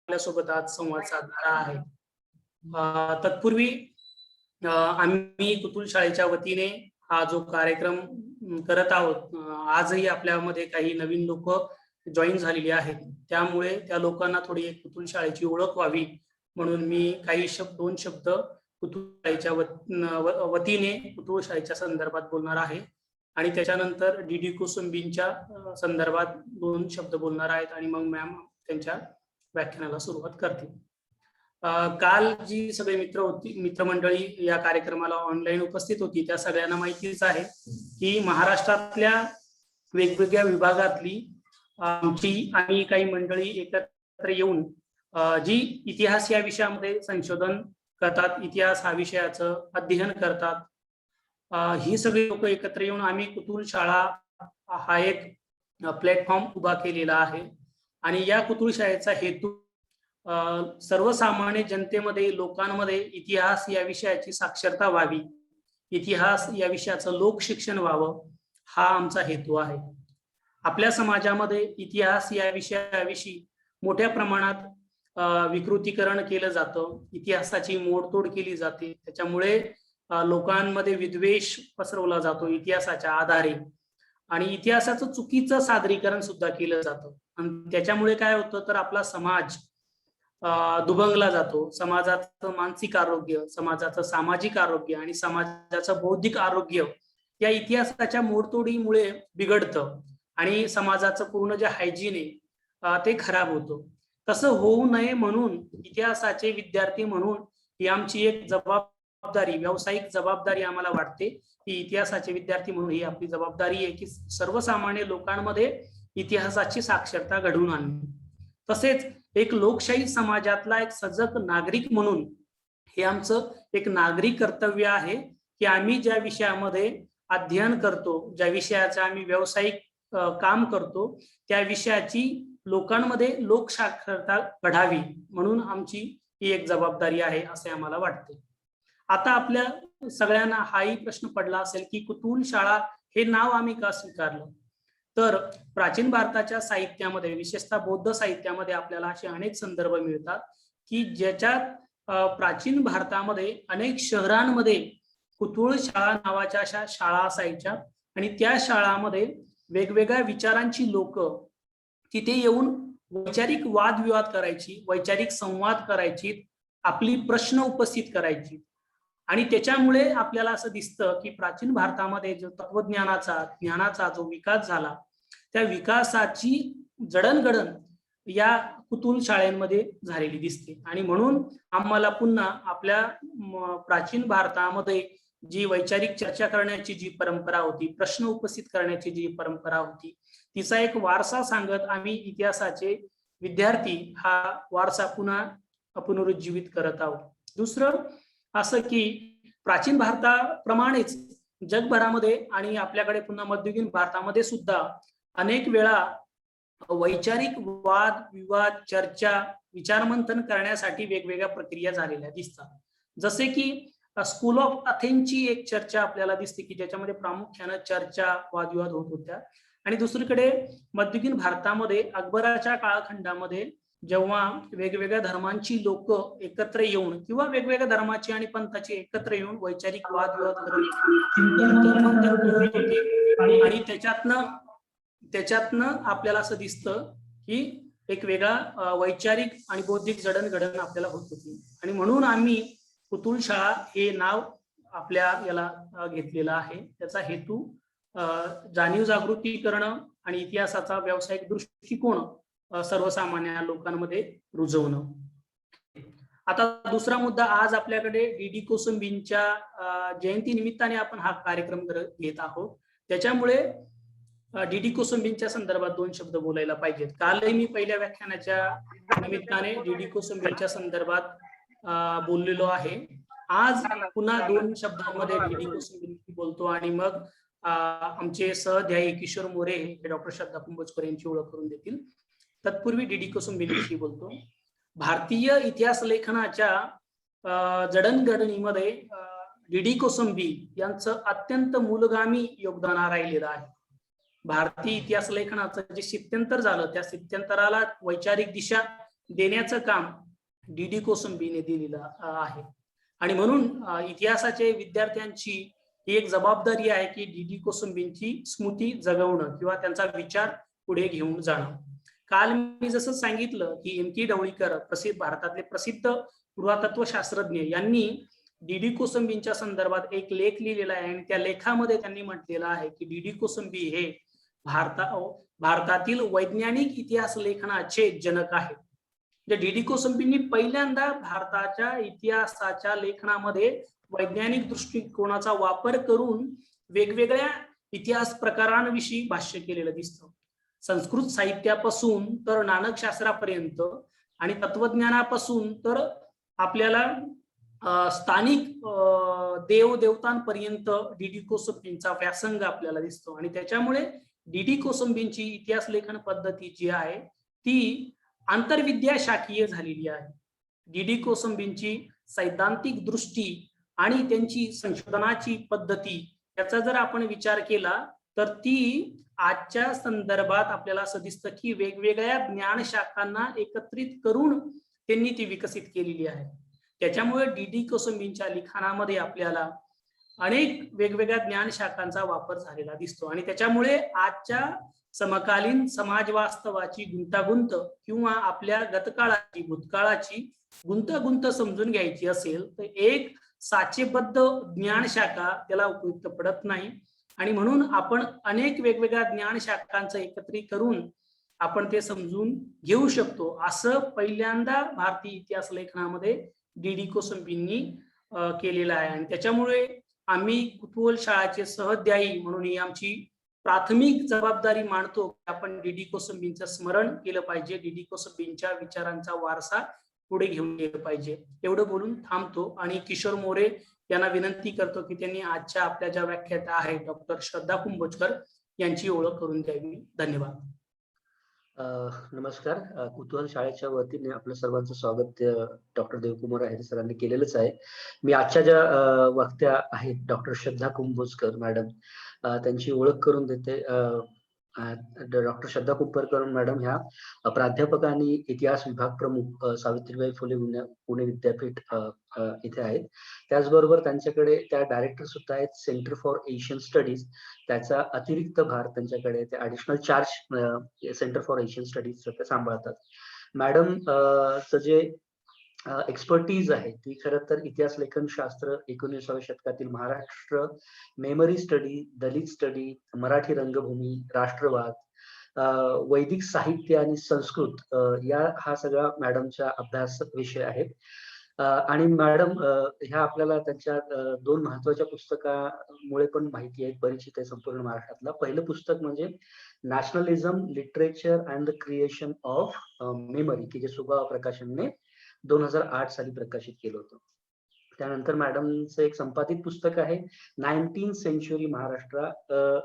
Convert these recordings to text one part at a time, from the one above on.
आपल्यासोबत आज संवाद साधणारा आहे. तत्पूर्वी आम्ही कुतूल शाळेच्या वतीने हा जो कार्यक्रम करत आहोत, आजही आपल्यामध्ये काही नवीन लोक जॉईन झालेली आहेत. त्यामुळे त्या लोकांना थोडी एक कुतूल शाळेची ओळख व्हावी म्हणून मी काही दोन शब्द कुतूल शाळेच्या वतीने कुतूल शाळेच्या संदर्भात बोलणार आहे आणि त्याच्यानंतर डीडी कोसंबींच्या संदर्भात 2 शब्द बोलणार आहेत आणि मग मॅम त्यांच्या व्याख्यानाला सुरुवात करतील. काल जी सगळे मित्रमंडळी या कार्यक्रमाला ऑनलाईन उपस्थित होती त्या सगळ्यांना माहितीच आहे की महाराष्ट्रातल्या वेगवेगळ्या विभागातली आमची आणि काही मंडळी एकत्र येऊन जी इतिहास या विषयामध्ये संशोधन करतात, इतिहास हा विषयाचं अध्ययन करतात, ही सगळी लोक एकत्र येऊन आम्ही कुतूल शाळा हा एक प्लॅटफॉर्म उभा केलेला आहे. आणि या कुतूल शाळेचा हेतू सर्वसामान्य जनतेमध्ये, लोकांमध्ये इतिहास या विषयाची साक्षरता व्हावी, इतिहास या विषयाचं लोकशिक्षण व्हावं, हा आमचा हेतू आहे. आपल्या समाजामध्ये इतिहास या विषयाविषयी मोठ्या प्रमाणात विकृतीकरण केलं जातं, इतिहासाची मोडतोड केली जाते, त्याच्यामुळे लोकांमध्ये विद्वेष पसरवला जातो इतिहासाच्या आधारे आणि इतिहासाचं चुकीचं सादरीकरण सुद्धा केलं जातं. आणि त्याच्यामुळे काय होतं तर आपला समाज दुभंगला जातो. समाजाचं मानसिक आरोग्य, समाजाचं सामाजिक आरोग्य आणि समाजाचं बौद्धिक आरोग्य या इतिहासाच्या मोडतोडीमुळे बिघडतं आणि समाजाचं पूर्ण जे हायजीन आहे ते खराब होतं. तसं होऊ नये म्हणून इतिहासाचे विद्यार्थी म्हणून ही आमची एक जबाबदारी, व्यावसायिक जबाबदारी आम्हाला वाटते की इतिहासाचे विद्यार्थी म्हणून ही आपली जबाबदारी आहे की सर्वसामान्य लोकांमध्ये इतिहासाची साक्षरता घडवून आणणे. तसेच एक लोकशाही समाजातला एक सजग नागरिक म्हणून हे आमचं एक नागरिक कर्तव्य आहे की आम्ही ज्या विषयामध्ये अध्ययन करतो, ज्या विषयाचं आम्ही व्यावसायिक काम करतो, त्या विषयाची लोकांमध्ये लोकसाक्षरता घडावी म्हणून आमची ही एक जबाबदारी आहे असे आम्हाला वाटते. आता आपल्या सगळ्यांना हाही प्रश्न पडला असेल की कुतूल शाळा हे नाव आम्ही का स्वीकारलं. तर प्राचीन भारताच्या साहित्यामध्ये, विशेषतः बौद्ध साहित्यामध्ये आपल्याला असे अनेक संदर्भ मिळतात की ज्याच्यात प्राचीन भारतामध्ये अनेक शहरांमध्ये कुतूल शाळा नावाच्या अशा शाळा असायच्या आणि त्या शाळांमध्ये वेगवेगळ्या विचारांची लोक तिथे येऊन वैचारिक वादविवाद करायची, वैचारिक संवाद करायची, आपली प्रश्न उपस्थित करायची. आणि त्याच्यामुळे आपल्याला असं दिसतं की प्राचीन भारतामध्ये जो ज्ञानाचा जो विकास झाला, त्या विकासाची जडणघडण या कुतूल शाळेमध्ये झालेली दिसते. आणि म्हणून आम्हाला पुन्हा आपल्या प्राचीन भारतामध्ये जी वैचारिक चर्चा करण्याची जी परंपरा होती, प्रश्न उपस्थित करण्याची जी परंपरा होती, तिचा एक वारसा सांगत आम्ही इतिहासाचे विद्यार्थी हा वारसा पुन्हा पुनरुज्जीवित करत आहोत. दुसरं असं की प्राचीन भारताप्रमाणेच जगभरामध्ये आणि आपल्याकडे पुन्हा मध्ययुगीन भारतामध्ये सुद्धा अनेक वेळा वैचारिक वाद विवाद, चर्चा, विचारमंथन करण्यासाठी वेगवेगळ्या प्रक्रिया झालेल्या दिसतात. जसे की स्कूल ऑफ अथेन्सची एक चर्चा आपल्याला दिसते की ज्याच्यामध्ये प्रामुख्याने चर्चा, वादविवाद होत होत्या. आणि दुसरीकडे मध्ययुगीन भारतामध्ये अकबराच्या कालखंडामध्ये जेव्हा वेगवेगळ्या धर्मांची लोक एकत्र येऊन किंवा वेगवेगळ्या धर्माची आणि पंथाची एकत्र येऊन वैचारिक वादविवाद करत आणि त्याच्यातनं आपल्याला असं दिसतं की एक वेगळा वैचारिक आणि बौद्धिक जडणघडण आपल्याला होत होती. आणि म्हणून आम्ही कुतूल शाळा हे नाव आपल्या याला घेतलेलं आहे. त्याचा हेतू जाणीव जागृती करणं आणि इतिहासाचा व्यावसायिक दृष्टिकोन सर्वसामान्य लोकांमध्ये रुजवणं. आता दुसरा मुद्दा, आज आपल्याकडे डीडी कोसंबींच्या जयंती निमित्ताने आपण हा कार्यक्रम घेत आहोत. त्याच्यामुळे डीडी कोसंबींच्या संदर्भात 2 शब्द बोलायला पाहिजेत. कालही मी पहिल्या व्याख्यानाच्या निमित्ताने डीडी कोसंबींच्या संदर्भात बोललेलो आहे. आज पुन्हा 2 शब्दांमध्ये डीडी कोसंबींची बोलतो आणि मग आमचे सहध्यायी किशोर मोरे हे डॉक्टर श्रद्धा कुंभोजकर यांची ओळख करून देतील. तत्पूर्वी डीडी कोसंबींविषयी बोलतो. भारतीय इतिहास लेखनाच्या जडणघडणीमध्ये डीडी कोसंबी यांचं अत्यंत मूलगामी योगदान राहिलेलं आहे. भारतीय इतिहास लेखनाचं जे स्थित्यंतर झालं, त्या स्थित्यंतराला वैचारिक दिशा देण्याचं काम डी कोसंबीने दिलेलं आहे. आणि म्हणून इतिहासाचे विद्यार्थ्यांची ही एक जबाबदारी आहे की डी कोसंबींची स्मृती जगवणं किंवा त्यांचा विचार पुढे घेऊन जाणं. काल मी जसं सांगितलं की एम के ढवळीकर भारतातले प्रसिद्ध पुरातत्व शास्त्रज्ञ यांनी डी कोसंबींच्या संदर्भात एक लेख लिहिलेला आहे आणि त्या लेखामध्ये त्यांनी म्हटलेलं आहे की डी कोसंबी हे भारतातील वैज्ञानिक इतिहास लेखनाचे जनक आहेत. डी कोसंबींनी पहिल्यांदा भारताच्या इतिहासाच्या लेखनामध्ये वैज्ञानिक दृष्टिकोनाचा वापर करून वेगवेगळ्या इतिहास प्रकारांविषयी भाष्य केलेलं दिसतं. संस्कृत साहित्यापासून तर नाणकशास्त्रापर्यंत आणि तत्वज्ञानापासून तर आपल्याला स्थानिक देवदेवतांपर्यंत डी कोसंबींचा व्यासंग आपल्याला दिसतो. आणि त्याच्यामुळे डी कोसंबींची इतिहास लेखन पद्धती जी आहे ती आंतरविद्या शाखीय झालेली आहे. डी कोसंबींची सैद्धांतिक दृष्टी आणि त्यांची संशोधनाची पद्धती याचा जर आपण विचार केला तर ती आजच्या संदर्भात आपल्याला असं दिसतं की वेगवेगळ्या ज्ञान शाखांना एकत्रित करून त्यांनी ती विकसित केलेली आहे. त्याच्यामुळे डी कोसंबींच्या लिखाणामध्ये आपल्याला अनेक वेगवेगळ्या ज्ञान शाखांचा वापर झालेला दिसतो. आणि त्याच्यामुळे आजच्या समकालीन समाज वास्तवाची गुंतागुंत किंवा आपल्या गतकाळाची भूतकाळाची गुंतागुंत समजून घ्यायची असेल तर एक साचेबद्ध ज्ञान शाखा त्याला उपयुक्त पडत नाही. आणि म्हणून आपण अनेक वेगवेगळ्या ज्ञान शाखांचं एकत्रित करून आपण ते समजून घेऊ शकतो असं पहिल्यांदा भारतीय इतिहास लेखनामध्ये डी कोसंबींनी केलेलं आहे. आणि त्याच्यामुळे आम्ही कुतूहल शाळाचे सहअध्यायी म्हणून ही आमची प्राथमिक जबाबदारी मानतो की आपण डी कोसंबींचं स्मरण केलं पाहिजे, डी कोसंबींच्या विचारांचा वारसा पुढे घेऊन गेलं पाहिजे. एवढं बोलून थांबतो आणि किशोर मोरे यांना विनंती करतो की त्यांनी आजच्या आपल्या ज्या व्याख्याता आहेत डॉक्टर श्रद्धा कुंभोजकर यांची ओळख करून द्यावी. धन्यवाद. नमस्कार. कुतूहल शाळेच्या वतीने आपल्या सर्वांचं स्वागत डॉक्टर देवकुमार आहेर सरांनी केलेलंच आहे. मी आजच्या ज्या वक्त्या आहेत डॉक्टर श्रद्धा कुंभोजकर मॅडम त्यांची ओळख करून देते. डॉक्टर श्रद्धा कुंभोजकर मॅडम ह्या प्राध्यापक आणि इतिहास विभाग प्रमुख सावित्रीबाई फुले पुणे विद्यापीठ इथे आहेत. त्याचबरोबर त्यांच्याकडे त्या डायरेक्टर सुद्धा आहेत सेंटर फॉर एशियन स्टडीज. त्याचा अतिरिक्त भार त्यांच्याकडे ते additional charge centre for Asian studies ते सांभाळतात. मॅडम जे एक्सपर्टीज आहे ती खरं तर इतिहास लेखन शास्त्र 19व्या शतकातील महाराष्ट्र, मेमरी स्टडी, दलित स्टडी, मराठी रंगभूमी, राष्ट्रवाद, वैदिक साहित्य आणि संस्कृत हा सगळा मॅडमचा अभ्यास विषय आहे. आणि मॅडम ह्या आपल्याला त्यांच्या 2 महत्वाच्या पुस्तकामुळे पण माहिती आहे, परिचित आहे संपूर्ण महाराष्ट्रातला. पहिलं पुस्तक म्हणजे nationalism, literature and the creation of memory की जे सुगावा प्रकाशनने 2008 साली प्रकाशित केलं होतं. त्यानंतर मॅडमचं एक संपादित पुस्तक आहे 19th सेंचुरी महाराष्ट्र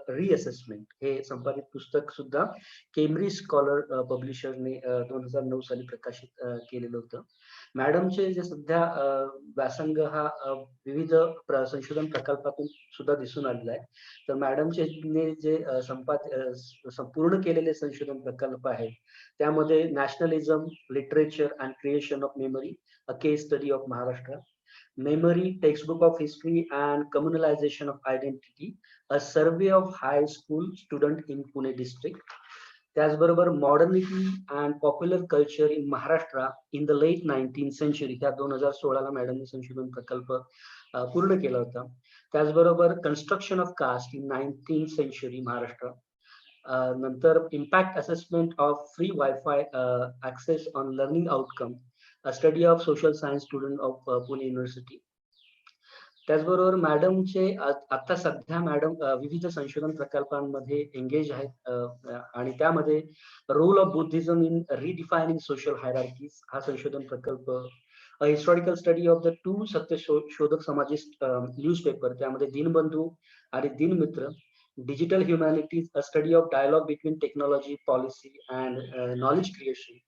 रिअसेसमेंट. हे संपादित पुस्तक सुद्धा केम्ब्रिज स्कॉलर पब्लिशरने 2009 साली प्रकाशित केलेलं होतं. मॅडमचे जे सध्या व्यासंग हा विविध संशोधन प्रकल्पातून सुद्धा दिसून आलेला आहे. तर मॅडमचे जे पूर्ण केलेले संशोधन प्रकल्प आहेत त्यामध्ये nationalism, literature and creation of memory, a case study of Maharashtra, memory, textbook of history and communalisation of identity, a survey of high school student in Pune district. त्याचबरोबर modernity and popular culture in Maharashtra in the late 19th century ह्या 2016 ला मॅडमने संशोधन प्रकल्प पूर्ण केला होता. त्याचबरोबर construction of caste in 19th century Maharashtra. नंतर impact assessment of free wifi access on learning outcome, a study of social science student of Pune university. त्याचबरोबर मॅडमचे आता सध्या मॅडम विविध संशोधन प्रकल्पांमध्ये एंगेज आहेत आणि त्यामध्ये role of Buddhism in redefining social hierarchies हा संशोधन प्रकल्प, a historical study of the 2 Satyashodhak समाजिस्ट न्यूजपेपर त्यामध्ये दिनबंधू आणि Dinmitra, digital humanities, a study of dialogue between technology, policy and knowledge creation,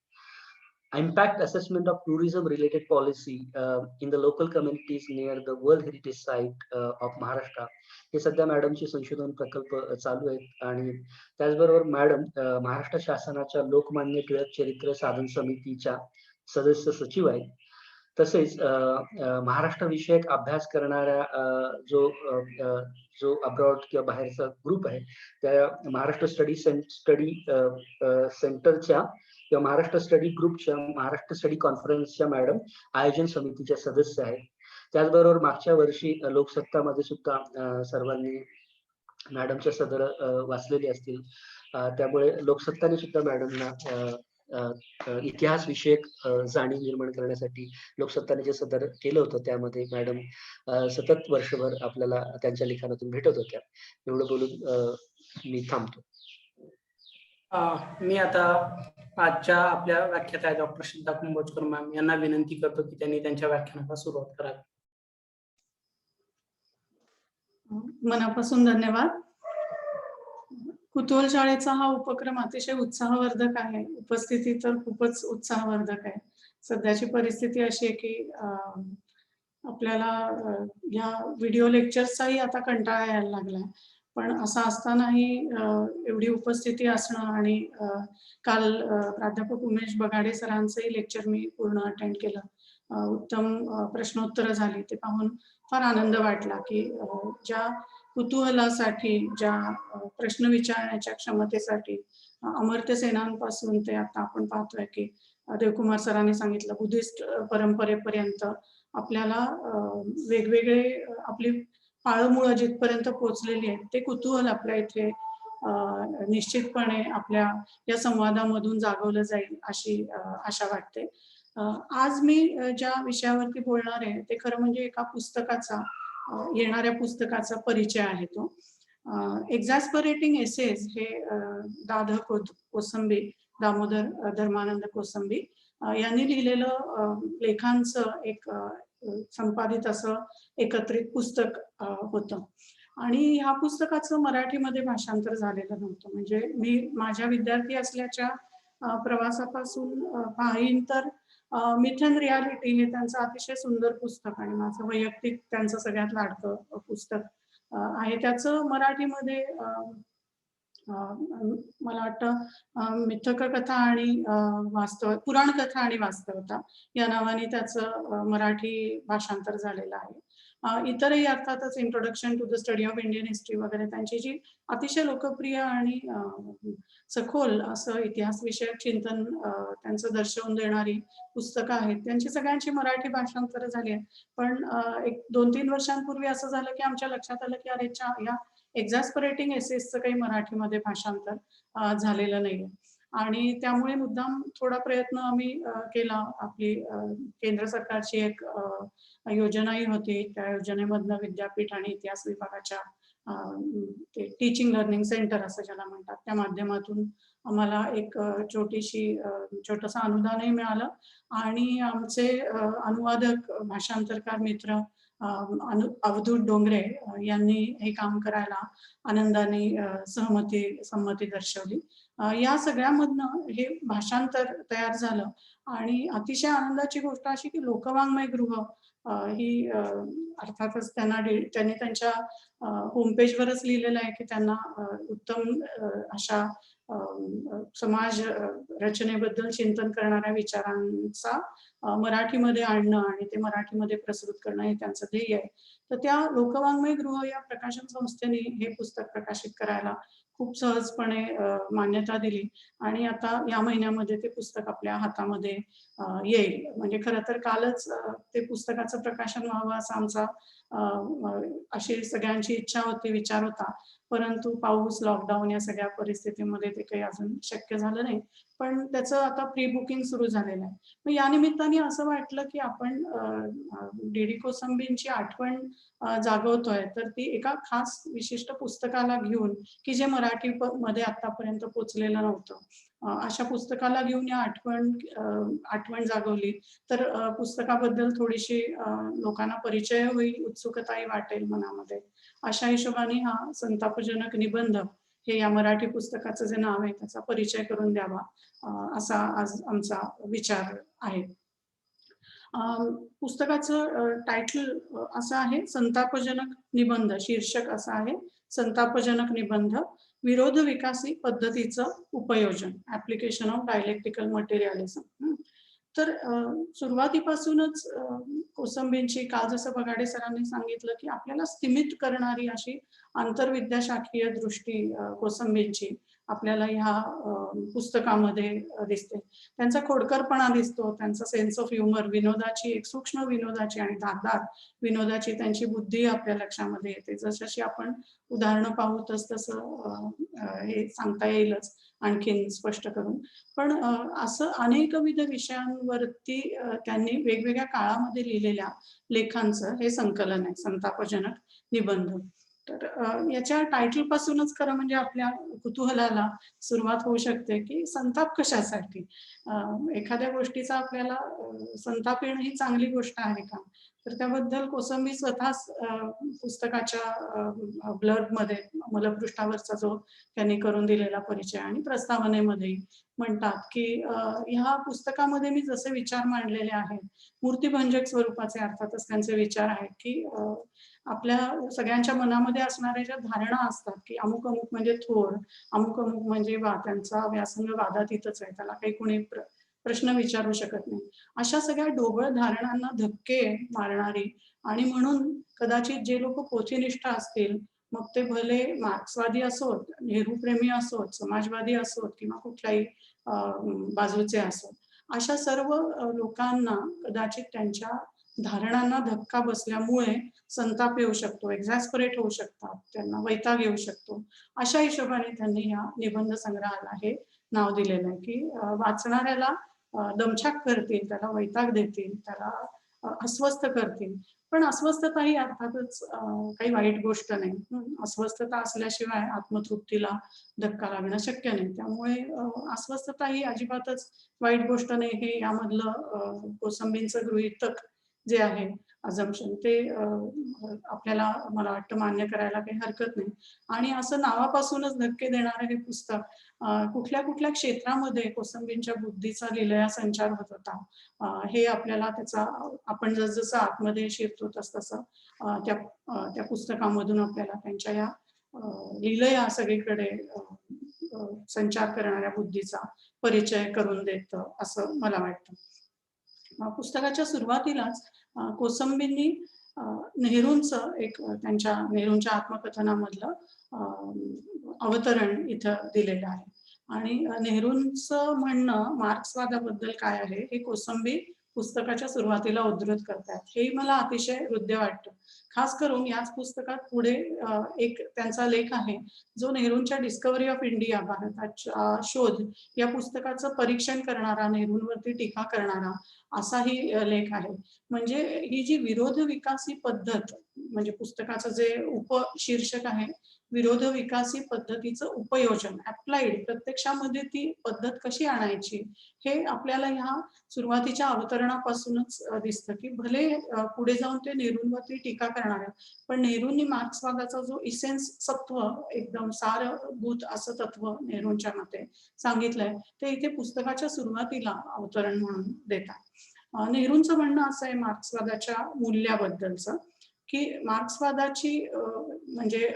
impact assessment of tourism related policy in the local communities near the World Heritage Site of Maharashtra. हे सध्या मॅडमचे संशोधन प्रकल्प चालू आहेत. आणि त्याचबरोबर मॅडम महाराष्ट्र शासनाच्या लोकमान्य टिळक चरित्र साधन समितीच्या सदस्य सचिव आहेत. तसेच महाराष्ट्र विषयक अभ्यास करणाऱ्या जो अब्रॉड किंवा बाहेरचा ग्रुप आहे, त्या महाराष्ट्र स्टडी सेंटरच्या किंवा महाराष्ट्र स्टडी ग्रुपच्या, महाराष्ट्र स्टडी कॉन्फरन्सच्या मॅडम आयोजन समितीच्या सदस्य आहेत. त्याचबरोबर मागच्या वर्षी लोकसत्तामध्ये सुद्धा सर्वांनी मॅडमच्या सदर वाचलेली असतील. त्यामुळे लोकसत्ताने सुद्धा मॅडमना इतिहास विषयक जाणीव निर्माण करण्यासाठी लोकसत्ताने जे सदर केलं होतं त्यामध्ये मॅडम सतत वर्षभर आपल्याला त्यांच्या लिखाणातून भेटत होत्या. एवढं बोलून मी थांबतो. मी आता आजच्या आपल्या व्याख्याता डॉक्टर श्रद्धा कुंभोजकर मॅम यांना विनंती करतो की त्यांनी त्यांच्या व्याख्यानाला सुरुवात करावी. मनापासून धन्यवाद. कुतूहल शाळेचा हा उपक्रम अतिशय उत्साहवर्धक आहे. उपस्थिती तर खूपच उत्साहवर्धक आहे. सध्याची परिस्थिती अशी आहे की आपल्याला या व्हिडिओ लेक्चर्सचाही आता कंटाळा यायला लागलाय. पण असं असतानाही एवढी उपस्थिती असणं आणि काल प्राध्यापक उमेश बगाडे सरांचंही लेक्चर मी पूर्ण अटेंड केलं. उत्तम प्रश्नोत्तरं झाली. ते पाहून फार आनंद वाटला की ज्या कुतूहलासाठी, ज्या प्रश्न विचारण्याच्या क्षमतेसाठी अमर्त्य सेनांपासून ते आता आपण पाहतोय की देवकुमार सरांनी सांगितलं बुद्धिस्ट परंपरेपर्यंत आपल्याला वेगवेगळे आपली पाळमुळं जिथपर्यंत पोहोचलेली आहेत ते कुतूहल आपल्या इथे निश्चितपणे आपल्या या संवादामधून जागवलं जाईल अशी आशा वाटते. आज मी ज्या विषयावरती बोलणार आहे ते खरं म्हणजे एका पुस्तकाचा, येणाऱ्या पुस्तकाचा परिचय आहे. तो एक्झॅस्परेटिंग एसेज हे कोसंबी, दामोदर धर्मानंद कोसंबी यांनी लिहिलेलं लेखांचं एक संपादित असं एकत्रित पुस्तक होतं. आणि ह्या पुस्तकाचं मराठीमध्ये भाषांतर झालेलं नव्हतं. म्हणजे मी माझ्या विद्यार्थी असल्याच्या प्रवासापासून पाहीन तर मिथ अँड रियालिटी हे त्यांचं अतिशय सुंदर पुस्तक आणि माझं वैयक्तिक त्यांचं सगळ्यात लाडकं पुस्तक आहे. त्याचं मराठीमध्ये मला वाटतं मिथक कथा आणि पुराण कथा आणि वास्तवता या नावाने त्याचं मराठी भाषांतर झालेलं आहे. इतरही अर्थातच introduction to the study of Indian history वगैरे त्यांची जी अतिशय लोकप्रिय आणि सखोल असं इतिहास विषयक चिंतन त्यांचं दर्शवून देणारी पुस्तकं आहेत. त्यांची सगळ्यांची मराठी भाषांतर झाली आहे. पण एक 2-3 वर्षांपूर्वी असं झालं की आमच्या लक्षात आलं की अरे या एक्झॅस्परेटिंग एसेसचं काही मराठीमध्ये भाषांतर झालेलं नाहीये. आणि त्यामुळे मुद्दाम थोडा प्रयत्न आम्ही केला. आपली केंद्र सरकारची एक योजनाही होती. त्या योजनेमधनं विद्यापीठ आणि इतिहास विभागाच्या ते टीचिंग लर्निंग सेंटर असं ज्याला म्हणतात त्या माध्यमातून आम्हाला एक छोटंसं अनुदानही मिळालं. आणि आमचे अनुवादक, भाषांतरकार मित्र अवधूत डोंगरे यांनी हे काम करायला आनंदाने संमती दर्शवली. या सगळ्यामधनं हे भाषांतर तयार झालं. आणि अतिशय आनंदाची गोष्ट अशी की लोकवाङ्मय गृह ही अर्थातच त्यांनी त्यांच्या होमपेजवरच लिहिलेलं आहे की त्यांना उत्तम अशा समाज रचनेबद्दल चिंतन करणाऱ्या विचारांचा मराठीमध्ये आणणं आणि ते मराठीमध्ये प्रसृत करणं हे त्यांचं ध्येय आहे. तर त्या लोकवाङ्मय गृह या प्रकाशन संस्थेने हे पुस्तक प्रकाशित करायला खूप सहजपणे मान्यता दिली. आणि आता या महिन्यामध्ये ते पुस्तक आपल्या हातामध्ये येईल. म्हणजे खरं तर कालच ते पुस्तकाचं प्रकाशन व्हावं असा आमचा अशी सगळ्यांची इच्छा होती, विचार होता. परंतु पाऊस, लॉकडाऊन या सगळ्या परिस्थितीमध्ये ते काही अजून शक्य झालं नाही. पण त्याचं आता प्री बुकिंग सुरू झालेलं आहे. मग या निमित्ताने असं वाटलं की आपण डी.डी. कोसंबींची आठवण जागवतोय तर ती एका खास विशिष्ट पुस्तकाला घेऊन की जे मराठीमध्ये आतापर्यंत पोचलेलं नव्हतं, अशा पुस्तकाला घेऊन या आठवण जागवली तर पुस्तकाबद्दल थोडीशी लोकांना परिचय होईल, उत्सुकताही वाटेल मनामध्ये. अशा हिशोबाने हा संतापजनक निबंध हे या मराठी पुस्तकाचं जे नाव आहे त्याचा परिचय करून द्यावा असा आज आमचा विचार आहे. पुस्तकाचं टायटल असं आहे संतापजनक निबंध, शीर्षक असं आहे संतापजनक निबंध, विरोध विकासी पद्धतीचं उपयोजन, ऍप्लिकेशन ऑफ डायलेक्टिकल मटेरियलिझम. तर सुरुवातीपासूनच कोसंबींची काल जसं बगाडे सरांनी सांगितलं की आपल्याला स्तिमित करणारी अशी आंतरविद्याशाखीय दृष्टी कोसंबींची आपल्याला ह्या पुस्तकामध्ये दिसते. त्यांचा खोडकरपणा दिसतो, त्यांचा सेन्स ऑफ ह्युमर, विनोदाची एक सूक्ष्म विनोदाची आणि धारदार विनोदाची त्यांची बुद्धी आपल्या लक्षामध्ये येते. जशी आपण उदाहरणं पाहू तसं हे सांगता येईलच आणखीन स्पष्ट करून. पण असं अनेकविध विषयांवरती त्यांनी वेगवेगळ्या काळामध्ये लिहिलेल्या लेखांचं हे संकलन आहे, संतापजनक निबंध. तर याच्या टायटल पासूनच खरं म्हणजे आपल्या कुतूहलाला सुरुवात होऊ शकते की संताप कशासाठी. एखाद्या गोष्टीचा आपल्याला संताप येणं ही चांगली गोष्ट आहे का? तर त्याबद्दल कोसंबी स्वतःच पुस्तकाच्या ब्लर्बमध्ये मलपृष्ठावरचा जो त्यांनी करून दिलेला परिचय आणि प्रस्तावनेमध्ये म्हणतात की ह्या पुस्तकामध्ये मी जसे विचार मांडलेले आहेत मूर्तिभंजक स्वरूपाचे अर्थातच त्यांचे विचार आहेत की आपल्या सगळ्यांच्या मनामध्ये असणाऱ्या ज्या धारणा असतात की अमुक अमुक म्हणजे थोर, अमुक अमुक म्हणजे त्यांचा व्यासंग वादातीतच आहे, त्याला काही कोणी प्रश्न विचारू शकत नाही, अशा सगळ्या ढोबळ धारणांना धक्के मारणारी आणि म्हणून कदाचित जे लोक पोथीनिष्ठ असतील मग ते भले मार्क्सवादी असोत, नेहरूप्रेमी असोत, समाजवादी असोत किंवा कुठल्याही बाजूचे असोत, अशा सर्व लोकांना कदाचित त्यांच्या धारणांना धक्का बसल्यामुळे संताप येऊ शकतो, एक्झॅस्परेट होऊ शकतात, त्यांना वैताग येऊ शकतो. अशा हिशोबाने त्यांनी या निबंध संग्रहाला हे नाव दिलेलं आहे की वाचणाऱ्याला दमछाक करतील, त्याला वैताग देतील, त्याला अस्वस्थ करतील. पण अस्वस्थता ही अर्थातच काही वाईट गोष्ट नाही. अस्वस्थता असल्याशिवाय आत्मतृप्तीला धक्का लागणं शक्य नाही. त्यामुळे अस्वस्थता ही अजिबातच वाईट गोष्ट नाही, हे यामधलं कोसंबींचं गृहीतक जे आहे अझम्पशन ते आपल्याला मला वाटतं मान्य करायला काही हरकत नाही. आणि असं नावापासूनच धक्के देणारं हे पुस्तक कुठल्या कुठल्या क्षेत्रामध्ये कोसंबींच्या बुद्धीचा लिलया संचार होत होता हे आपल्याला त्याचा आपण जसजसं आतमध्ये शिरतो तसतसं त्या पुस्तकामधून आपल्याला त्यांच्या या लिलया सगळीकडे संचार करणाऱ्या बुद्धीचा परिचय करून देतं असं मला वाटतं. पुस्तकाच्या सुरुवातीलाच कोसंबींनी नेहरूंचं एक त्यांच्या नेहरूंच्या आत्मकथनामधलं अवतरण इथं दिलेलं आहे. आणि नेहरूंचं म्हणणं मार्क्सवादाबद्दल काय आहे हे कोसंबी पुस्तकाच्या सुरुवातीला उद्धृत करतात. हे मला अतिशय हृदय वाटतं. खास करून याच पुस्तकात पुढे एक त्यांचा लेख आहे जो नेहरूंच्या डिस्कव्हरी ऑफ इंडिया, भारताचा शोध या पुस्तकाचं परीक्षण करणारा, नेहरूंवरती टीका करणारा असाही लेख आहे. म्हणजे ही जी विरोध विकासी पद्धत, म्हणजे पुस्तकाचं जे उपशीर्षक आहे विरोध विकासी पद्धतीचं उपयोजन, अप्लाइड प्रत्यक्षामध्ये ती पद्धत कशी आणायची हे आपल्याला ह्या सुरुवातीच्या अवतरणापासूनच दिसतं की भले पुढे जाऊन ते नेहरूंवरती टीका करणार आहे, पण नेहरूंनी मार्क्सवादाचा जो इसेन्स सत्व, एकदम सारभूत असं तत्व नेहरूंच्या मते सांगितलंय ते इथे पुस्तकाच्या सुरुवातीला अवतरण म्हणून देतात. नेहरूंचं म्हणणं असं आहे मार्क्सवादाच्या मूल्याबद्दलचं की मार्क्सवादाची म्हणजे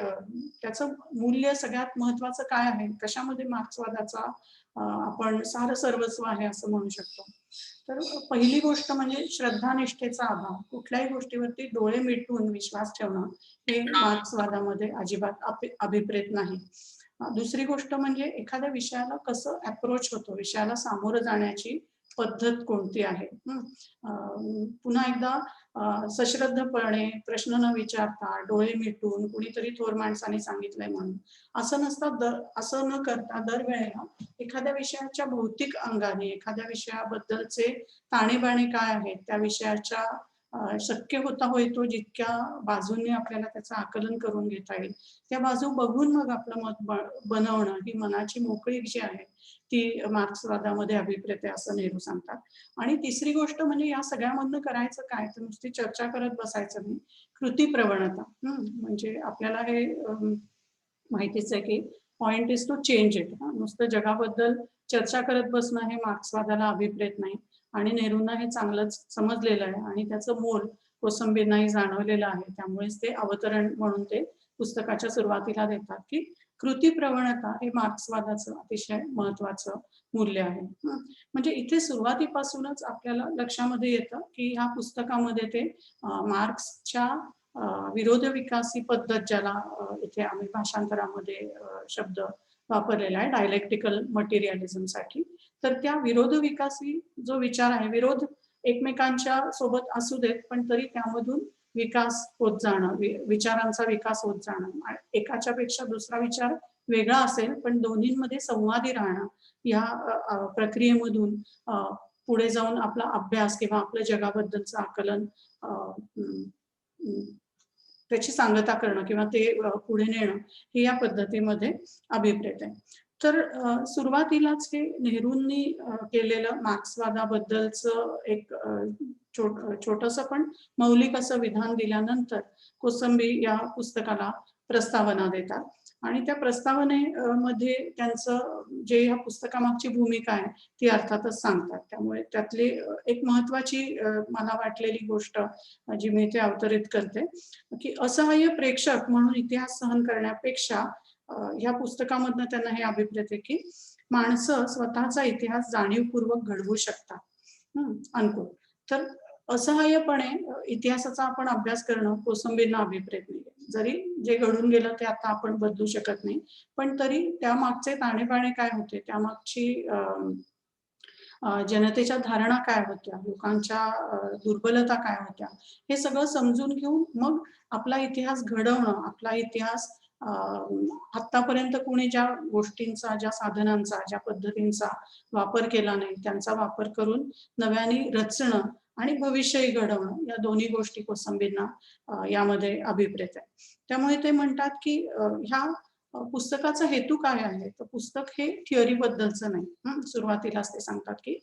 त्याचं मूल्य सगळ्यात महत्वाचं काय आहे, कशामध्ये मार्क्सवादाचा आपण सार सर्वस्व आहे असं म्हणू शकतो. तर पहिली गोष्ट म्हणजे श्रद्धानिष्ठेचा अभाव, कुठल्याही गोष्टीवरती डोळे मिटून विश्वास ठेवणं हे मार्क्सवादामध्ये अजिबात अभिप्रेत नाही. दुसरी गोष्ट म्हणजे एखाद्या विषयाला कसं अप्रोच होतो, विषयाला सामोरं जाण्याची पद्धत कोणती आहे. पुन्हा एकदा सश्रद्धपणे प्रश्न न विचारता डोळे मिटून कुणीतरी थोर माणसाने सांगितलंय म्हणून असं न करता दरवेळेला एखाद्या विषयाच्या भौतिक अंगाने, एखाद्या विषयाबद्दलचे ताणेबाणे काय आहेत, त्या विषयाच्या शक्य होता होय तो जितक्या बाजूंनी आपल्याला त्याचं आकलन करून घेता येईल त्या बाजू बघून मग आपलं मत बनवणं, ही मनाची मोकळीक जी आहे ती मार्क्सवादामध्ये अभिप्रेत आहे असं नेहरू सांगतात. आणि तिसरी गोष्ट म्हणजे या सगळ्यामधनं करायचं काय, तर नुसती चर्चा करत बसायचं नाही, कृती प्रवणता. म्हणजे आपल्याला हे माहितीच आहे की point is to change it. नुसतं जगाबद्दल चर्चा करत बसणं हे मार्क्सवादाला अभिप्रेत नाही आणि नेहरूंना हे चांगलंच समजलेलं आहे आणि त्याचं मोल कोसंबींनाही जाणवलेलं आहे. त्यामुळेच ते अवतरण म्हणून ते पुस्तकाच्या सुरुवातीला देतात की कृती प्रवणता हे मार्क्सवादाचं अतिशय महत्वाचं मूल्य आहे. म्हणजे इथे सुरुवातीपासूनच आपल्याला लक्षामध्ये येतं की ह्या पुस्तकामध्ये ते मार्क्सच्या विरोध विकासी पद्धत, ज्याला इथे आम्ही भाषांतरामध्ये शब्द वापरलेला आहे डायलेक्टिकल मटेरियलिझम साठी, तर त्या विरोध विकासी जो विचार आहे, विरोध एकमेकांच्या सोबत असू देत पण तरी त्यामधून विकास होत जाणं, विचारांचा विकास होत जाणं, एकाच्या पेक्षा दुसरा विचार वेगळा असेल पण दोन्हींमध्ये संवादी राहणं, या प्रक्रियेमधून पुढे जाऊन आपला अभ्यास किंवा आपल्या जगाबद्दलचं आकलन त्याची सांगता करणं किंवा ते पुढे नेणं, हे या पद्धतीमध्ये अभिप्रेत आहे. तर सुरुवातीलाच हे नेहरूंनी केलेलं मार्क्सवादाबद्दलचं एक छोटंसं पण मौलिक असं विधान दिल्यानंतर कोसंबी या पुस्तकाला प्रस्तावना देतात आणि त्या प्रस्तावनेमध्ये त्यांचं जे या पुस्तकामागची भूमिका आहे ती अर्थातच सांगतात. त्यामुळे त्यातली एक महत्वाची मला वाटलेली गोष्ट जी मी इथे अवतरित करते की असहाय्य प्रेक्षक म्हणून इतिहास सहन करण्यापेक्षा ह्या पुस्तकामधनं त्यांना हे अभिप्रेत आहे की माणसं स्वतःचा इतिहास जाणीवपूर्वक घडवू शकतात. अनकोट. तर असहाय्यपणे इतिहासाचा आपण अभ्यास करणं कोसंबींना अभिप्रेत नाही. जरी जे घडून गेलं ते आता आपण बदलू शकत नाही, पण तरी त्यामागचे ताणेबाणे काय होते, त्यामागची जनतेच्या धारणा काय होत्या, लोकांच्या दुर्बलता काय होत्या, हे सगळं समजून घेऊन मग आपला इतिहास घडवणं, आपला इतिहास आतापर्यंत कोणी ज्या गोष्टींचा, ज्या साधनांचा, ज्या पद्धतींचा वापर केला नाही त्यांचा वापर करून नव्याने रचणं आणि भविष्यही घडवणं, या दोन्ही गोष्टी कोसंबींना यामध्ये अभिप्रेत आहे. त्यामुळे ते म्हणतात की ह्या पुस्तकाचा हेतू काय आहे, तर पुस्तक हे थिअरी बद्दलचं नाही. सुरुवातीलाच ते सांगतात की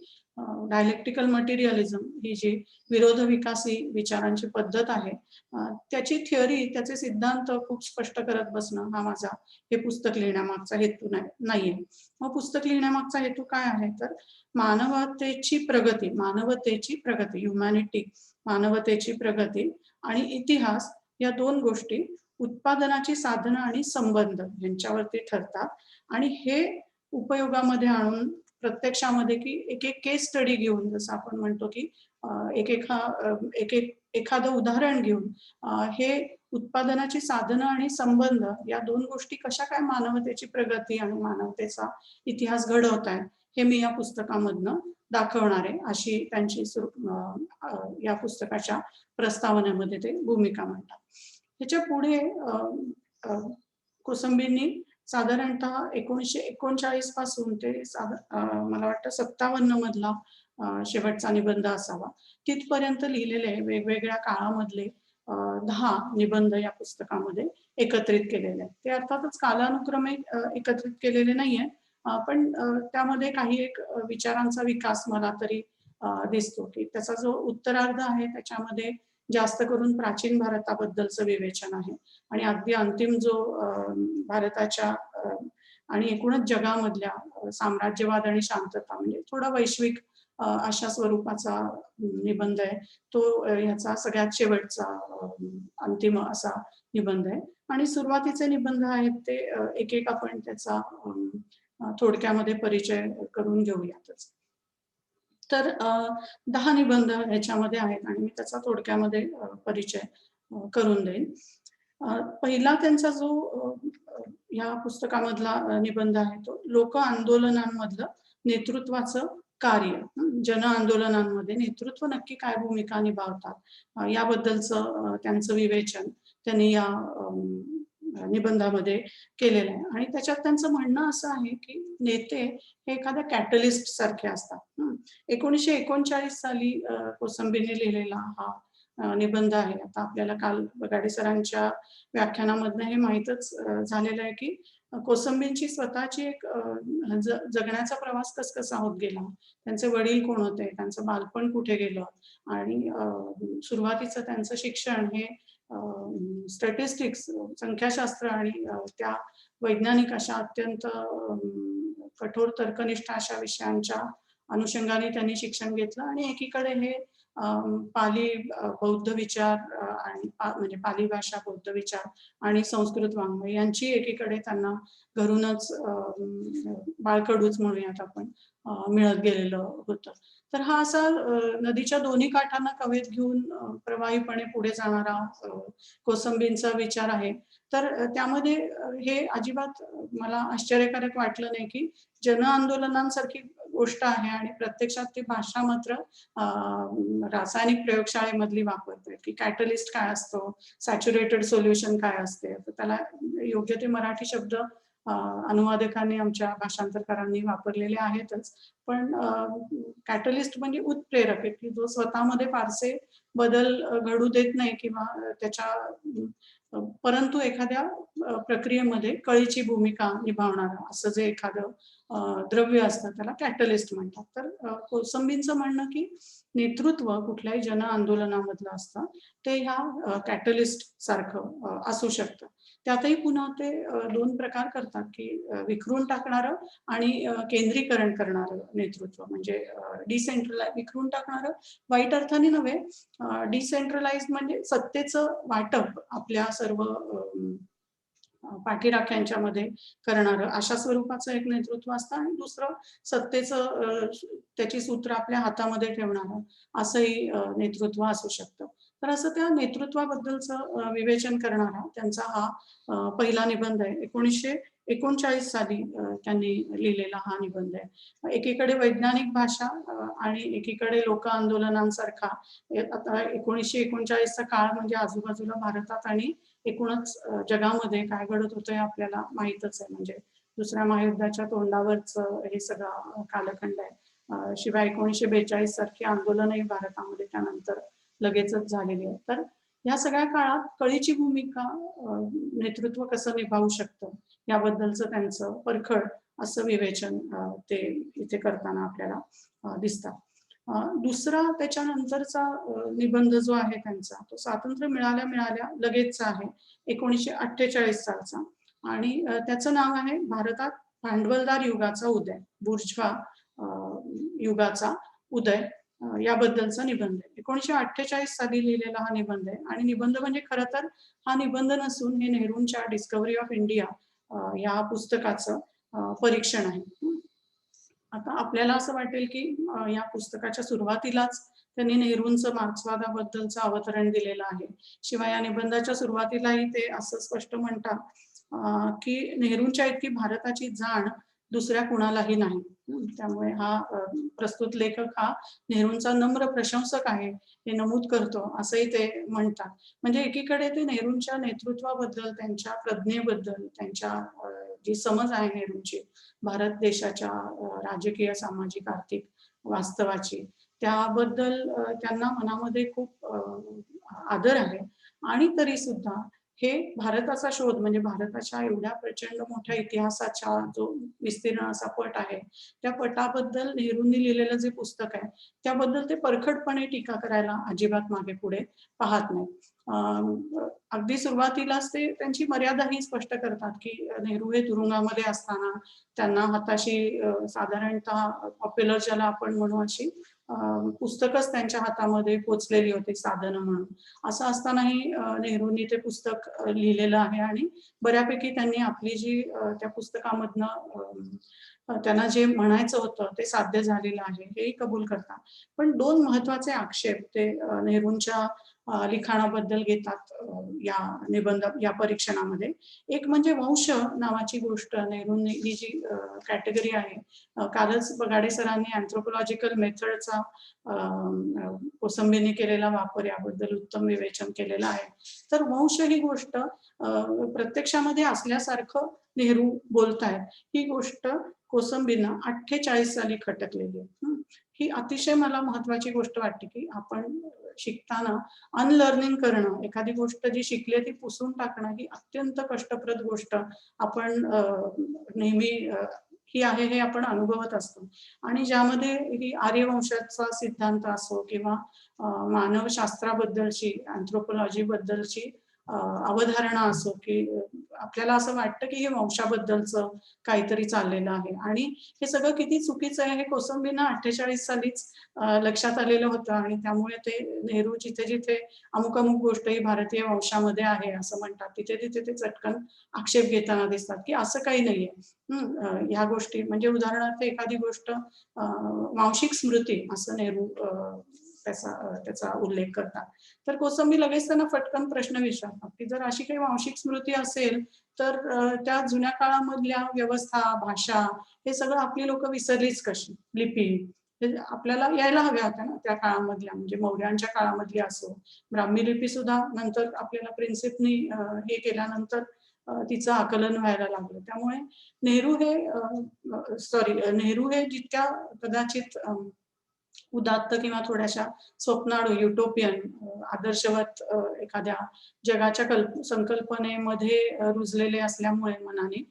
डायलेक्टिकल मटेरियलिझम ही जी विरोध विकासी विचारांची पद्धत आहे, त्याची थिअरी, त्याचे सिद्धांत खूप स्पष्ट करत बसणं हा माझा हे पुस्तक लिहिण्यामागचा हेतू नाहीये. मग पुस्तक लिहिण्यामागचा हेतू काय आहे, तर मानवतेची प्रगती, ह्युमॅनिटी, मानवतेची प्रगती आणि इतिहास या दोन गोष्टी उत्पादनाची साधनं आणि संबंध यांच्यावरती ठरतात आणि हे उपयोगामध्ये आणून प्रत्यक्षामध्ये की एक केस स्टडी घेऊन, जसं आपण म्हणतो की एखादं उदाहरण घेऊन हे उत्पादनाची साधनं आणि संबंध या दोन गोष्टी कशा काय मानवतेची प्रगती आणि मानवतेचा इतिहास घडवतायत हे मी या पुस्तकामधनं दाखवणार आहे, अशी त्यांची या पुस्तकाच्या प्रस्तावनेमध्ये ते भूमिका मांडतात. ह्याच्या पुढे कोसंबींनी साधारणतः 1939 पासून ते मला वाटतं 57 मधला शेवटचा निबंध असावा, तिथपर्यंत लिहिलेले वेगवेगळ्या काळामधले 10 निबंध या पुस्तकामध्ये एकत्रित केलेले आहेत. ते अर्थातच कालानुक्रमे एकत्रित केलेले नाहीये, पण त्यामध्ये काही एक विचारांचा विकास मला तरी दिसतो की त्याचा जो उत्तरार्ध आहे त्याच्यामध्ये जास्त करून प्राचीन भारताबद्दलचं विवेचन आहे आणि अगदी अंतिम जो भारताच्या आणि एकूणच जगामधल्या साम्राज्यवाद आणि शांतता, म्हणजे थोडा वैश्विक अशा स्वरूपाचा निबंध आहे तो, ह्याचा सगळ्यात शेवटचा अंतिम असा निबंध आहे. आणि सुरुवातीचे निबंध आहेत ते एक एक आपण त्याचा थोडक्यामध्ये परिचय करून घेऊयातच. तर 10 निबंध ह्याच्यामध्ये आहेत आणि मी त्याचा थोडक्यामध्ये परिचय करून देईन. पहिला त्यांचा जो या पुस्तकामधला निबंध आहे तो लोक आंदोलनांमधलं नेतृत्वाचं कार्य, जन आंदोलनांमध्ये नेतृत्व नक्की काय भूमिका निभावतात याबद्दलचं त्यांचं विवेचन त्यांनी या निबंधामध्ये केलेलं आहे. आणि त्याच्यात त्यांचं म्हणणं असं आहे की नेते हे एखाद्या कॅटलिस्ट सारखे असतात. 1939 साली कोसंबीने लिहिलेला हा निबंध आहे. आता आपल्याला काल बगाडे सरांच्या व्याख्यानामधनं हे माहीतच झालेलं आहे की कोसंबींची स्वतःची एक जगण्याचा प्रवास कसा होत गेला, त्यांचे वडील कोण होते, त्यांचं बालपण कुठे गेलं आणि सुरुवातीचं त्यांचं शिक्षण हे स्टॅटिस्टिक्स, संख्याशास्त्र आणि त्या वैज्ञानिक अशा अत्यंत कठोर तर्कनिष्ठ अशा विषयांच्या अनुषंगाने त्यांनी शिक्षण घेतलं आणि एकीकडे हे पाली बौद्ध विचार आणि म्हणजे पाली भाषा, बौद्ध विचार आणि संस्कृत वाङ्मय यांची एकीकडे त्यांना घरूनच बाळकडूच म्हणूयात आपण मिळत गेलेलं होतं. तर हा असा नदीच्या दोन्ही काठांना कवेत घेऊन प्रवाहीपणे पुढे जाणारा कोसंबींचा विचार आहे. तर त्यामध्ये हे अजिबात मला आश्चर्यकारक वाटलं नाही की जन आंदोलनांसारखी गोष्ट आहे आणि प्रत्यक्षात ती भाषा मात्र रासायनिक प्रयोगशाळेमधली वापरते की कॅटलिस्ट काय असतो, सॅच्युरेटेड सोल्युशन काय असते, तर त्याला योग्य ते मराठी शब्द अनुवादकांनी आमच्या भाषांतरकारांनी वापरलेले आहेतच. पण कॅटलिस्ट म्हणजे उत्प्रेरक आहे की जो स्वतःमध्ये फारसे बदल घडू देत नाही किंवा त्याच्या परंतु एखाद्या प्रक्रियेमध्ये कळीची भूमिका निभावणारा असं जे एखादं द्रव्य असतं त्याला कॅटलिस्ट म्हणतात. तर कोसंबींचं म्हणणं की नेतृत्व कुठल्याही जन आंदोलनामधलं असतं ते ह्या कॅटलिस्ट सारखं असू शकतं. त्यातही पुन्हा ते दोन प्रकार करतात की विखरून टाकणारं आणि केंद्रीकरण करणारं नेतृत्व म्हणजे विखरून टाकणारं वाईट अर्थाने नव्हे, डिसेंट्रलाइज म्हणजे सत्तेचं वाटप आपल्या सर्व पाठीराख्यांच्या मध्ये करणारं अशा स्वरूपाचं एक नेतृत्व असतं आणि दुसरं सत्तेचं त्याची सूत्र आपल्या हातामध्ये ठेवणारं असंही नेतृत्व असू शकतं. तर असं त्या नेतृत्वाबद्दलचं विवेचन करणारा त्यांचा हा पहिला निबंध आहे. 1939 साली त्यांनी लिहिलेला हा निबंध आहे. एकीकडे वैज्ञानिक भाषा आणि एकीकडे लोक आंदोलनांसारखा आता 1939 चा काळ म्हणजे आजूबाजूला भारतात आणि एकूणच जगामध्ये काय घडत होतं हे आपल्याला माहीतच आहे. म्हणजे दुसऱ्या महायुद्धाच्या तोंडावरच हे सगळा कालखंड आहे. शिवाय 1942 सारखी आंदोलनही भारतामध्ये त्यानंतर लगेचच झालेली आहे. तर या सगळ्या काळात कळीची भूमिका नेतृत्व कसं निभावू शकतं याबद्दलचं त्यांचं परखड असं विवेचन ते इथे करताना आपल्याला दिसतात. दुसरा त्याच्यानंतरचा निबंध जो आहे त्यांचा तो स्वातंत्र्य मिळाल्या लगेचचा आहे 1948 सालचा आणि त्याचं नाव आहे भारतात भांडवलदार युगाचा उदय, बुर्ज्वा युगाचा उदय याबद्दलचा निबंध आहे. 1948 साली लिहिलेला हा निबंध आहे आणि निबंध म्हणजे खरं तर हा निबंध नसून हे नेहरूंच्या डिस्कव्हरी ऑफ इंडिया या पुस्तकाचं परीक्षण आहे. आता आपल्याला असं वाटेल की या पुस्तकाच्या सुरुवातीलाच त्यांनी नेहरूंचं मार्क्सवादाबद्दलचं अवतरण दिलेलं आहे. शिवाय या निबंधाच्या सुरुवातीलाही ते असं स्पष्ट म्हणतात की नेहरूंच्या इतकी भारताची जाण दुसऱ्या कुणालाही नाही. त्यामुळे हा प्रस्तुत लेखक हा नेहरूंचा नम्र प्रशंसक आहे हे नमूद करतो असंही ते म्हणतात. म्हणजे एकीकडे ते नेहरूंच्या नेतृत्वाबद्दल, त्यांच्या प्रज्ञेबद्दल, त्यांच्या जी समज आहे नेहरूंची भारत देशाच्या राजकीय, सामाजिक, आर्थिक वास्तवाची त्याबद्दल त्यांना मनामध्ये खूप आदर आहे आणि तरी सुद्धा हे भारताचा शोध म्हणजे भारताच्या एवढ्या प्रचंड मोठ्या इतिहासाचा जो विस्तीर्ण असा पट आहे त्या पटाबद्दल नेहरूंनी लिहिलेलं जे पुस्तक आहे त्याबद्दल ते परखडपणे टीका करायला अजिबात मागे पुढे पाहत नाही. अगदी सुरुवातीलाच ते त्यांची मर्यादाही स्पष्ट करतात की नेहरू हे तुरुंगामध्ये असताना त्यांना हाताशी साधारणतः पॉप्युलर ज्याला आपण म्हणू अशी पुस्तकच त्यांच्या हातामध्ये पोचलेली होती साधनं म्हणून. असं असतानाही नेहरूंनी ते पुस्तक लिहिलेलं आहे आणि बऱ्यापैकी त्यांनी आपली जी त्या पुस्तकामधनं त्यांना जे म्हणायचं होतं ते साध्य झालेलं आहे हेही कबूल करतात. पण दोन महत्वाचे आक्षेप ते नेहरूंच्या लिखाणाबद्दल घेतात या निबंध या परीक्षणामध्ये. एक म्हणजे वंश नावाची गोष्ट नेहरूंनी ही जी कॅटेगरी आहे कालच बगाडे सरांनी अँथ्रोपोलॉजिकल मेथडचा कोसंबीने केलेला वापर याबद्दल उत्तम विवेचन केलेलं आहे. तर वंश ही गोष्ट प्रत्यक्षामध्ये असल्यासारखं नेहरू बोलतायत ही गोष्ट कोसंबीनं 48 साली खटकलेली आहे. ही अतिशय मला महत्वाची गोष्ट वाटते की आपण शिकताना अनलर्निंग करणं, एखादी गोष्ट जी शिकली ती पुसून टाकणं ही अत्यंत कष्टप्रद गोष्ट आपण नेहमी ही आहे हे आपण अनुभवत असतो. आणि ज्यामध्ये ही आर्यवंशाचा सिद्धांत असो किंवा मानवशास्त्राबद्दलची, अँथ्रोपोलॉजी बद्दलची अवधारणा असो की आपल्याला असं वाटतं की हे वंशाबद्दलचं काहीतरी चाललेलं आहे आणि हे सगळं किती चुकीचं आहे हे कोसंबींना 48 सालीच लक्षात आलेलं होतं आणि त्यामुळे ते नेहरू जिथे जिथे अमुक अमुक गोष्ट ही भारतीय वंशामध्ये आहे असं म्हणतात तिथे तिथे ते चटकन आक्षेप घेताना दिसतात की असं काही नाहीये. ह्या गोष्टी म्हणजे उदाहरणार्थ एखादी गोष्ट वांशिक स्मृती असं नेहरू त्याचा उल्लेख करतात. तर कोसंबी लगेच त्यांना फटकन प्रश्न विचारतात की जर अशी काही वांशिक स्मृती असेल तर त्या जुन्या काळामधल्या व्यवस्था, भाषा हे सगळं आपली लोक विसरलीच कशी? लिपी आपल्याला यायला हव्या होत्या ना त्या काळामधल्या म्हणजे मौर्यांच्या काळामधली असो. ब्राह्मी लिपी सुद्धा नंतर आपल्याला प्रिन्सिपनी हे केल्यानंतर तिचं आकलन व्हायला लागलं. त्यामुळे नेहरू हे जितक्या कदाचित उदात्त किंवा थोड्याशा स्वप्नाळू युटोपियन आदर्शवत एखाद्या जगाच्या संकल्पनेमध्ये रुजलेले असल्यामुळे मनाने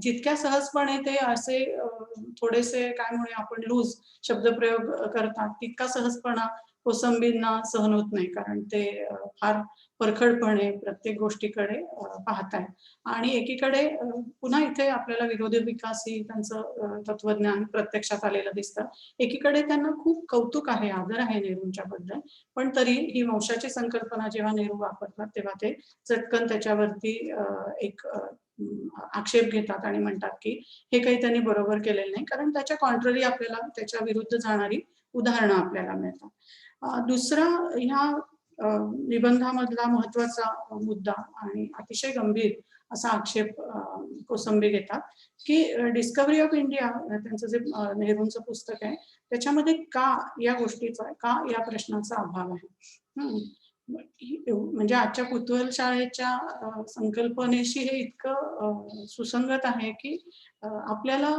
जितक्या सहजपणे ते असे थोडेसे काय म्हणूया आपण लूज शब्दप्रयोग करतात तितका सहजपणा कोसंबींना सहन होत नाही कारण ते फार परखडपणे प्रत्येक गोष्टीकडे पाहतायत आणि एकीकडे पुन्हा इथे आपल्याला विरोधी विकासी त्यांचं तत्वज्ञान प्रत्यक्षात आलेलं दिसतं. एकीकडे त्यांना खूप कौतुक आहे, आदर आहे नेहरूंच्या बद्दल, पण तरी ही वंशाची संकल्पना जेव्हा नेहरू वापरतात तेव्हा ते चटकन त्याच्यावरती एक आक्षेप घेतात आणि म्हणतात की हे काही त्यांनी बरोबर केलेलं नाही कारण त्याच्या कॉन्ट्ररी आपल्याला त्याच्या विरुद्ध जाणारी उदाहरणं आपल्याला मिळतात. दुसरा ह्या निबंधामधला महत्वाचा मुद्दा आणि अतिशय गंभीर असा आक्षेप कोसंबी घेतात की डिस्कव्हरी ऑफ इंडिया त्यांचं जे नेहरूंचं पुस्तक आहे त्याच्यामध्ये का या गोष्टीचा का या प्रश्नाचा अभाव आहे. म्हणजे आजच्या कुतूहल शाळेच्या संकल्पनेशी हे इतकं सुसंगत आहे की आपल्याला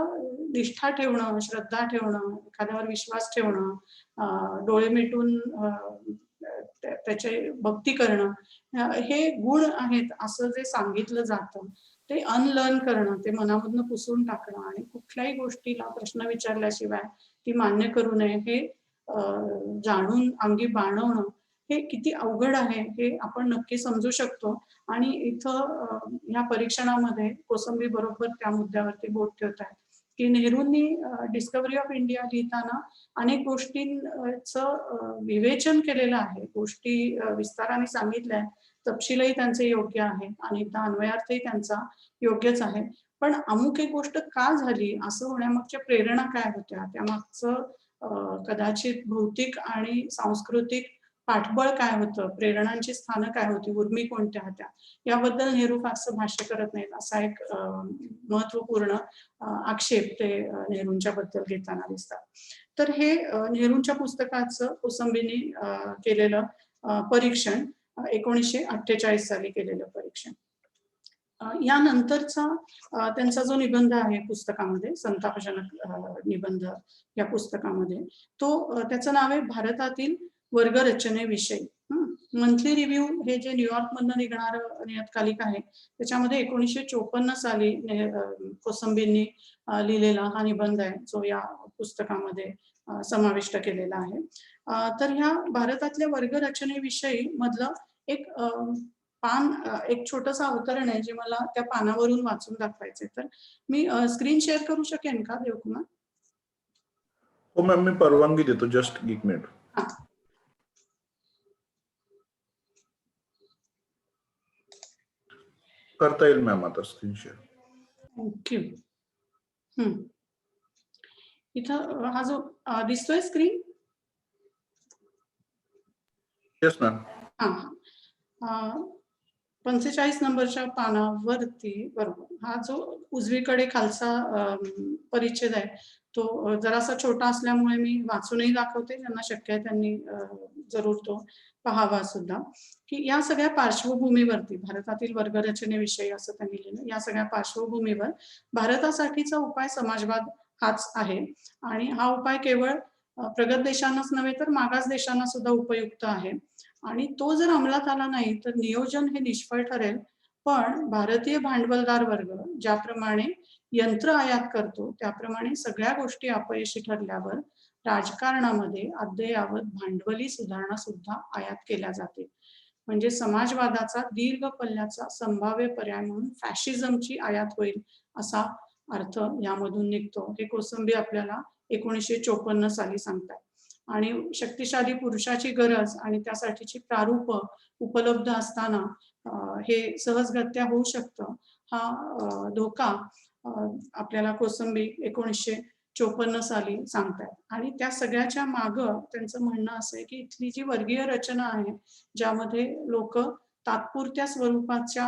निष्ठा ठेवणं, श्रद्धा ठेवणं, एखाद्यावर विश्वास ठेवणं, डोळे मिटून त्याचे भक्ती करणं हे गुण आहेत असं जे सांगितलं जातं ते अनलर्न करणं, ते मनामधनं पुसून टाकणं आणि कुठल्याही गोष्टीला प्रश्न विचारल्याशिवाय ती मान्य करू नये हे जाणून अंगी बाणवणं हे किती अवघड आहे हे आपण नक्की समजू शकतो. आणि इथं या परीक्षणामध्ये कोसंबी बरोबर त्या मुद्द्यावरती बोट ठेवत आहेत की नेहरूंनी डिस्कव्हरी ऑफ इंडिया लिहिताना अनेक गोष्टींचं विवेचन केलेलं आहे, गोष्टी विस्ताराने सांगितल्या, तपशीलही त्यांचे योग्य आहे आणि अन्वयार्थही त्यांचा योग्यच आहे. पण अमुक एक गोष्ट का झाली असं होण्यामागच्या प्रेरणा काय होत्या, त्यामागचं कदाचित भौतिक आणि सांस्कृतिक पाठबळ काय होतं, प्रेरणांची स्थानं काय होती, उर्मी कोणत्या होत्या, याबद्दल नेहरू फारसं भाष्य करत नाहीत असा एक महत्वपूर्ण आक्षेप ते नेहरूंच्या बद्दल घेताना दिसतात. तर हे नेहरूंच्या पुस्तकाचं कोसंबींनी केलेलं परीक्षण 1948 साली केलेलं परीक्षण. यानंतरचा त्यांचा जो निबंध आहे पुस्तकामध्ये संतापजनक निबंध या पुस्तकामध्ये तो त्याचं नाव आहे भारतातील वर्गरचनेविषयी. मंथली रिव्ह्यू हे जे न्यूयॉर्क मधनं निघणारं नियतकालिक आहे त्याच्यामध्ये 1954 साली कोसंबींनी लिहिलेला हा निबंध आहे जो या पुस्तकामध्ये समाविष्ट केलेला आहे. तर ह्या भारतातल्या वर्गरचनेविषयी मधलं एक पान एक छोटंसं अवतरण आहे जे मला त्या पानावरून वाचून दाखवायचंय. तर मी स्क्रीन शेअर करू शकेन का देवकुमार? हो मॅम, मी परवानगी देतो. जस्ट एक मिनिट. करता येईल मॅम आता स्क्रीन शेअर. थँक्यू. इथं हा जो दिसतोय स्क्रीन? Yes ma'am. 45 नंबरच्या पानावरती बरोबर हा जो उजवीकडे खालचा परिच्छेद आहे तो जरासा छोटा असल्यामुळे मी वाचूनही दाखवते, ज्यांना शक्य आहे त्यांनी जरूर तो पाहावा सुद्धा. की या सगळ्या पार्श्वभूमीवरती भारतातील वर्गरचनेविषयी असं त्यांनी लिहिलं. या सगळ्या पार्श्वभूमीवर भारतासाठीचा उपाय समाजवाद हाच आहे आणि हा उपाय केवळ प्रगत देशांनाच नव्हे तर मागास देशांना सुद्धा उपयुक्त आहे आणि तो जर अंमलात आला नाही तर नियोजन हे निष्फळ ठरेल. पण भारतीय भांडवलदार वर्ग ज्याप्रमाणे यंत्र आयात करतो त्याप्रमाणे सगळ्या गोष्टी अपयशी ठरल्यावर राजकारणामध्ये अद्ययावत भांडवली सुधारणा सुद्धा आयात केल्या जातील. म्हणजे समाजवादाचा दीर्घ पल्ल्याचा संभाव्य पर्याय म्हणून फॅशिझमची आयात होईल असा अर्थ यामधून निघतो. हे कोसंबी आपल्याला 1954 साली सांगतात. आणि शक्तिशाली पुरुषाची गरज आणि त्यासाठीची प्रारूप उपलब्ध असताना हे सहजगत्या होऊ शकतं, हा धोका आपल्याला कोसंबी 1954 साली सांगतात. आणि त्या सगळ्याच्या माग त्यांचं म्हणणं असं आहे की इथली जी वर्गीय रचना आहे, ज्यामध्ये लोक तात्पुरत्या स्वरूपाच्या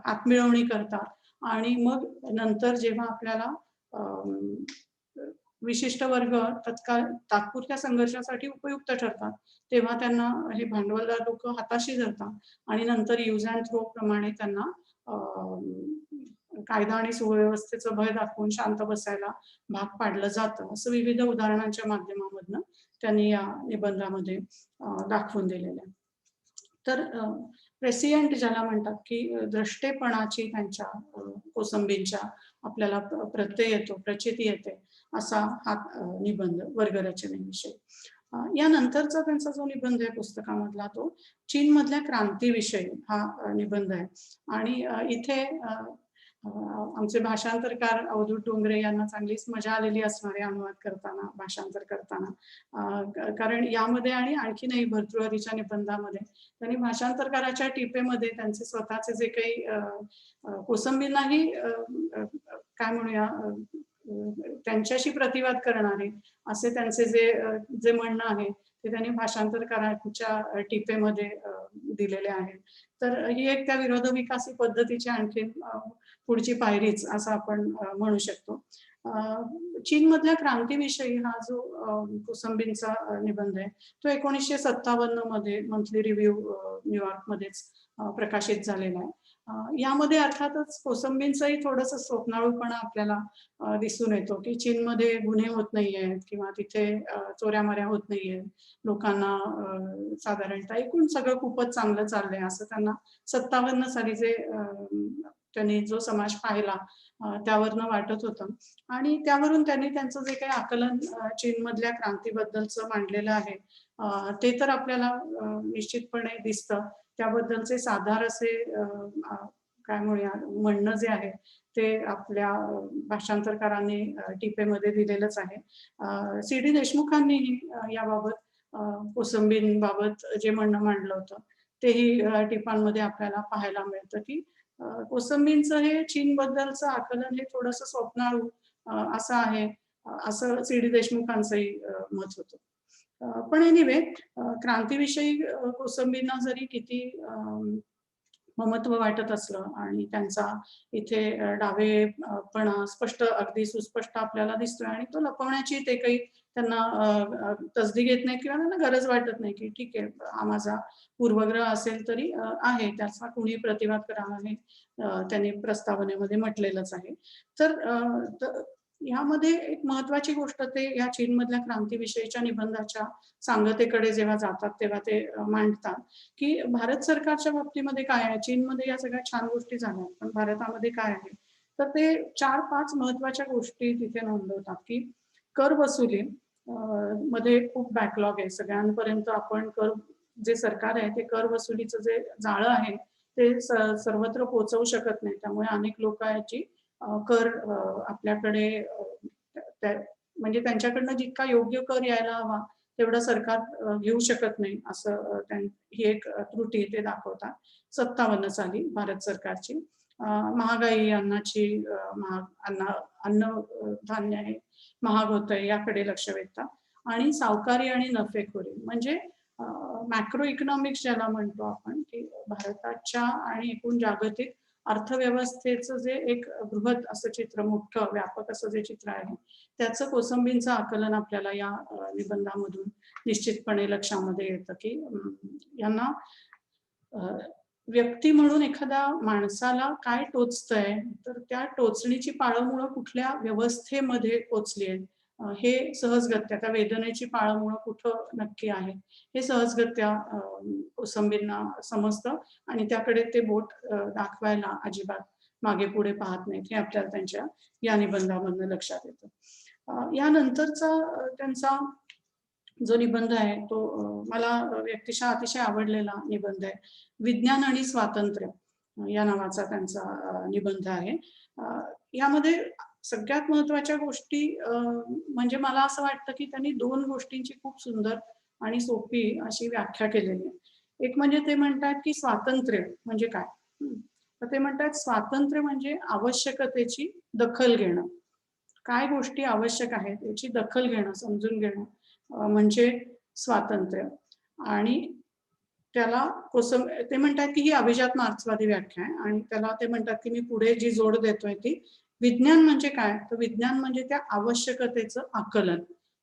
हातमिळवणी करतात आणि मग नंतर जेव्हा आपल्याला विशिष्ट वर्ग तत्काळ तात्पुरत्या संघर्षासाठी उपयुक्त ठरतात, तेव्हा त्यांना हे भांडवलदार लोक हाताशी धरतात आणि नंतर यूज अँड थ्रो प्रमाणे त्यांना कायदा आणि सुव्यवस्थेचं भय दाखवून शांत बसायला भाग पाडलं जातं, असं विविध उदाहरणांच्या माध्यमामधनं त्यांनी या निबंधामध्ये दाखवून दिलेलं आहे. तर प्रेसिएंट ज्याला म्हणतात की द्रष्टेपणाची त्यांच्या कोसंबींच्या आपल्याला प्रत्यय येतो, प्रचिती येते, असा हा निबंध वर्गरचनेविषयी. यानंतरचा त्यांचा जो निबंध आहे पुस्तकामधला तो चीनमधल्या क्रांतीविषयी हा निबंध आहे. आणि इथे आमचे भाषांतरकार अवधूत डोंगरे यांना चांगलीच मजा आलेली असणार आहे अनुवाद करताना, भाषांतर करताना, कारण यामध्ये आणि आणखीनही भर्तृहरीच्या निबंधामध्ये त्यांनी भाषांतरकाराच्या टीपेमध्ये त्यांचे स्वतःचे जे काही कोसंबींनाही काय म्हणूया त्यांच्याशी प्रतिवाद करणारे असे त्यांचे जे म्हणणं आहे ते त्यांनी भाषांतरकारांच्या टीपेमध्ये दिलेले आहे. तर ही एक त्या विरोधविकासी पद्धतीची आणखी पुढची पायरीच असं आपण म्हणू शकतो. चीनमधल्या क्रांतीविषयी हा जो कोसंबींचा निबंध आहे तो 1957 मध्ये मंथली रिव्ह्यू न्यूयॉर्कमध्येच प्रकाशित झालेला आहे. यामध्ये अर्थातच कोसंबींचंही थोडंसं स्वप्नाळूपणा आपल्याला दिसून येतो की चीनमध्ये गुन्हे होत नाहीयेत किंवा तिथे चोऱ्यामाऱ्या होत नाहीयेत, लोकांना साधारणतः एकूण सगळं खूपच चांगलं चाललंय असं त्यांना 57 साली जे त्यांनी जो समाज पाहिला त्यावरनं वाटत होतं. आणि त्यावरून त्यांनी त्यांचं जे काही आकलन चीनमधल्या क्रांतीबद्दलचं मांडलेलं आहे ते तर आपल्याला निश्चितपणे दिसतं. त्याबद्दलचे साधार असे काय म्हणूया म्हणणं जे आहे ते आपल्या भाषांतरकारांनी टीपेमध्ये दिलेलंच आहे. C.D. देशमुखांनीही याबाबत कोसंबींबाबत जे म्हणणं मांडलं होतं तेही टीपांमध्ये आपल्याला पाहायला मिळतं की कोसंबींचं हे चीनबद्दलचं आकलन हे थोडंसं स्वप्नाळू असं आहे, असं C.D. देशमुखांचंही मत होतं. पण एनिवे क्रांतीविषयी कोसंबींना जरी किती ममत्व वाटत असलं आणि त्यांचा इथे डावेपणा स्पष्ट अगदी सुस्पष्ट आपल्याला दिसतोय आणि तो लपवण्याची ते काही त्यांना तसदी घेत नाही किंवा त्यांना गरज वाटत नाही की ठीक आहे हा माझा पूर्वग्रह असेल तरी आहे, त्याचा कुणी प्रतिवाद करावा हे त्यांनी प्रस्तावनेमध्ये म्हटलेलंच आहे. तर यामध्ये एक महत्वाची गोष्ट ते या चीनमधल्या क्रांतीविषयीच्या निबंधाच्या सांगतेकडे जेव्हा जातात तेव्हा ते मांडतात की भारत सरकारच्या बाबतीमध्ये काय आहे, चीनमध्ये या सगळ्या छान गोष्टी झाल्या पण भारतामध्ये काय आहे, तर ते 4-5 महत्वाच्या गोष्टी तिथे नोंदवतात की कर वसुली मध्ये खूप बॅकलॉग आहे. सगळ्यांपर्यंत आपण कर जे सरकार आहे ते कर वसुलीचं जे जाळं आहे ते सर्वत्र पोहोचवू शकत नाही. त्यामुळे अनेक लोक याची कर आपल्याकडे म्हणजे त्यांच्याकडनं जितका योग्य कर यायला हवा तेवढं सरकार घेऊ शकत नाही असं ही एक त्रुटी ते दाखवतात. 57 साली भारत सरकारची महागाई, अन्नाची अन्न धान्य हे महाग होतंय याकडे लक्ष वेधतात आणि सावकारी आणि नफेखोरी म्हणजे मॅक्रो इकॉनॉमिक्स ज्याला म्हणतो आपण की भारताच्या आणि एकूण जागतिक अर्थव्यवस्थेचं जे एक बृहत असं चित्र, मोठं व्यापक असं जे चित्र आहे त्याचं कोसंबींचं आकलन आपल्याला या निबंधामधून निश्चितपणे लक्षामध्ये येतं की यांना व्यक्ती म्हणून एखाद्या माणसाला काय टोचतंय तर त्या टोचणीची पाळंमुळं कुठल्या व्यवस्थेमध्ये पोचली आहे हे सहजगत्या, त्या वेदनेची पाळंमुळं कुठं नक्की आहे हे सहजगत्या कोसंबींना समजतं आणि त्याकडे ते बोट दाखवायला अजिबात मागे पुढे पाहत नाहीत हे आपल्याला त्यांच्या या निबंधामधनं लक्षात येतं. यानंतरचा त्यांचा जो निबंध आहे तो मला व्यक्तिशः अतिशय आवडलेला निबंध आहे. विज्ञान आणि स्वातंत्र्य या नावाचा त्यांचा निबंध आहे. यामध्ये सगळ्यात महत्त्वाच्या गोष्टी म्हणजे मला असं वाटतं की त्यांनी 2 गोष्टींची खूप सुंदर आणि सोपी अशी व्याख्या केलेली आहे. एक म्हणजे ते म्हणतात की स्वातंत्र्य म्हणजे काय? तर ते म्हणतात स्वातंत्र्य म्हणजे आवश्यकतेची दखल घेणं. काय गोष्टी आवश्यक आहेत याची दखल घेणं, समजून घेणं म्हणजे स्वातंत्र्य. आणि त्याला ते म्हणतात की ही अभिजात मार्क्सवादी व्याख्या आहे आणि त्याला ते म्हणतात की मी पुढे जी जोड देतोय ती विज्ञान म्हणजे काय? तर विज्ञान म्हणजे त्या आवश्यकतेचं आकलन.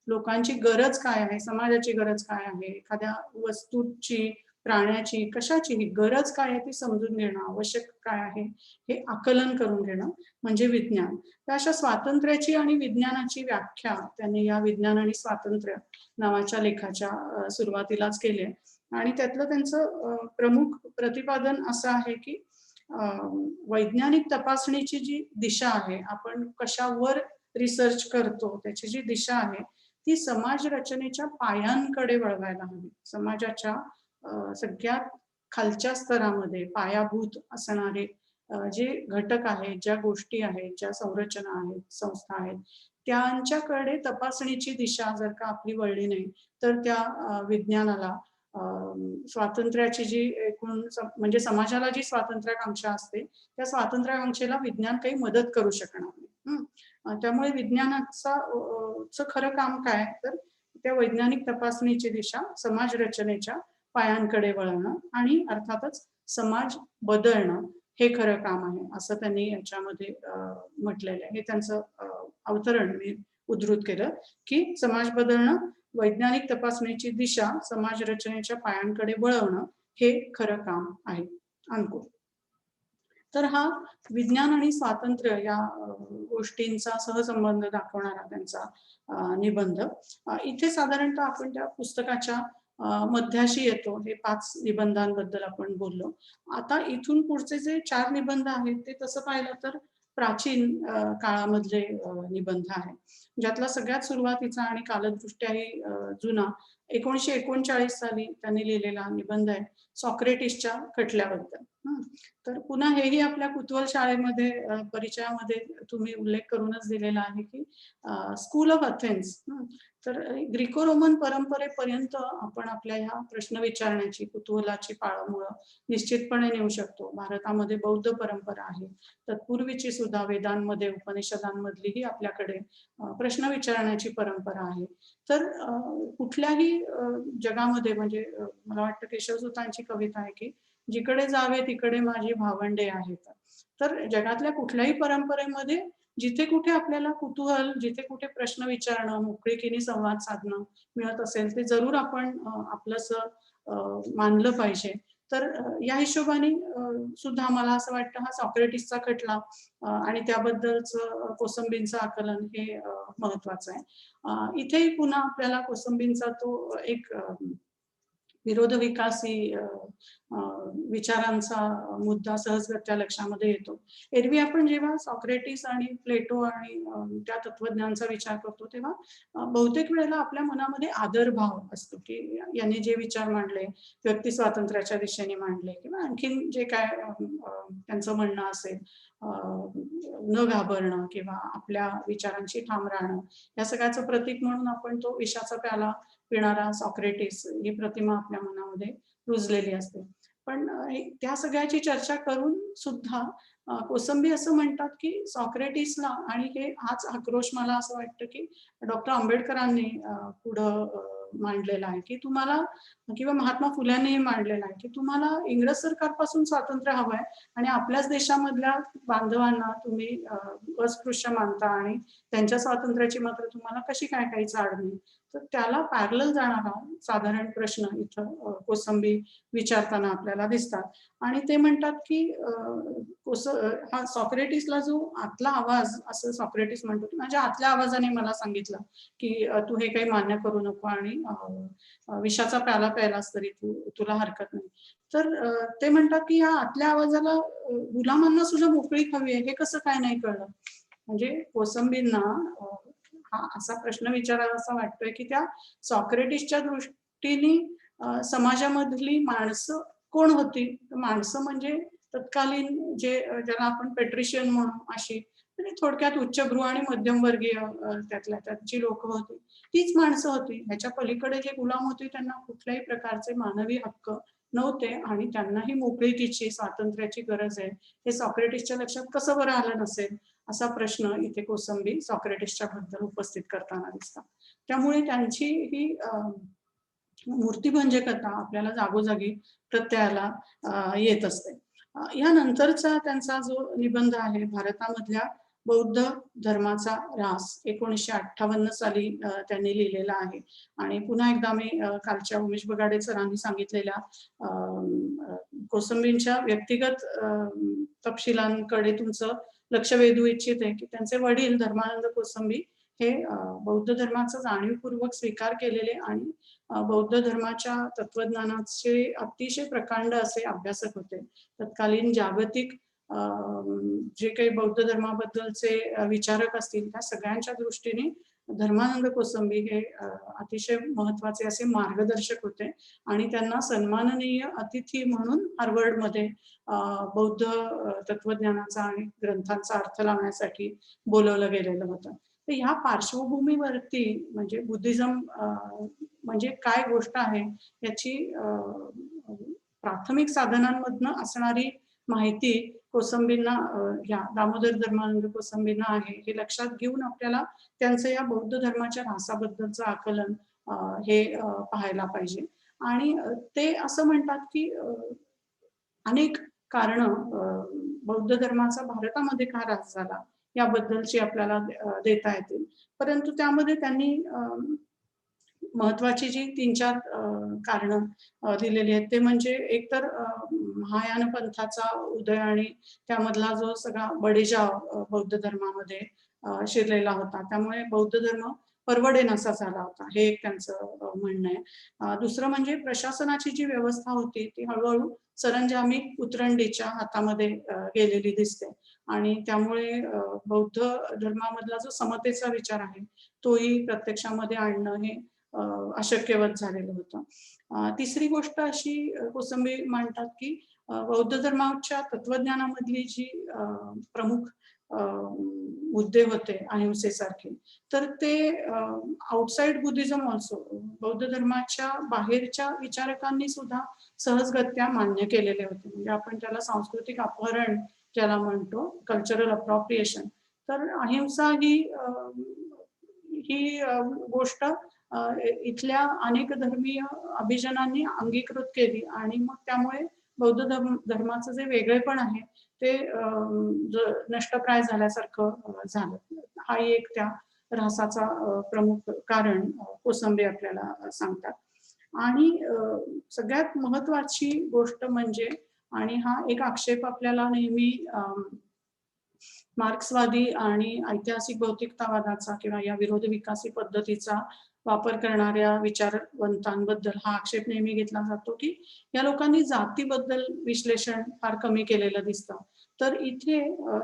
लोकांची गरज काय आहे? समाजाची गरज काय आहे? एखाद्या वस्तूची, प्राण्याची, कशाचीही गरज काय आहे ती समजून घेणं, आवश्यक काय आहे हे आकलन करून घेणं म्हणजे विज्ञान. तर अशा स्वातंत्र्याची आणि विज्ञानाची व्याख्या त्यांनी या विज्ञान आणि स्वातंत्र्य नावाच्या लेखाच्या सुरुवातीलाच केली आहे. आणि त्यातलं त्यांचं प्रमुख प्रतिपादन असं आहे की वैज्ञानिक तपासणीची जी दिशा आहे, आपण कशावर रिसर्च करतो त्याची जी दिशा आहे ती समाज रचनेच्या पायांकडे वळवायला हवी. समाजाच्या सगळ्यात खालच्या स्तरामध्ये पायाभूत असणारे जे घटक आहेत, ज्या गोष्टी आहेत, ज्या संरचना आहेत, संस्था आहेत, त्यांच्याकडे तपासणीची दिशा जर का आपली वळली नाही तर त्या विज्ञानाला स्वातंत्र्याची जी एकूण म्हणजे समाजाला जी स्वातंत्र्याकांक्षा असते त्या स्वातंत्र्याकांक्षेला विज्ञान काही मदत करू शकणार नाही. त्यामुळे विज्ञानाचं खरं काम काय तर त्या वैज्ञानिक तपासणीची दिशा समाज रचनेच्या पायांकडे वळवणं आणि अर्थातच समाज बदलणं हे खरं काम आहे असं त्यांनी याच्यामध्ये म्हटलेलं आहे. हे त्यांचं अवतरण मी उद्धृत केलं की समाज बदलणं, वैज्ञानिक तपासणीची दिशा समाज रचनेच्या पायांकडे वळवणं हे खरं काम आहे. अंकुर. तर हा विज्ञान आणि स्वातंत्र्य या गोष्टींचा सहसंबंध दाखवणारा त्यांचा निबंध. इथे साधारणतः आपण त्या पुस्तकाच्या मध्याशी येतो. हे 5 निबंधांबद्दल आपण बोललो. आता इथून पुढचे जे 4 निबंध आहेत ते तसं पाहिलं तर प्राचीन काळामधले निबंध आहेत. ज्यातला सगळ्यात सुरुवातीचा आणि कालदृष्ट्याही जुना 1939 साली त्यांनी लिहिलेला निबंध आहे सॉक्रेटिसच्या खटल्याबद्दल. तर पुन्हा हेही आपल्या कुतूहल शाळेमध्ये परिचयामध्ये तुम्ही उल्लेख करूनच दिलेला आहे की स्कूल ऑफ अथेन्स. तर ग्रीको रोमन परंपरेपर्यंत आपण आपल्या ह्या प्रश्न विचारण्याची कुतूहलाची पाळंमुळं निश्चितपणे नेऊ शकतो. भारतामध्ये बौद्ध परंपरा आहे. तत्पूर्वीची सुद्धा वेदांमध्ये, उपनिषदांमधलीही आपल्याकडे प्रश्न विचारण्याची परंपरा आहे. तर कुठल्याही जगामध्ये म्हणजे मला वाटतं केशवसुतांची कविता आहे की जिकडे जावे तिकडे माझी भावंडे आहेत. तर जगातल्या कुठल्याही परंपरेमध्ये जिथे कुठे आपल्याला कुतूहल, जिथे कुठे प्रश्न विचारणं, मोकळीकीने संवाद साधणं मिळत असेल ते जरूर आपण आपलंसं मानलं पाहिजे. तर या हिशोबाने सुद्धा मला असं वाटतं हा सॉक्रेटिसचा खटला आणि त्याबद्दलचं कोसंबींचं आकलन हे महत्वाचं आहे. इथेही पुन्हा आपल्याला कोसंबींचा तो एक विरोधविकासी विचारांचा मुद्दा सहजगत्या लक्षामध्ये येतो. एरवी आपण जेव्हा सॉक्रेटिस आणि प्लेटो आणि त्या तत्वज्ञांचा विचार करतो तेव्हा बहुतेक वेळेला आपल्या मनामध्ये आदरभाव असतो की यांनी जे विचार मांडले, व्यक्ती स्वातंत्र्याच्या दिशेने मांडले किंवा आणखीन जे काय त्यांचं म्हणणं असेल, न घाबरणं किंवा आपल्या विचारांशी ठाम राहणं या सगळ्याचं प्रतीक म्हणून आपण तो विषाचा प्याला पिणारा सॉक्रेटिस ही प्रतिमा आपल्या मनामध्ये रुजलेली असते. पण त्या सगळ्याची चर्चा करून सुद्धा कोसंबी असं म्हणतात की सॉक्रेटिसला आणि हाच आक्रोश मला असं वाटतं की डॉक्टर आंबेडकरांनी पुढं मांडलेला आहे की तुम्हाला किंवा महात्मा फुल्यांनीही मांडलेला आहे की तुम्हाला इंग्रज सरकारपासून स्वातंत्र्य हवंय आणि आपल्याच देशामधल्या बांधवांना तुम्ही अस्पृश्य मानता आणि त्यांच्या स्वातंत्र्याची मात्र तुम्हाला कशी काय काही चाड नाही. तर त्याला पॅरलल जाणारा साधारण प्रश्न इथं कोसंबी विचारताना आपल्याला दिसतात. आणि ते म्हणतात की हा सॉक्रेटिसला जो आतला आवाज असं सॉक्रेटिस म्हणतो की माझ्या आतल्या आवाजाने मला सांगितलं की तू हे काही मान्य करू नको आणि विषाचा प्याला प्यायलास तरी तुला हरकत नाही. तर ते म्हणतात की या आतल्या आवाजाला गुलामांना सुद्धा मोकळीक हवी आहे हे कसं काय नाही कळलं. म्हणजे कोसंबींना हा असा प्रश्न विचारावा असा वाटतोय की त्या सॉक्रेटिसच्या दृष्टीने समाजामधली माणसं कोण होती? माणसं म्हणजे तत्कालीन जे ज्याला आपण पेट्रिशियन म्हणू अशी, म्हणजे थोडक्यात उच्चभ्रू आणि मध्यमवर्गीय त्यातल्या त्यात जी लोक होती तीच माणसं होती. ह्याच्या पलीकडे जे गुलाम होते त्यांना कुठल्याही प्रकारचे मानवी हक्क नव्हते आणि त्यांनाही मोकळीकीची, स्वातंत्र्याची गरज आहे हे सॉक्रेटिसच्या लक्षात कसं बरं आलं नसेल, असा प्रश्न इथे कोसंबी सॉक्रेटिसच्या बद्दल उपस्थित करताना दिसतात. त्यामुळे त्यांची ही मूर्तिभंजक कथा आपल्याला जागोजागी प्रत्ययाला येत असते. यानंतरचा त्यांचा जो निबंध आहे भारतामधल्या बौद्ध धर्माचा ऱ्हास 1958 साली त्यांनी लिहिलेला आहे. आणि पुन्हा एकदा मी कालच्या उमेश बगाडे सरांनी सांगितलेल्या कोसंबींच्या व्यक्तिगत तपशिलांकडे तुमचं लक्ष वेधू इच्छिते की त्यांचे वडील धर्मानंद कोसंबी हे बौद्ध धर्माचा जाणीवपूर्वक स्वीकार केलेले आणि बौद्ध धर्माच्या तत्वज्ञानाचे अतिशय प्रकांड असे अभ्यासक होते. तत्कालीन जागतिक जे काही बौद्ध धर्माबद्दलचे विचारक असतील त्या सगळ्यांच्या दृष्टीने धर्मानंद कोसंबी हे अतिशय महत्वाचे असे मार्गदर्शक होते आणि त्यांना सन्माननीय अतिथी म्हणून हार्वर्डमध्ये बौद्ध तत्वज्ञानाचा आणि ग्रंथांचा अर्थ लावण्यासाठी बोलवलं गेलेलं होतं. तर ह्या पार्श्वभूमीवरती म्हणजे बुद्धिझम म्हणजे काय गोष्ट आहे याची प्राथमिक साधनांमधनं असणारी माहिती कोसंबींना ह्या दामोदर धर्मानंद कोसंबींना आहे हे लक्षात घेऊन आपल्याला त्यांचं या बौद्ध धर्माच्या ऱ्हासाबद्दलचं आकलन हे पाहायला पाहिजे. आणि ते असं म्हणतात की अनेक कारण बौद्ध धर्माचा भारतामध्ये का ऱ्हास झाला याबद्दलची आपल्याला देता येतील. परंतु त्यामध्ये त्यांनी महत्वाची जी 3-4 कारणं दिलेली आहेत ते म्हणजे एकतर महायान पंथाचा उदय आणि त्यामधला जो सगळा बडेजाव बौद्ध धर्मामध्ये शिरलेला होता, त्यामुळे बौद्ध धर्म परवडेन असा झाला होता, हे एक त्यांचं म्हणणं आहे. दुसरं म्हणजे प्रशासनाची जी व्यवस्था होती ती हळूहळू सरंजामी उतरंडीच्या हातामध्ये गेलेली दिसते आणि त्यामुळे बौद्ध धर्मामधला जो समतेचा विचार आहे तोही प्रत्यक्षामध्ये आणणं हे अशक्यवत झालेलं होतं. तिसरी गोष्ट अशी कोसंबी मांडतात की बौद्ध धर्माच्या तत्वज्ञानामधली जी प्रमुख मुद्दे होते अहिंसेसारखे, तर ते आउटसाइड बुद्धिझम ऑल्सो बौद्ध धर्माच्या बाहेरच्या विचारकांनी सुद्धा सहजगत्या मान्य केलेले होते. म्हणजे आपण त्याला सांस्कृतिक अपहरण ज्याला म्हणतो, कल्चरल अप्रोप्रिएशन. तर अहिंसा ही गोष्ट इथल्या अनेक धर्मीय अभिजनांनी अंगीकृत केली आणि मग त्यामुळे बौद्ध धर्माचं जे वेगळेपण आहे ते नष्टप्राय झाल्यासारखं झालं. हा एक त्या ऱ्हासाचा प्रमुख कारण कोसंबी आपल्याला सांगतात. आणि सगळ्यात महत्वाची गोष्ट म्हणजे, आणि हा एक आक्षेप आपल्याला नेहमी मार्क्सवादी आणि ऐतिहासिक भौतिकतावादाचा किंवा या विरोधी विकासी पद्धतीचा वापर करणाऱ्या विचारवंतांबद्दल हा आक्षेप नेहमी घेतला जातो की या लोकांनी जातीबद्दल विश्लेषण फार कमी केलेलं दिसतं. तर इथे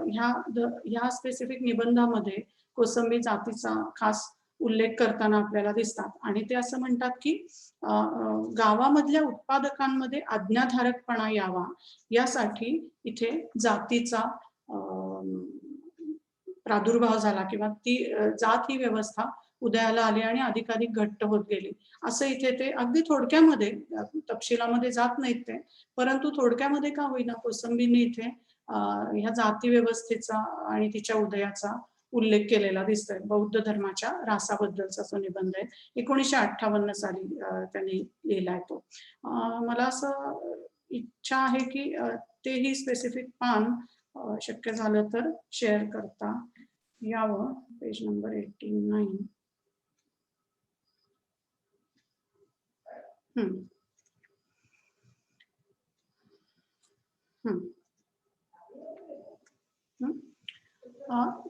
ह्या स्पेसिफिक निबंधामध्ये कोसंबी जातीचा खास उल्लेख करताना आपल्याला दिसतात आणि ते असं म्हणतात की गावामधल्या उत्पादकांमध्ये आज्ञाधारकपणा यावा यासाठी इथे जातीचा प्रादुर्भाव झाला किंवा ती जात ही व्यवस्था उदयाला आली आणि अधिकाधिक घट्ट होत गेली असं इथे ते अगदी थोडक्यामध्ये, तपशिलामध्ये जात नाहीत ते, परंतु थोडक्यामध्ये का होईना कोसंबींनी इथे ह्या जाती व्यवस्थेचा आणि तिच्या उदयाचा उल्लेख केलेला दिसतोय. बौद्ध धर्माच्या ऱ्हासाबद्दलचा जो निबंध आहे 1958 साली त्यांनी लिहिलाय तो. मला असं इच्छा आहे की तेही स्पेसिफिक पान शक्य झालं तर शेअर करता यावं. Page number 89.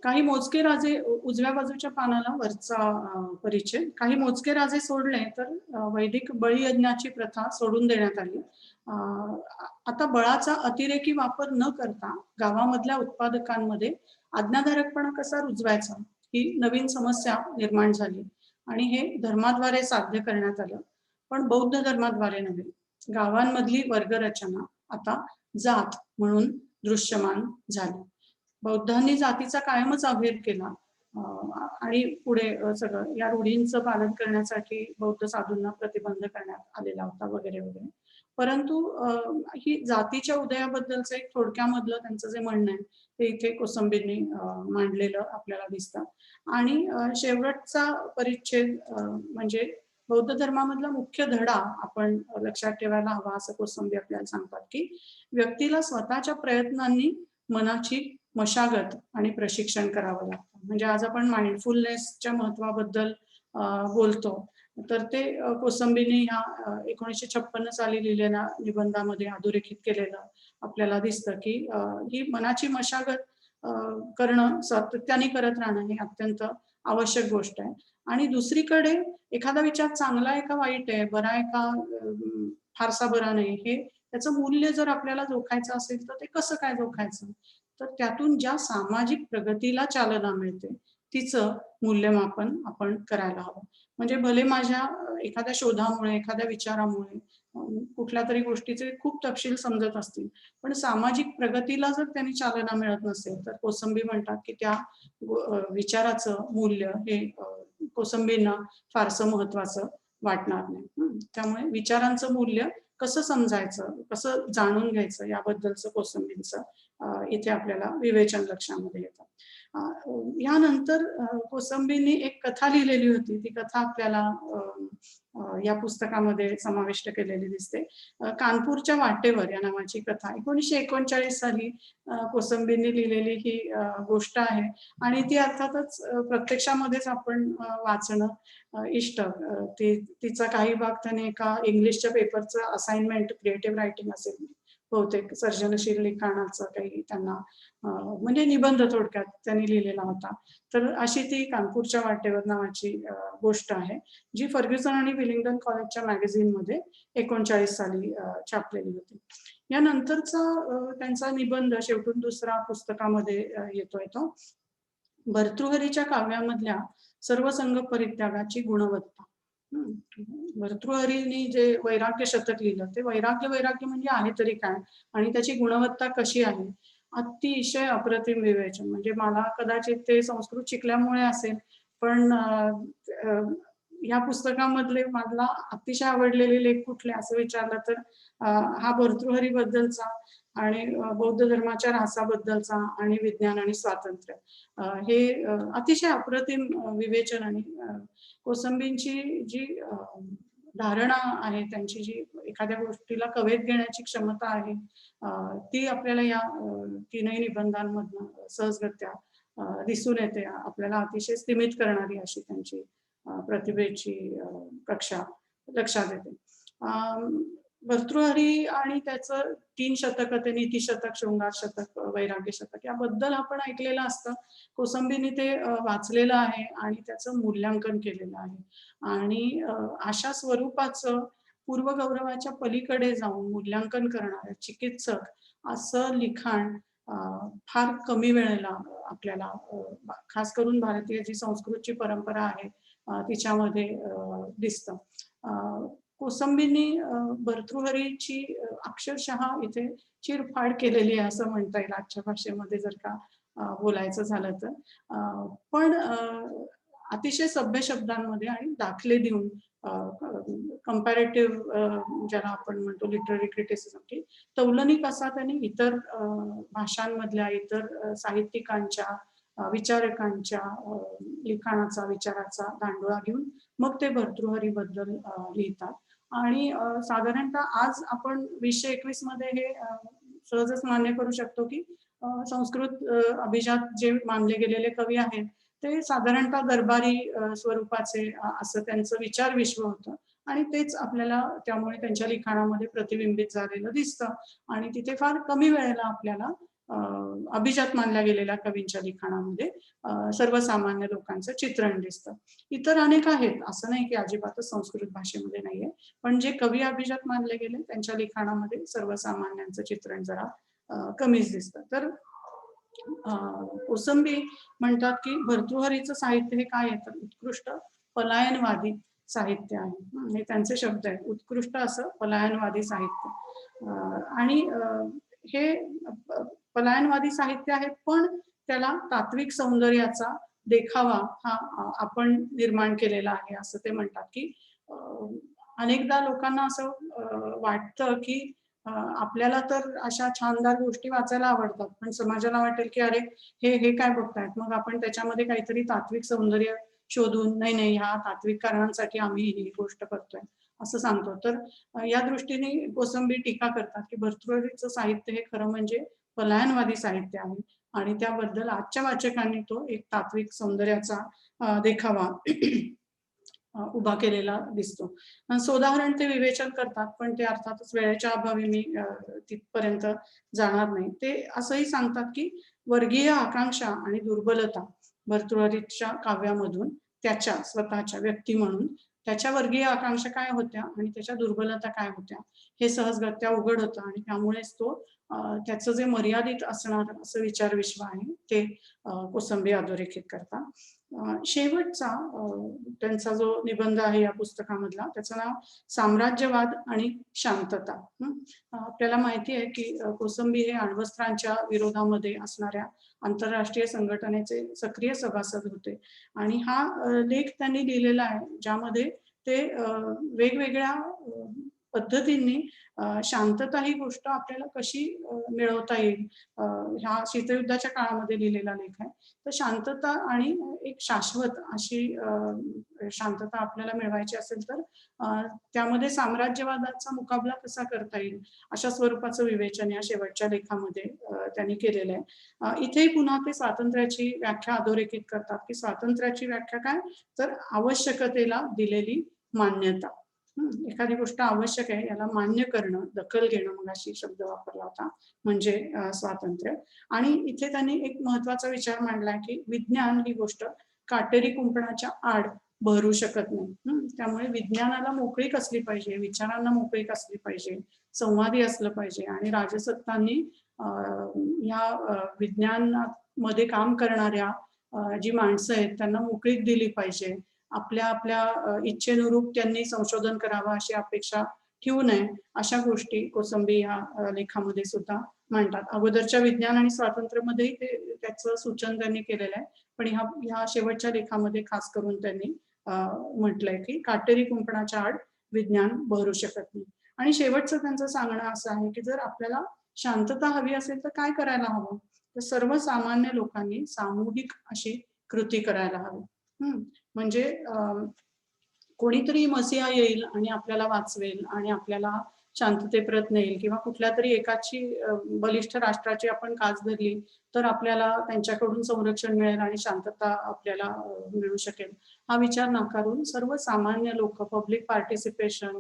काही मोजके राजे, उजव्या बाजूच्या पानाला वरचा परिचय. काही मोजके राजे सोडले तर वैदिक बळीयज्ञाची प्रथा सोडून देण्यात आली. आता बळाचा अतिरेकी वापर न करता गावामधल्या उत्पादकांमध्ये आज्ञाधारकपणा कसा रुजवायचा ही नवीन समस्या निर्माण झाली आणि हे धर्माद्वारे साध्य करण्यात आलं, पण बौद्ध धर्माद्वारे नव्हे. गावांमधली वर्गरचना आता जात म्हणून दृश्यमान झाली. बौद्धांनी जातीचा कायमच अभेद केला आणि पुढे सगळं या रूढींचं पालन करण्यासाठी बौद्ध साधूंना प्रतिबंध करण्यात आलेला होता वगैरे वगैरे. परंतु ही जातीच्या उदयाबद्दलचं एक थोडक्यामधलं त्यांचं जे म्हणणं आहे ते इथे कोसंबींनी मांडलेलं आपल्याला दिसतं. आणि शेवटचा परिच्छेद म्हणजे बौद्ध धर्मामधला मुख्य धडा आपण लक्षात ठेवायला हवा असं कोसंबी आपल्याला सांगतात की व्यक्तीला स्वतःच्या प्रयत्नांनी मनाची मशागत आणि प्रशिक्षण करावं लागतं. म्हणजे आज आपण माइंडफुलनेसच्या महत्वाबद्दल बोलतो, तर ते कोसंबींनी ह्या 1956 साली लिहिलेल्या निबंधामध्ये अधोरेखित केलेलं आपल्याला दिसतं की ही मनाची मशागत करणं, सातत्याने करत राहणं हे अत्यंत आवश्यक गोष्ट आहे. आणि दुसरीकडे एखादा विचार चांगला आहे का वाईट आहे, बरा आहे का फारसा बरा नाही, हे त्याचं मूल्य जर आपल्याला जोखायचं असेल तर ते कसं काय जोखायचं, तर त्यातून ज्या सामाजिक प्रगतीला चालना मिळते तिचं मूल्यमापन आपण करायला हवं. म्हणजे भले माझ्या एखाद्या शोधामुळे, एखाद्या विचारामुळे, कुठल्या तरी गोष्टीचे खूप तपशील समजत असतील, पण सामाजिक प्रगतीला जर त्यांनी चालना मिळत नसेल तर कोसंबी म्हणतात की त्या विचाराचं मूल्य हे कोसंबींना फारसं महत्वाचं वाटणार नाही. त्यामुळे विचारांचं मूल्य कसं समजायचं, कसं जाणून घ्यायचं याबद्दलचं कोसंबींचं इथे आपल्याला विवेचन लक्षामध्ये येतं. यानंतर कोसंबींनी एक कथा लिहिलेली होती. ती कथा आपल्याला या पुस्तकामध्ये समाविष्ट केलेली दिसते. कानपूरच्या वाटेवर या नावाची कथा 1939 साली कोसंबींनी लिहिलेली ही गोष्ट आहे आणि ती अर्थातच प्रत्यक्षामध्येच आपण वाचणं इष्ट. तिचा काही भाग त्याने एका इंग्लिशच्या पेपरचं असाइनमेंट, क्रिएटिव्ह रायटिंग असेल बहुतेक, सर्जनशील लिखाणाचं काही त्यांना म्हणजे निबंध थोडक्यात त्यांनी लिहिलेला होता. तर अशी ती कानपूरच्या वाटेवर नावाची गोष्ट आहे जी फर्ग्युसन आणि विलिंग्डन कॉलेजच्या मॅगझिन मध्ये 39 साली छापलेली होती. यानंतरचा त्यांचा निबंध शेवटून दुसरा पुस्तकामध्ये येतोय तो भर्तृहरीच्या काव्यामधल्या सर्वसंग परित्यागाची गुणवत्ता. भर्तृहरीने जे वैराग्य शतक लिहिलं ते वैराग्य म्हणजे आहे तरी काय आणि त्याची गुणवत्ता कशी आहे, अतिशय अप्रतिम विवेचन. म्हणजे मला कदाचित ते संस्कृत शिकल्यामुळे असेल, पण या पुस्तकामधले मला अतिशय आवडलेले लेख कुठले असं विचारलं तर हा भर्तृहरी बद्दलचा आणि बौद्ध धर्माच्या ऱ्हासाबद्दलचा आणि विज्ञान आणि स्वातंत्र्य, हे अतिशय अप्रतिम विवेचन. आणि कोसंबींची जी धारणा आहे, त्यांची जी एखाद्या गोष्टीला कवेत घेण्याची क्षमता आहे, ती आपल्याला या तीनही निबंधांमधनं सहजगत्या दिसून येते. आपल्याला अतिशय स्तिमित करणारी अशी त्यांची प्रतिभेची कक्षा लक्षात येते. भर्तृहरी आणि त्याचं 3 शतक, ते नीती शतक, शृंगार शतक, वैराग्य शतक याबद्दल आपण ऐकलेलं असतं. कोसंबींनी ते वाचलेलं आहे आणि त्याचं मूल्यांकन केलेलं आहे. आणि अशा स्वरूपाचं पूर्वगौरवाच्या पलीकडे जाऊन मूल्यांकन करणारे चिकित्सक असं लिखाण फार कमी वेळेला आपल्याला खास करून भारतीय जी संस्कृतची परंपरा आहे तिच्यामध्ये दिसतं. कोसंबींनी भर्तृहरीची अक्षरशः इथे चिरफाड केलेली आहे असं म्हणता येईल आजच्या भाषेमध्ये जर का बोलायचं झालं तर. पण अतिशय सभ्य शब्दांमध्ये आणि दाखले देऊन कंपॅरेटिव्ह ज्याला आपण म्हणतो लिटररी क्रिटिसिझम, की तौलनिक असा त्यांनी इतर भाषांमधल्या, इतर साहित्यिकांच्या, विचारकांच्या लिखाणाचा, विचाराचा दांडोळा घेऊन मग ते भर्तृहरी बद्दल लिहितात. आणि साधारणतः आज आपण 2021 मध्ये हे सहजच मान्य करू शकतो की संस्कृत अभिजात जे मानले गेलेले कवी आहेत ते साधारणतः दरबारी स्वरूपाचे असं त्यांचं विचार विश्व होतं आणि तेच आपल्याला त्यामुळे त्यांच्या लिखाणामध्ये प्रतिबिंबित झालेलं दिसतं. आणि तिथे फार कमी वेळेला आपल्याला अभिजात मानल्या गेलेल्या कवींच्या लिखाणामध्ये सर्वसामान्य लोकांचं चित्रण दिसतं. इतर अनेक आहेत, असं नाही की अजिबातच संस्कृत भाषेमध्ये नाहीये, पण जे कवी अभिजात मानले गेले त्यांच्या लिखाणामध्ये सर्वसामान्यांचं चित्रण जरा कमीच दिसतं. तर कोसंबी म्हणतात की भर्तृहरीचं साहित्य हे काय येतं, उत्कृष्ट पलायनवादी साहित्य आहे. हे त्यांचे शब्द आहेत, उत्कृष्ट असं पलायनवादी साहित्य. आणि हे पलायनवादी साहित्य आहे, पण त्याला तात्विक सौंदर्याचा देखावा हा आपण निर्माण केलेला आहे असं ते म्हणतात. की अनेकदा लोकांना असं वाटतं की आपल्याला तर अशा छानदार गोष्टी वाचायला आवडतात, पण समाजाला वाटेल की अरे हे काय बघतायत, मग आपण त्याच्यामध्ये काहीतरी तात्विक सौंदर्य शोधून नाही नाही ह्या तात्विक कारणांसाठी आम्ही ही गोष्ट करतोय असं सांगतो. तर या दृष्टीने कोसंबी टीका करतात की भर्तृहरीचं साहित्य हे खरं म्हणजे पलायनवादी साहित्य आहे आणि त्याबद्दल आजच्या वाचकांनी तो एक तात्विक सौंदर्याचा देखावा उभा केलेला दिसतो. सोदाहरण ते विवेचन करतात, पण ते अर्थातच वेळेच्या अभावी मी तिथपर्यंत जाणार नाही. ते असंही सांगतात की वर्गीय आकांक्षा आणि दुर्बलता भर्तृहरीच्या काव्यामधून त्याच्या स्वतःच्या व्यक्ती म्हणून त्याच्या वर्गीय आकांक्षा काय होत्या आणि त्याच्या दुर्बलता काय होत्या हे सहजगत्या उघड होतं आणि त्यामुळेच तो त्याचं जे मर्यादित असणार असं विचार विश्व आहे ते कोसंबी अधोरेखित करतात. शेवटचा त्यांचा जो निबंध आहे या पुस्तकामधला त्याचं नाव साम्राज्यवाद आणि शांतता. आपल्याला माहिती आहे की कोसंबी हे अण्वस्त्रांच्या विरोधामध्ये असणाऱ्या आंतरराष्ट्रीय संघटनेचे सक्रिय सभासद होते आणि हा लेख त्यांनी लिहिलेला आहे ज्यामध्ये ते वेगवेगळ्या पद्धतींनी शांतता ही गोष्ट आपल्याला कशी मिळवता येईल ह्या शीतयुद्धाच्या काळामध्ये लिहिलेला लेख आहे. तर शांतता आणि एक शाश्वत अशी शांतता आपल्याला मिळवायची असेल तर त्यामध्ये साम्राज्यवादाचा मुकाबला कसा करता येईल अशा स्वरूपाचं विवेचन या शेवटच्या लेखामध्ये त्यांनी केलेलं आहे. इथेही पुन्हा ते स्वातंत्र्याची व्याख्या अधोरेखित करतात की स्वातंत्र्याची व्याख्या काय, तर आवश्यकतेला दिलेली मान्यता. एखादी गोष्ट आवश्यक आहे याला मान्य करणं, दखल घेणं, मग अशी शब्द वापरला होता म्हणजे स्वातंत्र्य. आणि इथे त्यांनी एक महत्वाचा विचार मांडलाय की विज्ञान ही गोष्ट काटेरी कुंपणाच्या आड भरू शकत नाही. त्यामुळे विज्ञानाला मोकळीक असली पाहिजे, विचारांना मोकळीक असली पाहिजे, संवादी असलं पाहिजे आणि राजसत्तांनी या विज्ञानामध्ये काम करणाऱ्या जी माणसं आहेत त्यांना मोकळीक दिली पाहिजे. आपल्या आपल्या इच्छेनुरूप त्यांनी संशोधन करावं अशी अपेक्षा ठेवू नये अशा गोष्टी कोसंबी या लेखामध्ये सुद्धा मांडतात. अगोदरच्या विज्ञान आणि स्वातंत्र्यामध्येही त्याचं सूचन त्यांनी केलेलं आहे, पण ह्या शेवटच्या लेखामध्ये खास करून त्यांनी म्हटलंय की काटेरी कुंपणाच्या आड विज्ञान भरू शकत नाही. आणि शेवटचं त्यांचं सांगणं असं आहे की जर आपल्याला शांतता हवी असेल तर काय करायला हवं, तर सर्वसामान्य लोकांनी सामूहिक अशी कृती करायला हवी. म्हणजे कोणीतरी मसिहा येईल आणि आपल्याला वाचवेल आणि आपल्याला शांततेप्रत नेईल किंवा कुठल्या तरी एकाची बलिष्ठ राष्ट्राची आपण कास धरली तर आपल्याला त्यांच्याकडून संरक्षण मिळेल आणि शांतता आपल्याला मिळू शकेल हा विचार नाकारून सर्वसामान्य लोक, पब्लिक पार्टिसिपेशन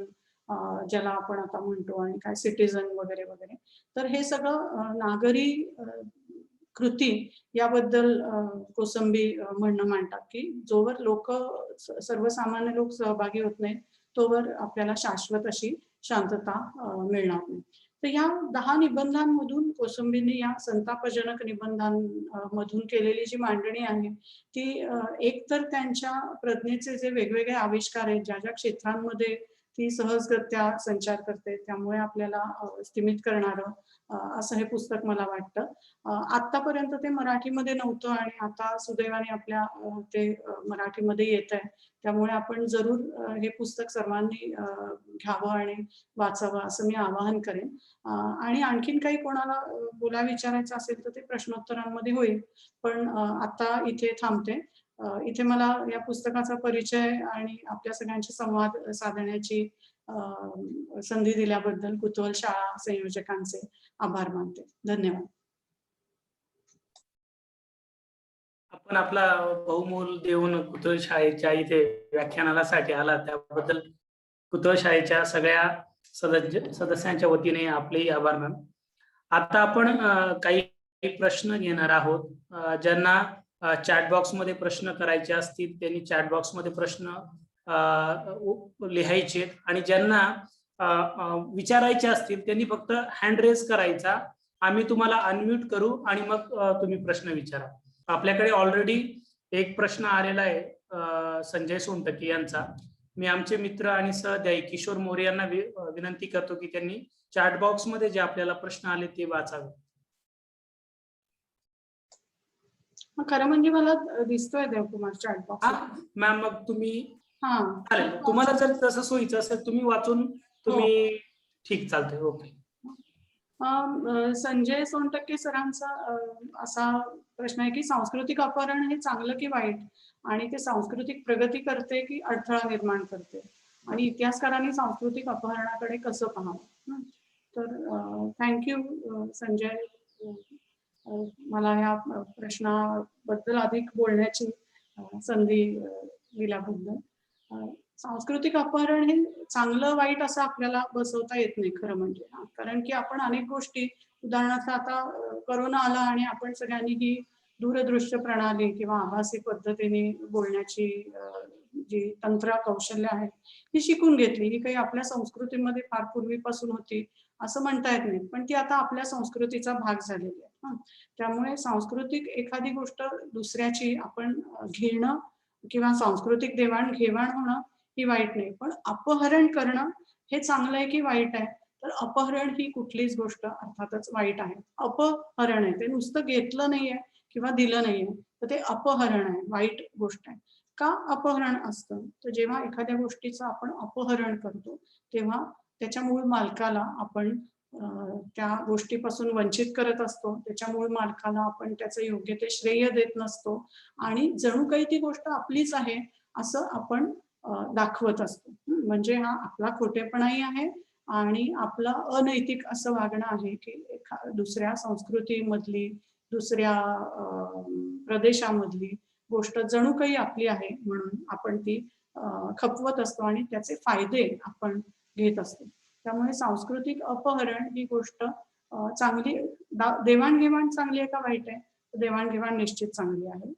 ज्याला आपण आता म्हणतो आणि काय सिटीझन वगैरे वगैरे, तर हे सगळं नागरी कृती याबद्दल कोसंबी म्हणणं मांडतात की जोवर लोक सर्वसामान्य लोक सहभागी होत नाहीत तोवर आपल्याला शाश्वत अशी शांतता मिळणार नाही. तर या 10 निबंधांमधून कोसंबींनी या संतापजनक निबंधांमधून केलेली जी मांडणी आहे ती एक तर त्यांच्या प्रज्ञेचे जे वेगवेगळे आविष्कार आहेत ज्या ज्या क्षेत्रांमध्ये ती सहजगत्या संचार करते त्यामुळे आपल्याला स्तिमित करणारं असं हे पुस्तक मला वाटतं. आतापर्यंत ते मराठीमध्ये नव्हतं आणि आता सुदैवाने आपल्या ते मराठीमध्ये येत आहे, त्यामुळे आपण जरूर हे पुस्तक सर्वांनी घ्यावं आणि वाचावं असं मी आवाहन करेन. आणि आणखीन काही कोणाला बोला विचारायचं असेल तर ते प्रश्नोत्तरांमध्ये होईल, पण आता इथे थांबते. इथे मला या पुस्तकाचा परिचय आणि आपल्या सगळ्यांशी संवाद साधण्याची संधी दिल्याबद्दल कुतूहल शाळा संयोजकांचे आभार मानते. धन्यवाद. आपण आपला बहुमोल देऊन कुतूहल शाळेच्या इथे व्याख्यानासाठी आला त्याबद्दल कुतूहल शाळेच्या सगळ्या सदस्यांच्या वतीने आपलेही आभार मॅम. आता आपण काही प्रश्न घेणार आहोत. ज्यांना चॅट बॉक्स मध्ये प्रश्न करायचे असतील त्यांनी चॅट बॉक्स मध्ये प्रश्न लिहायचे आणि ज्यांना विचारायचे असतील त्यांनी फक्त हँड रेज करायचा आम्ही तुम्हाला अनम्यूट करू आणि मग तुम्ही प्रश्न विचारा. आपल्याकडे ऑलरेडी एक प्रश्न आलेला आहे संजय सोनटके यांचा. मी आमचे मित्र आणि सहध्यायी किशोर मोरे यांना विनंती करतो की त्यांनी चॅट बॉक्स मध्ये जे आपल्याला प्रश्न आले ते वाचावे. खरं म्हणजे मला दिसतोय देवकुमार चॅट बॉक्स. मॅम मग तुम्ही हा चालेल, तुम्हाला जर तसं सोयीचं असेल तुम्ही वाचून तुम्ही ठीक चालतंय. ओके. संजय सोनटक्के सरांचा असा प्रश्न आहे की सांस्कृतिक अपहरण हे चांगलं की वाईट, आणि ते सांस्कृतिक प्रगती करते की अडथळा निर्माण करते, आणि इतिहासकारांनी सांस्कृतिक अपहरणाकडे कसं पाहावं. तर थँक्यू संजय, मला ह्या प्रश्नाबद्दल अधिक बोलण्याची संधी दिल्याबद्दल. सांस्कृतिक अपहरण हे चांगलं वाईट असं आपल्याला बसवता येत नाही खरं म्हणजे, कारण की आपण अनेक गोष्टी, उदाहरणार्थ आता करोना आला आणि आपण सगळ्यांनी ही दूरदृश्य प्रणाली किंवा आभासी पद्धतीने बोलण्याची जी तंत्र कौशल्य आहे ही शिकून घेतली. ही काही आपल्या संस्कृतीमध्ये फार पूर्वीपासून होती असं म्हणता येत नाही, पण ती आता आपल्या संस्कृतीचा भाग झालेली आहे. त्यामुळे सांस्कृतिक एखादी गोष्ट दुसऱ्याची आपण घेणं किंवा सांस्कृतिक देवाणघेवाण होणं ही वाईट नाही, पण अपहरण करणं हे चांगलं आहे की वाईट आहे? तर अपहरण ही कुठलीच गोष्ट अर्थातच वाईट आहे. अपहरण आहे, ते नुसतं घेतलं नाहीये किंवा दिलं नाहीये, तर ते अपहरण आहे, वाईट गोष्ट आहे. का अपहरण असतं? तर जेव्हा एखाद्या गोष्टीचं आपण अपहरण करतो तेव्हा त्याच्या मूळ मालकाला आपण त्या गोष्टीपासून वंचित करत असतो, त्याच्या मूळ मालकाला आपण त्याचं योग्य ते श्रेय देत नसतो, आणि जणू काही ती गोष्ट आपलीच आहे असं आपण दाखवत असतो. म्हणजे हा आपला खोटेपणाही आहे आणि आपला अनैतिक असं वागणं आहे की दुसऱ्या संस्कृतीमधली, दुसऱ्या प्रदेशामधली गोष्ट जणू काही आपली आहे म्हणून आपण ती खपवत असतो आणि त्याचे फायदे आपण घेत असतो. त्यामुळे सांस्कृतिक अपहरण ही गोष्ट चांगली, देवाणघेवाण चांगली आहे का वाईट आहे? देवाणघेवाण निश्चित चांगली आहे.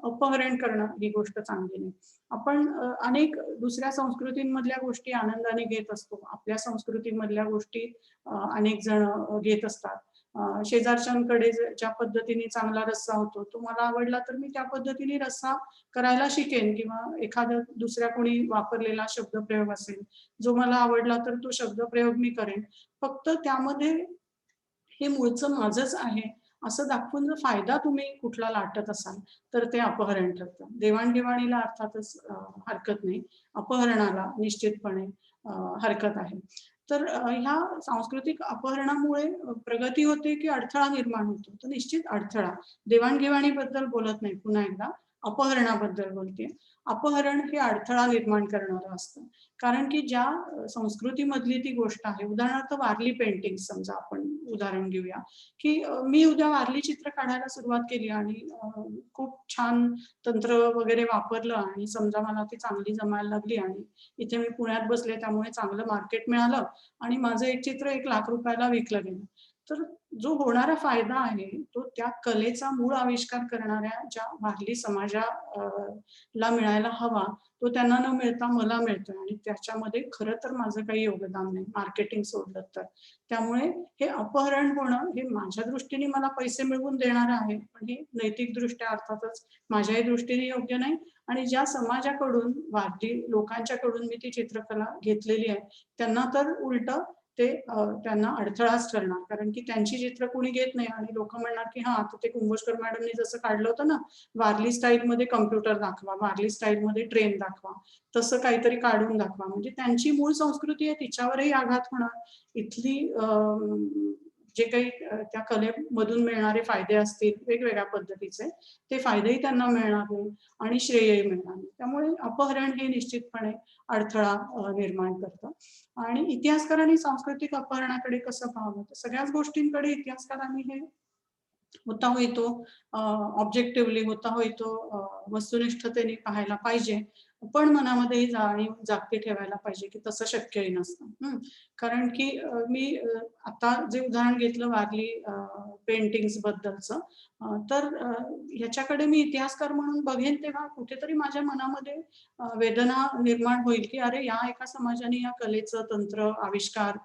अपहरण करणं ही गोष्ट चांगली नाही. आपण अनेक दुसऱ्या संस्कृतींमधल्या गोष्टी आनंदाने घेत असतो, आपल्या संस्कृतीमधल्या गोष्टी अनेक जण घेत असतात. शेजारच्यांकडे ज्या पद्धतीने चांगला रस्सा होतो तो मला आवडला तर मी त्या पद्धतीने रस्सा करायला शिकेन, किंवा एखादा दुसऱ्या कोणी वापरलेला शब्दप्रयोग असेल जो मला आवडला तर तो शब्दप्रयोग मी करेन. फक्त त्यामध्ये हे मूळचं माझंच आहे असं दाखवून जर फायदा तुम्ही कुठला लाटत असाल तर ते अपहरण ठरतं. देवाणघेवाणीला अर्थातच हरकत नाही, अपहरणाला निश्चितपणे हरकत आहे. तर ह्या सांस्कृतिक अपहरणामुळे प्रगती होते की अडथळा निर्माण होतो? तर निश्चित अडथळा. देवाणघेवाणीबद्दल बोलत नाही, पुन्हा एकदा अपहरणाबद्दल बोलते. अपहरण हे अडथळा निर्माण करणारं असतं, कारण की ज्या संस्कृतीमधली ती गोष्ट आहे, उदाहरणार्थ वारली पेंटिंग समजा आपण उदाहरण घेऊया, की मी उद्या वारली चित्र काढायला सुरुवात केली आणि खूप छान तंत्र वगैरे वापरलं आणि समजा मला ती चांगली जमायला लागली आणि इथे मी पुण्यात बसले त्यामुळे चांगलं मार्केट मिळालं आणि माझं एक चित्र 1 लाख रुपयाला विकलं गेलं. तर जो होणारा फायदा आहे तो त्या कलेचा मूळ आविष्कार करणाऱ्या ज्या वारली समाजाला मिळायला हवा तो त्यांना न मिळता मला मिळतोय, आणि त्याच्यामध्ये खरं तर माझं काही योगदान नाही मार्केटिंग सोडलं तर. त्यामुळे हे अपहरण होणं हे माझ्या दृष्टीने मला पैसे मिळवून देणारं आहे, पण हे नैतिकदृष्ट्या अर्थातच माझ्याही दृष्टीने योग्य नाही. आणि ज्या समाजाकडून वारली लोकांच्याकडून मी ती चित्रकला घेतलेली आहे त्यांना तर उलट ते त्यांना अडथळाच ठरणार, कारण की त्यांची चित्र कोणी घेत नाही आणि लोक म्हणणार की हा आता ते कुंभोजकर मॅडमने जसं काढलं होतं ना, वारली स्टाईल मध्ये कम्प्युटर दाखवा, वारली स्टाईल मध्ये ट्रेन दाखवा, तसं काहीतरी काढून दाखवा. म्हणजे त्यांची मूळ संस्कृती आहे तिच्यावरही आघात होणार. इथली जे काही त्या कलेमधून मिळणारे फायदे असतील वेगवेगळ्या पद्धतीचे ते फायदेही त्यांना मिळणार नाही आणि श्रेयही मिळणार नाही. त्यामुळे अपहरण हे निश्चितपणे अडथळा निर्माण करतं. आणि इतिहासकारांनी सांस्कृतिक अपहरणाकडे कसं पाहावं? तर सगळ्याच गोष्टींकडे इतिहासकारांनी हे होता होई तो ऑब्जेक्टिव्हली, होता होई तो वस्तुनिष्ठतेने पाहायला पाहिजे, पण मनामध्ये ही जाणीव जागती ठेवायला पाहिजे की तसं शक्यही नसतं. कारण की मी आता जे उदाहरण घेतलं वारली पेंटिंग्स बद्दलचं, तर ह्याच्याकडे मी इतिहासकार म्हणून बघेन तेव्हा कुठेतरी माझ्या मनामध्ये वेदना निर्माण होईल की अरे या एका समाजाने या कलेचं तंत्र, आविष्कार,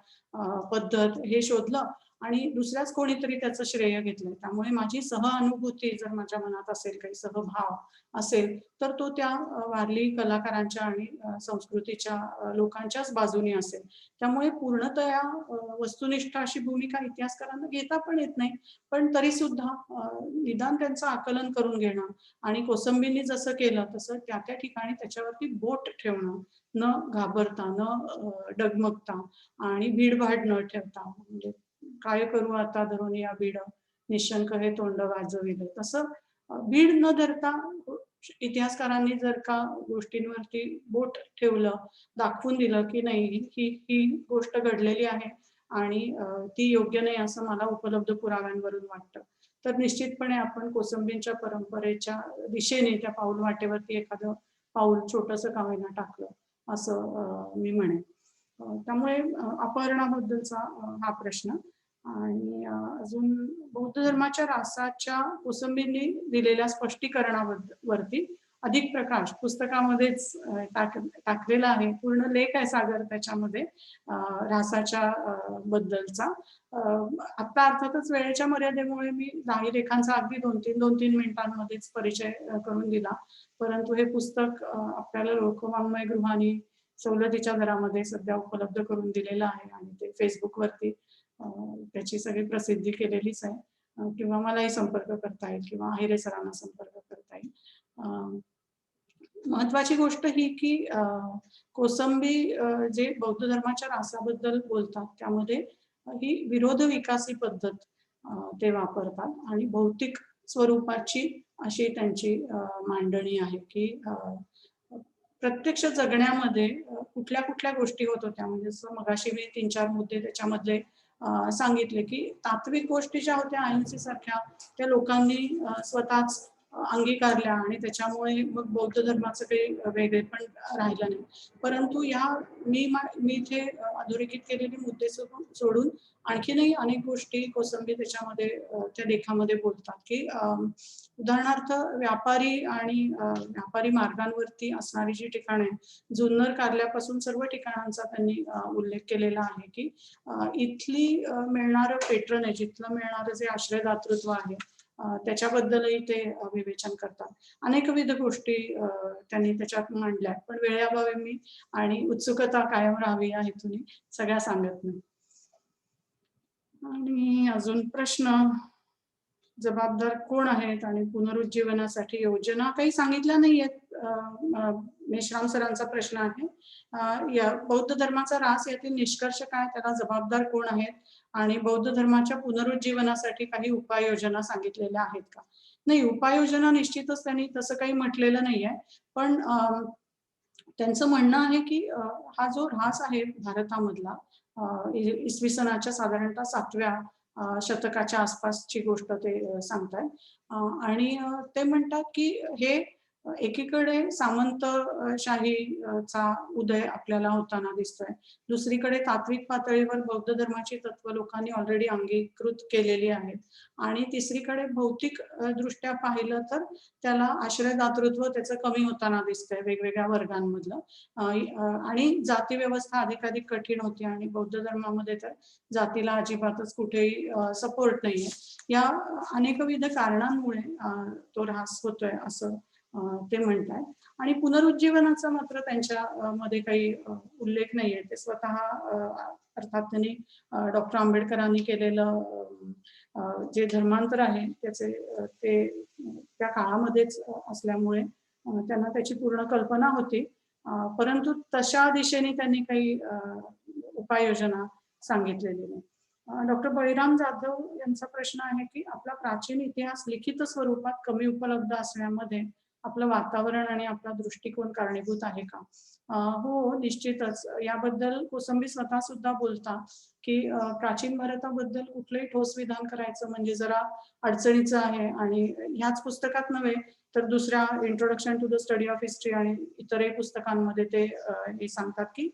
पद्धत हे शोधलं आणि दुसऱ्याच कोणीतरी त्याचं श्रेय घेतलंय. त्यामुळे माझी सहानुभूती जर माझ्या मनात असेल, काही सहभाव असेल, तर तो त्या वारली कलाकारांच्या आणि संस्कृतीच्या लोकांच्याच बाजूने असेल. त्यामुळे पूर्णतया वस्तुनिष्ठ अशी भूमिका इतिहासकारांना घेता पण येत नाही. पण तरी सुद्धा निदान त्यांचं आकलन करून घेणं आणि कोसंबींनी जसं केलं तसं त्या त्या ठिकाणी त्याच्यावरती बोट ठेवणं, न घाबरता, न डगमगता आणि भीडभाड न ठेवता, म्हणजे काय करू आता धरून या बीड, निशंक हे तोंड वाजविले, तसं बीड न धरता इतिहासकारांनी जर का गोष्टींवरती बोट ठेवलं, दाखवून दिलं की नाही ही ही गोष्ट घडलेली आहे आणि ती योग्य नाही असं मला उपलब्ध पुराव्यांवरून वाटतं, तर निश्चितपणे आपण कोसंबींच्या परंपरेच्या दिशेने त्या पाऊल वाटेवरती एखादं पाऊल छोटंसं का होईना टाकलं असं मी म्हणेन. त्यामुळे अपहरणाबद्दलचा हा प्रश्न आणि अजून बौद्ध धर्माच्या ऱ्हासाच्या कोसंबींनी दिलेल्या स्पष्टीकरणावरती अधिक प्रकाश पुस्तकामध्येच टाकलेला आहे. पूर्ण लेख आहे सागर त्याच्यामध्ये ऱ्हासाच्या बद्दलचा. आता अर्थातच वेळेच्या मर्यादेमुळे मी 10 लेखांचा अगदी 2-3 मिनिटांमध्येच परिचय करून दिला, परंतु हे पुस्तक आपल्याला लोकवाङ्मय गृहाने सवलतीच्या दरामध्ये सध्या उपलब्ध करून दिलेलं आहे आणि ते फेसबुकवरती त्याची सगळी प्रसिद्धी केलेलीच आहे, किंवा मलाही संपर्क करता येईल किंवा अहिरे सरांना संपर्क करता येईल. महत्वाची गोष्ट ही की कोसंबी जे बौद्ध धर्माच्या ऱ्हासाबद्दल बोलतात त्यामध्ये ही विरोध विकासी पद्धत ते वापरतात आणि भौतिक स्वरूपाची अशी त्यांची मांडणी आहे की प्रत्यक्ष जगण्यामध्ये कुठल्या कुठल्या गोष्टी होत होत्या. म्हणजे मगाशी मी 3-4 मुद्दे त्याच्यामधले सांगितले की तात्विक गोष्टी ज्या होत्या अहिंसेसारख्या त्या लोकांनी स्वतःच अंगीकारल्या आणि त्याच्यामुळे मग बौद्ध धर्माचं काही वेगळेपण राहिलं नाही. परंतु या मी इथे अधोरेखित केलेले मुद्दे सोडून आणखीनही अनेक गोष्टी कोसंबी त्याच्यामध्ये त्या लेखामध्ये बोलतात की उदाहरणार्थ व्यापारी आणि व्यापारी मार्गांवरती असणारी जी ठिकाणे जुन्नर कारल्यापासून सर्व ठिकाणांचा त्यांनी उल्लेख केलेला आहे की इथली मिळणारं पेट्रोनेज, इथलं मिळणारं जे आश्रयदातृत्व आहे त्याच्याबद्दलही ते विवेचन करतात. अनेकविध गोष्टी त्यांनी त्याच्यात मांडल्या, पण वेळेअभावी मी आणि उत्सुकता कायम राहावी या हेतूने सगळ्या सांगत नाही. आणि अजून प्रश्न, जबाबदार कोण आहेत आणि पुनरुज्जीवनासाठी योजना काही सांगितल्या नाहीयेत. मेश्राम सरांचा प्रश्न आहे या बौद्ध धर्माचा ऱ्हास यातील निष्कर्ष काय, त्याला जबाबदार कोण आहेत आणि बौद्ध धर्माच्या पुनरुज्जीवनासाठी काही उपाययोजना सांगितलेल्या आहेत का? नाही, उपाययोजना निश्चितच त्यांनी तसं काही म्हटलेलं नाहीये, पण त्यांचं म्हणणं आहे की हा जो ऱ्हास आहे भारतामधला इसवी सनाच्या साधारणतः 7व्या शतकाच्या आसपासची गोष्ट ते सांगतायत आणि ते म्हणतात की हे एकीकडे सामंतशाहीचा उदय आपल्याला होताना दिसतोय, दुसरीकडे तात्विक पातळीवर बौद्ध धर्माची तत्व लोकांनी ऑलरेडी अंगीकृत केलेली आहेत आणि तिसरीकडे भौतिक दृष्ट्या पाहिलं तर त्याला आश्रयदातृत्व त्याचं कमी होताना दिसतंय वेगवेगळ्या वर्गांमधलं आणि जाती व्यवस्था अधिकाधिक कठीण होती आणि बौद्ध धर्मामध्ये तर जातीला अजिबातच कुठेही सपोर्ट नाहीये. या अनेकविध कारणांमुळे तो ह्रास होतोय असं ते म्हणतात आणि पुनरुज्जीवनाचा मात्र त्यांच्या मध्ये काही उल्लेख नाहीये. ते स्वतः अर्थात त्यांनी डॉक्टर आंबेडकरांनी केलेलं जे धर्मांतर आहे त्याचे ते त्या काळामध्येच असल्यामुळे त्यांना त्याची पूर्ण कल्पना होती, परंतु तशा दिशेने त्यांनी काही उपाययोजना सांगितलेली नाही. डॉक्टर बळीराम जाधव यांचा प्रश्न आहे की आपला प्राचीन इतिहास लिखित स्वरूपात कमी उपलब्ध असण्यामध्ये आपलं वातावरण आणि आपला दृष्टिकोन कारणीभूत आहे का? हो, निश्चितच. याबद्दल कोसंबी स्वतः सुद्धा बोलतात की प्राचीन भारताबद्दल कुठलंही ठोस विधान करायचं म्हणजे जरा अडचणीचं आहे आणि ह्याच पुस्तकात नव्हे तर दुसऱ्या introduction to the study of history आणि इतरही पुस्तकांमध्ये ते हे सांगतात की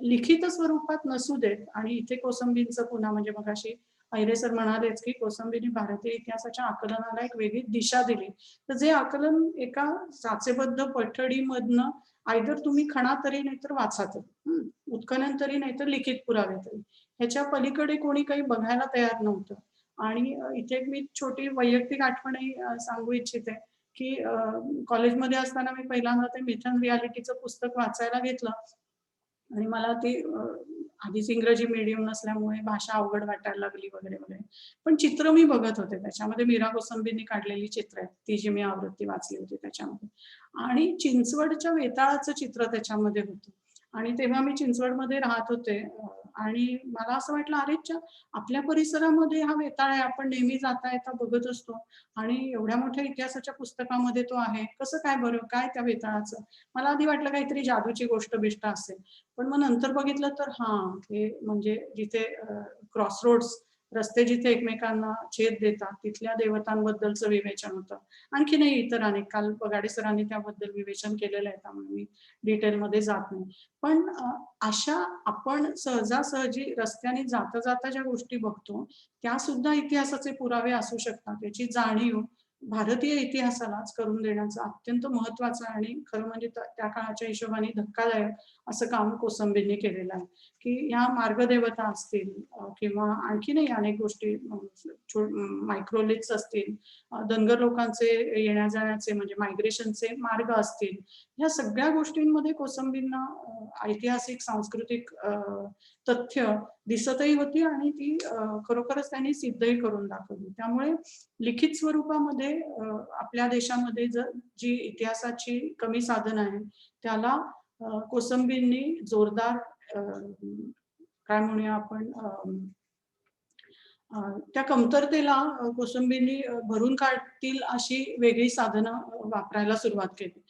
लिखित स्वरूपात नसू देत आणि इथे कोसंबींचं पुन्हा म्हणजे मगाशी अहिरे सर म्हणालेच की कोसंबींनी भारतीय इतिहासाच्या आकलनाला एक वेगळी दिशा दिली. तर जे आकलन एका साचेबद्ध पठडीमधनं आयदर तुम्ही खणा तरी नाहीतर वाचा तरी, उत्खनन तरी नाहीतर लिखित पुरावे तरी, ह्याच्या पलीकडे कोणी काही बघायला तयार नव्हतं. आणि इथे एक मी छोटी वैयक्तिक आठवणही सांगू इच्छिते की कॉलेजमध्ये असताना मी पहिल्यांदा ते मिथन रियालिटीचं पुस्तक वाचायला घेतलं आणि मला ते आधीच इंग्रजी मीडियम नसल्यामुळे भाषा अवघड वाटायला लागली वगैरे वगैरे. पण चित्र मी बघत होते त्याच्यामध्ये मीरा कोसंबींनी काढलेली चित्र आहेत, ती जी मी आवृत्ती वाचली होती त्याच्यामध्ये. आणि चिंचवडच्या वेताळाचं चित्र त्याच्यामध्ये होतं. आणि तेव्हा मी चिंचवडमध्ये राहत होते आणि मला असं वाटलं, अरे आपल्या परिसरामध्ये हा वेताळ आहे, आपण नेहमी जाता येता बघत असतो आणि एवढ्या मोठ्या इतिहासाच्या पुस्तकामध्ये तो आहे, कसं काय बरं, काय त्या वेताळाचं? मला आधी वाटलं काहीतरी जादूची गोष्ट बिष्ट असेल. पण मग नंतर बघितलं तर हे म्हणजे जिथे क्रॉसरोड्स, रस्ते जिथे एकमेकांना छेद देतात, तिथल्या देवतांबद्दलचं विवेचन होतं. आणखीनही इतर अनेक, काल बगाडे सरांनी त्याबद्दल विवेचन केलेलं आहे, त्यामुळे मी डिटेलमध्ये जात नाही. पण अशा आपण सहजासहजी रस्त्याने जाता जाता ज्या गोष्टी बघतो त्या सुद्धा इतिहासाचे पुरावे असू शकतात. याची जाणीव भारतीय इतिहासालाच करून देण्याचं अत्यंत महत्वाचं आणि खरं म्हणजे त्या काळाच्या हिशोबाने धक्कादायक असं काम कोसंबींनी केलेलं आहे. की ह्या मार्गदेवता असतील किंवा आणखीनही अनेक गोष्टी, मायक्रोलिथ्स असतील, धनगर लोकांचे येण्या जाण्याचे म्हणजे मायग्रेशनचे मार्ग असतील, ह्या सगळ्या गोष्टींमध्ये कोसंबींना ऐतिहासिक सांस्कृतिक तथ्य दिसतही होती आणि ती खरोखरच त्यांनी सिद्धही करून दाखवली. त्यामुळे लिखित स्वरूपामध्ये आपल्या देशामध्ये जी इतिहासाची कमी साधन आहे त्याला कोसंबींनी जोरदार काय म्हणूया आपण, त्या कमतरतेला कोसंबींनी भरून काढतील अशी वेगळी साधनं वापरायला सुरुवात केली.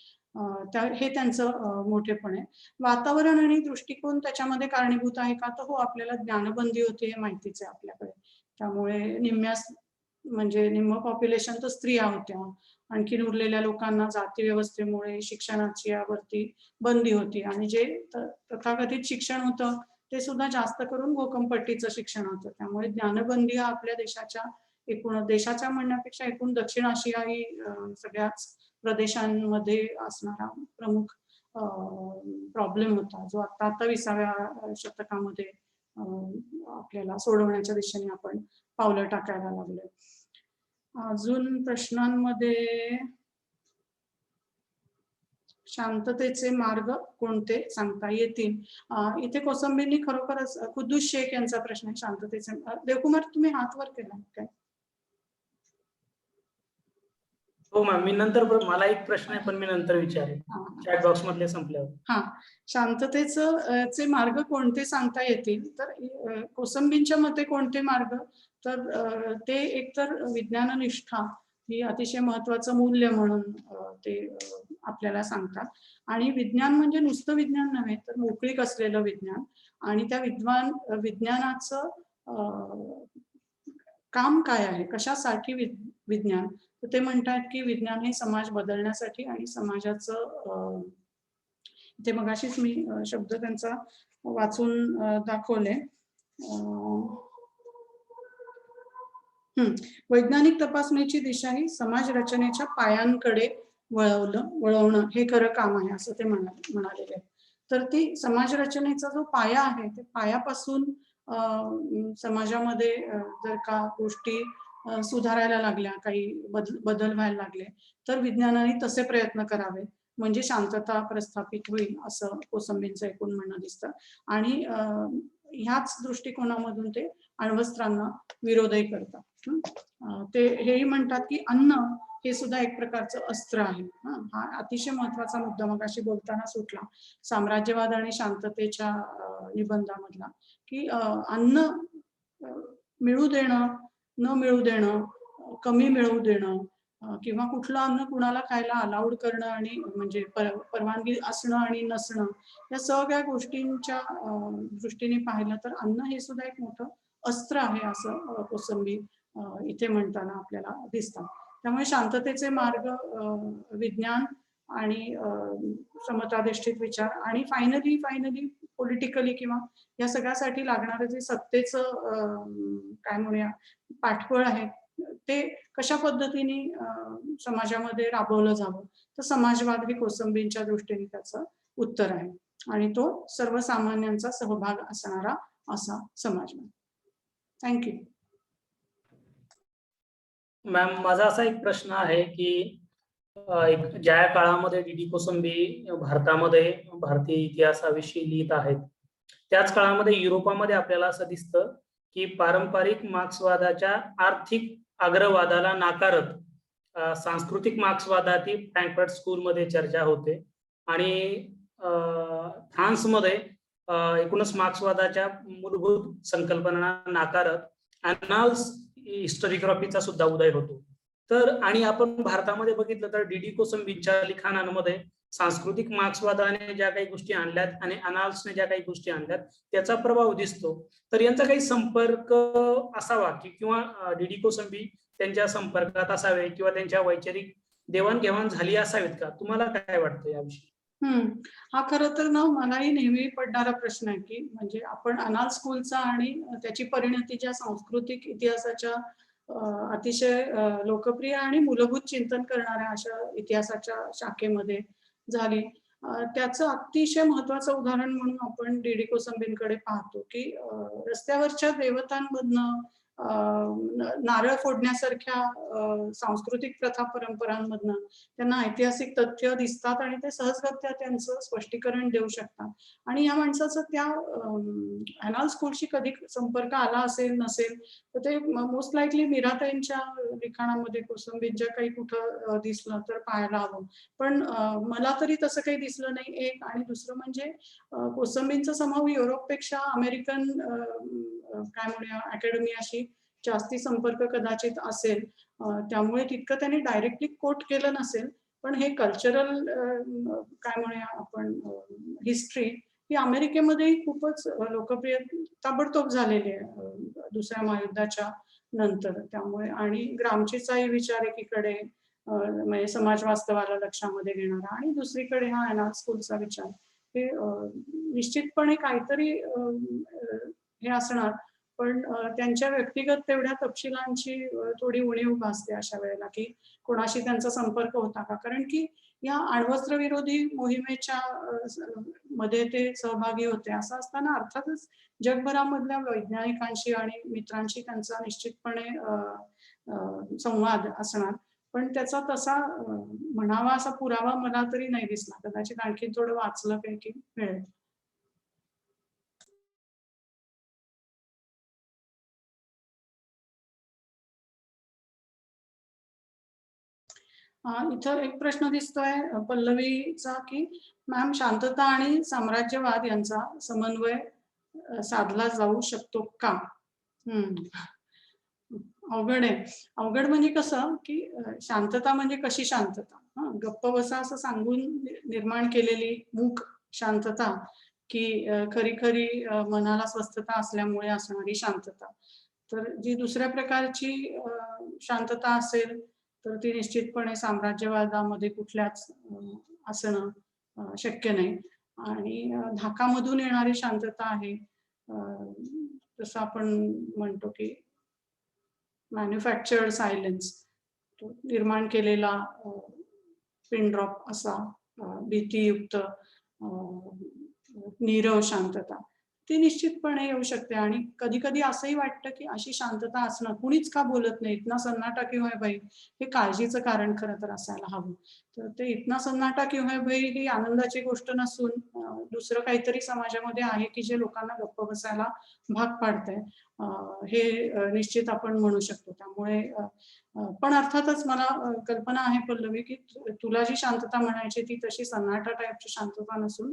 हे त्यांचं मोठेपण आहे. वातावरण आणि दृष्टिकोन त्याच्यामध्ये कारणीभूत आहे का? तर हो, आपल्याला ज्ञानबंदी होती हे माहितीच आहे आपल्याकडे. त्यामुळे निम्म पॉप्युलेशन तर स्त्रिया होत्या. आणखीन उरलेल्या लोकांना जाती व्यवस्थेमुळे शिक्षणाची यावरती बंदी होती आणि जे तथाकथित शिक्षण होतं ते सुद्धा जास्त करून घोकंपट्टीचं शिक्षण होतं. त्यामुळे ज्ञानबंदी हा आपल्या देशाच्या म्हणण्यापेक्षा एकूण दक्षिण आशियाई सगळ्याच प्रदेशांमध्ये असणारा प्रमुख प्रॉब्लेम होता, जो आता 20व्या शतकामध्ये आपल्याला सोडवण्याच्या दिशेने आपण पावलं टाकायला लागलोय. अजून प्रश्नांमध्ये शांततेचे मार्ग कोणते सांगता येतील? इथे कोसंबींनी खरोखरच, कुद्दूस शेख यांचा प्रश्न आहे शांततेचे. देवकुमार, तुम्ही हात वर केला काय? हो मॅम, मी नंतर, मला एक प्रश्न आहे पण मी नंतर विचारेन चॅट बॉक्स मधले संपल्यावर. शांततेचे मार्ग कोणते सांगता येतील? तर कोसंबींच्या मते कोणते मार्ग? तर ते एकतर विज्ञाननिष्ठा ही अतिशय महत्वाचं मूल्य म्हणून ते आपल्याला सांगतात. आणि विज्ञान म्हणजे नुसतं विज्ञान नव्हे, तर मोकळीक असलेलं विज्ञान. आणि त्या विज्ञानाचं काम काय आहे, कशासाठी विज्ञान? तर ते म्हणतात की विज्ञान हे समाज बदलण्यासाठी आणि समाजाचं, ते मगाशीच मी शब्द त्यांचा वाचून दाखवले. वैज्ञानिक तपासणीची दिशा ही समाज रचनेच्या पायांकडे वळवणं हे खरं काम आहे असं ते म्हणालेले आहे. तर ती समाज रचनेचा जो पाया आहे, ते पायापासून समाजामध्ये जर का गोष्टी सुधारायला लागल्या, काही बदल व्हायला लागले, तर विज्ञानाने तसे प्रयत्न करावे म्हणजे शांतता प्रस्थापित होईल असं कोसंबींचं एकूण म्हणणं दिसतं. आणि ह्याच दृष्टिकोनामधून ते अण्वस्त्रांना विरोधही करतात. ते हेही म्हणतात की अन्न हे सुद्धा एक प्रकारचं अस्त्र आहे. हा अतिशय महत्वाचा मुद्दा मगाशी बोलताना सुटला साम्राज्यवाद आणि शांततेच्या निबंधामधला, की अन्न मिळू देणं, न मिळू देणं, कमी मिळवू देणं, किंवा कुठलं अन्न कुणाला खायला अलाउड करणं आणि म्हणजे परवानगी असणं आणि नसणं, या सगळ्या गोष्टींच्या दृष्टीने पाहिलं तर अन्न हे सुद्धा एक मोठं अस्त्र आहे असं कोसंबी इथे म्हणताना आपल्याला दिसतात. त्यामुळे शांततेचे मार्ग विज्ञान आणि समताधिष्ठित विचार आणि फायनली पॉलिटिकली किंवा या सगळ्यासाठी लागणारं जे सत्तेचं काय म्हणूया पाठबळ आहे, ते कशा पद्धतीने समाजामध्ये राबवलं जावं, तर समाजवाद हे कोसंबींच्या दृष्टीने त्याचं उत्तर आहे. आणि तो सर्वसामान्यांचा सहभाग असणारा असा समाज. थँक्यू. मॅम, माझा असा एक प्रश्न आहे की ज्या काळामध्ये डी कोसंबी भारतामध्ये भारतीय इतिहासाविषयी लिहित आहेत, त्याच काळामध्ये युरोपामध्ये आपल्याला असं दिसतं की पारंपरिक मार्क्सवादाच्या आर्थिक अग्रवादाला नाकारत सांस्कृतिक मार्क्सवादाची फ्रँकफर्ट स्कूलमध्ये चर्चा होते आणि फ्रान्समध्ये एकूणच मार्क्सवादाच्या मूलभूत संकल्पना नाकारत अनाल्स हिस्टोरिग्राफीचा सुद्धा उदय होतो. तर आणि आपण भारतामध्ये बघितलं तर डी कोसंबींच्या लिखाणांमध्ये सांस्कृतिक मार्क्सवादाने ज्या काही गोष्टी आणल्यात आणि अनाल्सने ज्या काही गोष्टी आणल्यात त्याचा प्रभाव दिसतो. तर यांचा काही संपर्क असावा की किंवा डी कोसंबी त्यांच्या संपर्कात असावे किंवा त्यांच्या वैचारिक देवाणघेवाण झाली असावीत का? तुम्हाला काय वाटतं याविषयी? हा खरं तर ना मलाही नेहमी पडणारा प्रश्न आहे की म्हणजे आपण अनाल स्कूलचा आणि त्याची परिणती ज्या सांस्कृतिक इतिहासाच्या अतिशय लोकप्रिय आणि मूलभूत चिंतन करणाऱ्या अशा इतिहासाच्या शाखेमध्ये झाली, त्याचं अतिशय महत्वाचं उदाहरण म्हणून आपण डी कोसंबींकडे पाहतो की रस्त्यावरच्या देवतांमधनं नारळ फोडण्यासारख्या सांस्कृतिक प्रथा परंपरांमधनं त्यांना ऐतिहासिक तथ्य दिसतात आणि ते सहजगत्या त्यांचं स्पष्टीकरण देऊ शकतात. आणि या माणसाचा त्या अनाल स्कूलशी कधी संपर्क आला असेल नसेल तर ते मोस्ट लाईकली मीराताईंच्या लिखाणामध्ये कोसंबींच्या काही कुठं दिसलं तर पाहायला हवं. पण मला तरी तसं काही दिसलं नाही, एक. आणि दुसरं म्हणजे कोसंबींचा समूह युरोपपेक्षा अमेरिकन काय म्हणूया अकॅडमियाशी जास्ती संपर्क कदाचित असेल, त्यामुळे तितकं त्यांनी डायरेक्टली कोट केलं नसेल. पण हे कल्चरल काय म्हणूया आपण हिस्ट्री ही अमेरिकेमध्येही खूपच लोकप्रिय ताबडतोब झालेली आहे दुसऱ्या महायुद्धाच्या नंतर. त्यामुळे आणि ग्रामचीचाही विचार एकीकडे म्हणजे समाज वास्तवाला लक्षामध्ये घेणारा आणि दुसरीकडे हा अनाल स्कूलचा विचार, हे निश्चितपणे काहीतरी हे असणार. पण त्यांच्या व्यक्तिगत तेवढ्या तपशिलांची थोडी उणीव भासते अशा वेळेला की कोणाशी त्यांचा संपर्क होता का. कारण की या अण्वस्त्र विरोधी मोहिमेच्या मध्ये ते सहभागी होते. असं असताना अर्थातच जगभरामधल्या वैज्ञानिकांशी आणि मित्रांशी त्यांचा निश्चितपणे संवाद असणार. पण त्याचा तसा म्हणावा असा पुरावा मला तरी नाही दिसला. कदाचित आणखी थोडं वाचलं पैकी मिळेल. इथं एक प्रश्न दिसतोय पल्लवीचा की मॅम, शांतता आणि साम्राज्यवाद यांचा समन्वय साधला जाऊ शकतो का? अवघड आहे. अवघड म्हणजे कसं की शांतता म्हणजे कशी शांतता? गप्प बसा असं सांगून निर्माण केलेली मूक शांतता की खरी खरी मनाला स्वस्थता असल्यामुळे असणारी शांतता. तर जी दुसऱ्या प्रकारची शांतता असेल तर ती निश्चितपणे साम्राज्यवादामध्ये कुठल्याच असणं शक्य नाही. आणि धाकामधून येणारी शांतता आहे, जसं आपण म्हणतो की मॅन्युफॅक्चर्ड सायलेन्स, निर्माण केलेला पिन ड्रॉप असा भीतीयुक्त नीरव शांतता, ती निश्चितपणे येऊ शकते. आणि कधी कधी असंही वाटतं की अशी शांतता असणं, कुणीच का बोलत नाही, इतना सन्नाटा क्यों है भाई, हे काळजीचं कारण खरं तर असायला हवं. तर ते इतना सन्नाटा क्यों है भाई ही आनंदाची गोष्ट नसून दुसरं काहीतरी समाजामध्ये आहे की जे लोकांना गप्प बसायला भाग पाडतंय, हे निश्चित आपण म्हणू शकतो. त्यामुळे पण अर्थातच मला कल्पना आहे पल्लवी की तुला जी शांतता म्हणायची ती तशी सन्नाटा टाईपची शांतता नसून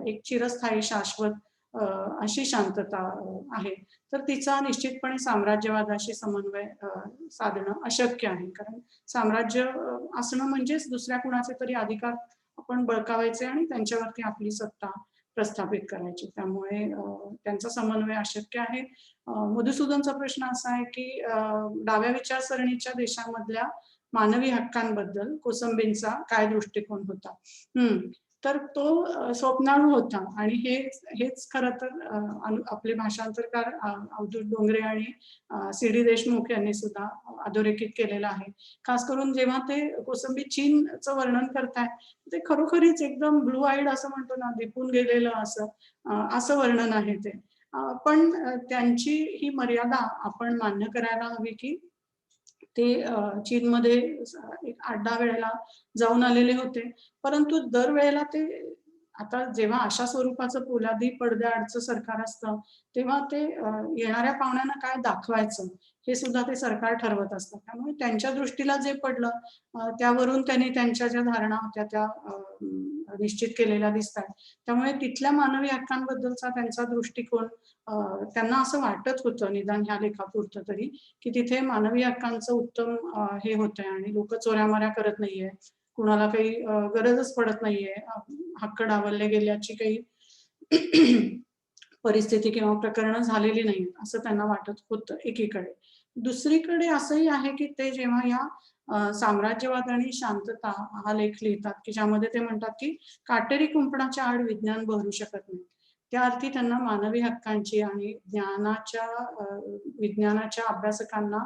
एक चिरस्थायी शाश्वत अशी शांतता आहे. तर तिचा निश्चितपणे साम्राज्यवादाशी समन्वय साधणं अशक्य आहे. कारण साम्राज्य असणं म्हणजेच दुसऱ्या कुणाचे तरी अधिकार आपण बळकावायचे आणि त्यांच्यावरती आपली सत्ता प्रस्थापित करायची. त्यामुळे त्यांचा समन्वय अशक्य आहे. मधुसूदनचा प्रश्न असा आहे की डाव्या विचारसरणीच्या देशांमधल्या मानवी हक्कांबद्दल कोसंबींचा काय दृष्टिकोन होता? तर तो स्वप्नाळू होता. आणि हेच खरं तर आपले भाषांतरकार अवधूत डोंगरे आणि सी.डी. देशमुख यांनी सुद्धा अधोरेखित केलेलं आहे. खास करून जेव्हा ते कोसंबी चीनचं वर्णन करताय, ते खरोखरीच एकदम ब्लू आईड असं म्हणतो ना, दिपून गेलेलं असं वर्णन आहे ते. पण त्यांची ही मर्यादा आपण मान्य करायला हवी की ते चीनमध्ये एक 8-10 वेळेला जाऊन आलेले होते. परंतु दरवेळेला ते आता जेव्हा अशा स्वरूपाचं पोलादी पडद्याआडचं सरकार असतं, तेव्हा ते येणाऱ्या पाहुण्यांना काय दाखवायचं हे सुद्धा ते सरकार ठरवत असतं. त्यामुळे त्यांच्या दृष्टीला जे पडलं त्यावरून त्यांनी त्यांच्या ज्या धारणा होत्या त्या निश्चित केलेल्या दिसतात. त्यामुळे तिथल्या मानवी हक्कांबद्दलचा त्यांचा दृष्टिकोन त्यांना असं वाटत होतं निदान ह्या लेखापुरतं तरी, की तिथे मानवी हक्कांचं उत्तम हे होतंय आणि लोक चोऱ्यामाऱ्या करत नाहीये. कुणाला काही गरजच पडत नाहीये. हक्क डावलले गेल्याची काही परिस्थिती किंवा प्रकरणं झालेली नाहीत, असं त्यांना वाटत होतं एकीकडे. दुसरीकडे असंही आहे की ते जेव्हा या साम्राज्यवाद आणि शांतता हा लेख लिहितात, की ज्यामध्ये ते म्हणतात की काटेरी कुंपणाच्या आड विज्ञान बहरू शकत नाही. त्या अर्थी त्यांना मानवी हक्कांची आणि विज्ञानाच्या अभ्यासकांना